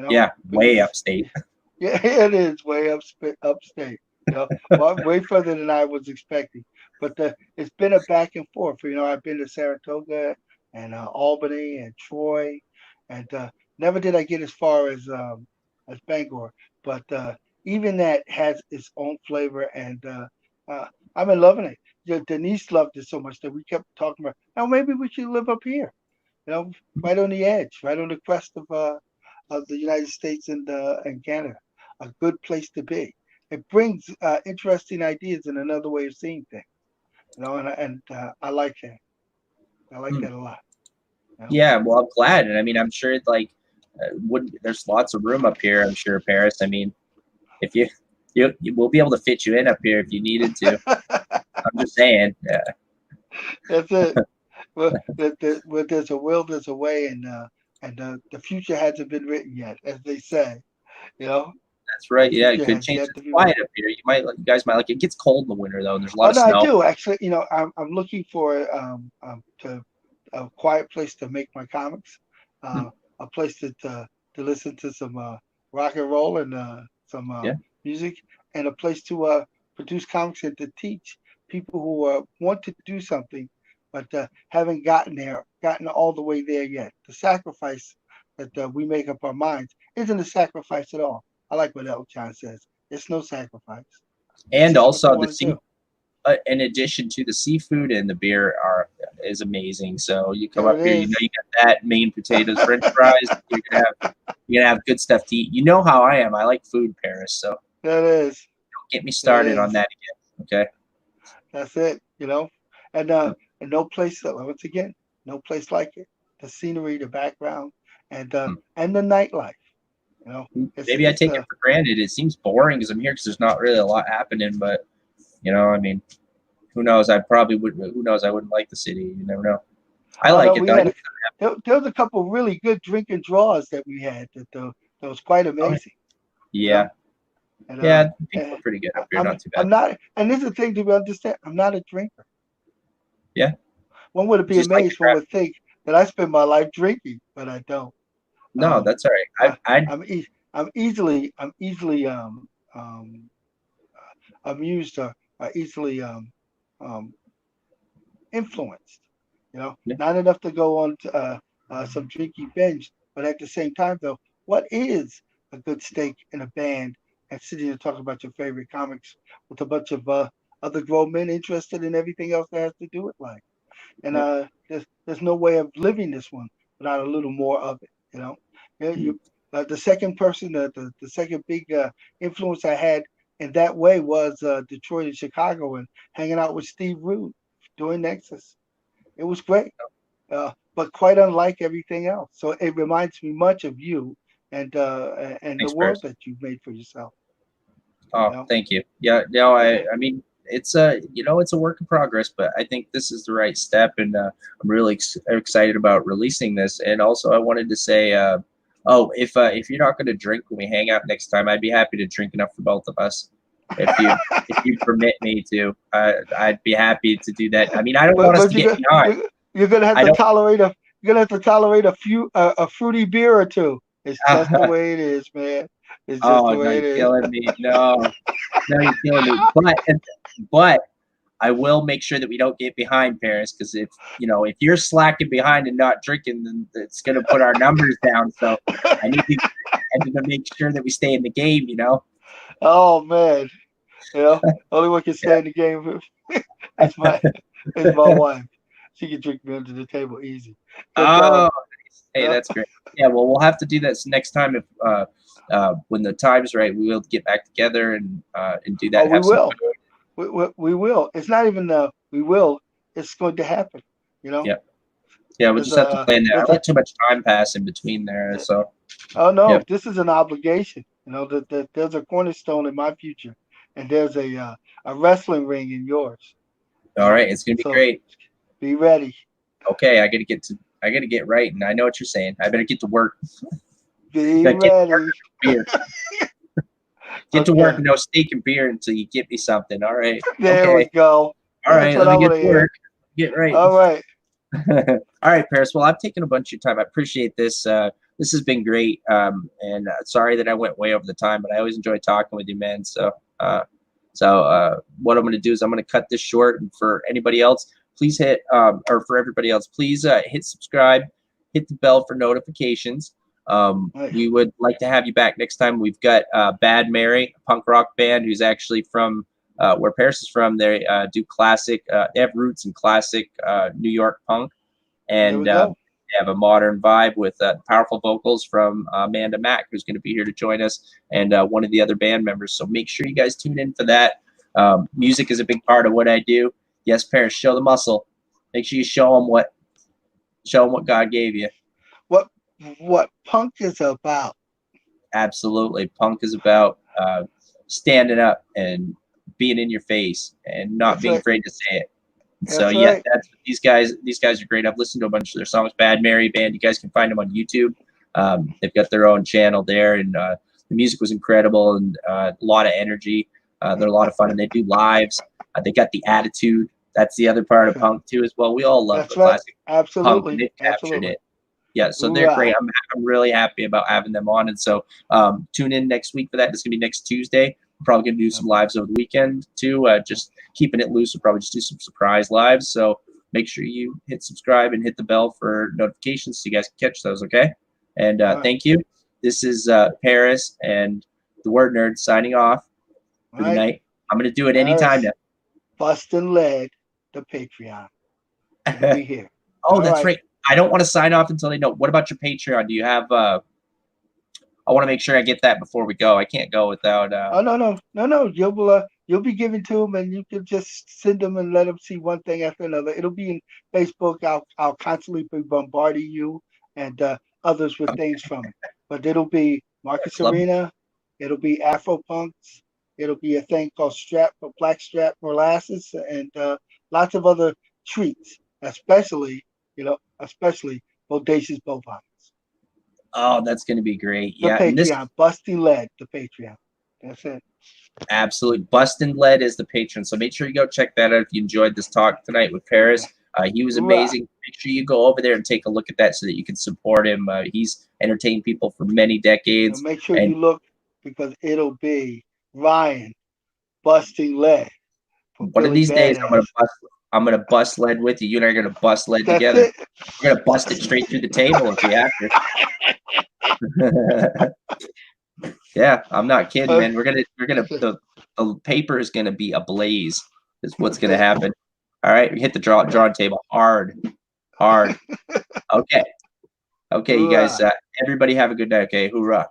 Yeah, way upstate. Yeah, it is way upstate. Way further than I was expecting. But it's been a back and forth. I've been to Saratoga and Albany and Troy, and never did I get as far as Bangor. But even that has its own flavor, and I've been loving it. Denise loved it so much that we kept talking about, now maybe we should live up here, right on the edge, right on the crest of the United States and Canada. A good place to be. It brings interesting ideas and another way of seeing things. And I like that. I like that a lot. You know? Yeah, well, I'm glad, and I mean, I'm sure like there's lots of room up here. I'm sure, Paris. I mean, if you we'll be able to fit you in up here if you needed to. I'm just saying. Yeah. That's it. Well, there's a will, there's a way, and the future hasn't been written yet, as they say. You know, That's right. the Yeah, it future could has change. yet It's to be quiet written. up here. You guys might like it. It gets cold in the winter though, and there's a lot Oh of no, I snow. do actually. You know, I'm looking for to a quiet place to make my comics, a place to listen to some rock and roll and some Yeah. music, and a place to produce comics and to teach people who want to do something, but haven't gotten all the way there yet. The sacrifice that we make up our minds isn't a sacrifice at all. I like what El John says. It's no sacrifice. It's And just what you also want to do. in addition to the seafood and the beer is amazing. So you come There up it here, is. you got that, main potatoes, French fries. You're gonna have good stuff to eat. You know how I am. I like food, Paris. So That is. don't get me That started on is. that again. Okay. That's it. You know, and no place once again, no place like it. The scenery, the background, and the nightlife. You know, Maybe I take it for granted. It seems boring because I'm here because there's not really a lot happening. But you know, I mean, who knows? I probably would. Who knows? I wouldn't like the city. You never know. I like it though. There was a couple really good drinking draws that we had that was quite amazing. Yeah. You know? And, Yeah, people are pretty good up here. Not too bad. I'm not, and this is the thing to understand. I'm not a drinker. Yeah. One would be amazed. One would think that I spend my life drinking, but I don't. No, that's all right. I'm easily amused or easily influenced. You know, not enough to go on to, some drinky binge, but at the same time, though, what is a good steak in a band and sitting and talking about your favorite comics with a bunch of other grown men interested in everything else that has to do with life? And there's no way of living this one without a little more of it. You know, the second person, the second big influence I had in that way was Detroit and Chicago and hanging out with Steve Rude doing Nexus. It was great, but quite unlike everything else. So it reminds me much of you and the world that you've made for yourself. Oh, thank you. Yeah, no, I mean, it's it's a work in progress, but I think this is the right step, and I'm really excited about releasing this. And also, I wanted to say, if you're not going to drink when we hang out next time, I'd be happy to drink enough for both of us. If you permit me to, I'd be happy to do that. I mean, I don't want us to get behind. You're gonna have to tolerate a fruity beer or two. It's just the way it is, man. It's just the way it is. Killing me. No, you're killing me. But I will make sure that we don't get behind, Paris, because if you're slacking behind and not drinking, then it's gonna put our numbers down. So I need to make sure that we stay in the game. You know. Oh man, only one can stay in the game. It's my wife. She can drink me under the table easy. But, hey, that's great. Yeah, well, we'll have to do that next time if when the time's right. We will get back together and do that. We will. It's not even we will. It's going to happen. You know. Yeah. We'll just have to plan that. I let too much time pass in between there, so. Oh no, this is an obligation. You know that there's a cornerstone in my future, and there's a wrestling ring in yours. All right, it's gonna be great. Be ready. Okay, I gotta get right, and I know what you're saying. I better get to work. Be ready. Get to work, no steak and beer until you get me something. All right. There we go. All right, let me get to work. Get right. All right. All right, Paris. Well, I've taken a bunch of your time. I appreciate this. This has been great. And sorry that I went way over the time, but I always enjoy talking with you, man. So what I'm going to do is I'm going to cut this short. And for anybody else, please hit, or for everybody else, please hit subscribe, hit the bell for notifications. We would like to have you back next time. We've got Bad Mary, a punk rock band who's actually from where Paris is from. They do classic, they have roots in classic New York punk. And they have a modern vibe with powerful vocals from Amanda Mack, who's going to be here to join us, and one of the other band members. So make sure you guys tune in for that. Music is a big part of what I do. Yes, Paris, show the muscle. Make sure you show them what Show them what God gave you. What punk is about. Absolutely. Punk is about standing up and being in your face and not That's being right. afraid to say it. That's So yeah, right. that's these guys are great. I've listened to a bunch of their songs. Bad Mary Band, you guys can find them on YouTube. They've got their own channel there, and the music was incredible and a lot of energy. They're a lot of fun, and they do lives. They got the attitude. That's the other part of punk too, as well. We all love That's the right. classic punk, Absolutely. and they've captured Absolutely. it. Yeah, so they're Hoorah. great. I'm really happy about having them on, and so tune in next week for that. It's gonna be next Tuesday. We're probably gonna do some lives over the weekend too. Just keeping it loose. We'll probably just do some surprise lives. So make sure you hit subscribe and hit the bell for notifications so you guys can catch those. Okay, and thank you. This is Paris and the Word Nerd signing off for the night. I'm gonna do it anytime now. Bustin' Lead, the Patreon. We'll be here. Oh, that's right. I don't want to sign off until they know. What about your Patreon? Do you have? I want to make sure I get that before we go. I can't go without. Oh no. You'll be giving to them, and you can just send them and let them see one thing after another. It'll be in Facebook. I'll constantly be bombarding you and others with things from it. But it'll be Marcus Arena. It'll be Afro Punks. It'll be a thing called Blackstrap Molasses, and lots of other treats, especially Bodacious Bovines. Oh, that's going to be great. The Yeah. Patreon, Busty Lead, the Patreon. That's it. Absolutely. Bustin' Lead is the patron. So make sure you go check that out if you enjoyed this talk tonight with Paris. He was amazing. Make sure you go over there and take a look at that so that you can support him. He's entertained people for many decades. So make sure you look, because it'll be Ryan busting lead. One of these days, I'm gonna bust lead with you. You and I are gonna bust lead together. We're gonna bust it straight through the table if we have to. Yeah, I'm not kidding, man. The paper is gonna be ablaze. Is what's gonna happen. All right, we hit the drawing table hard. Okay, you guys. Everybody have a good night. Okay, hoorah.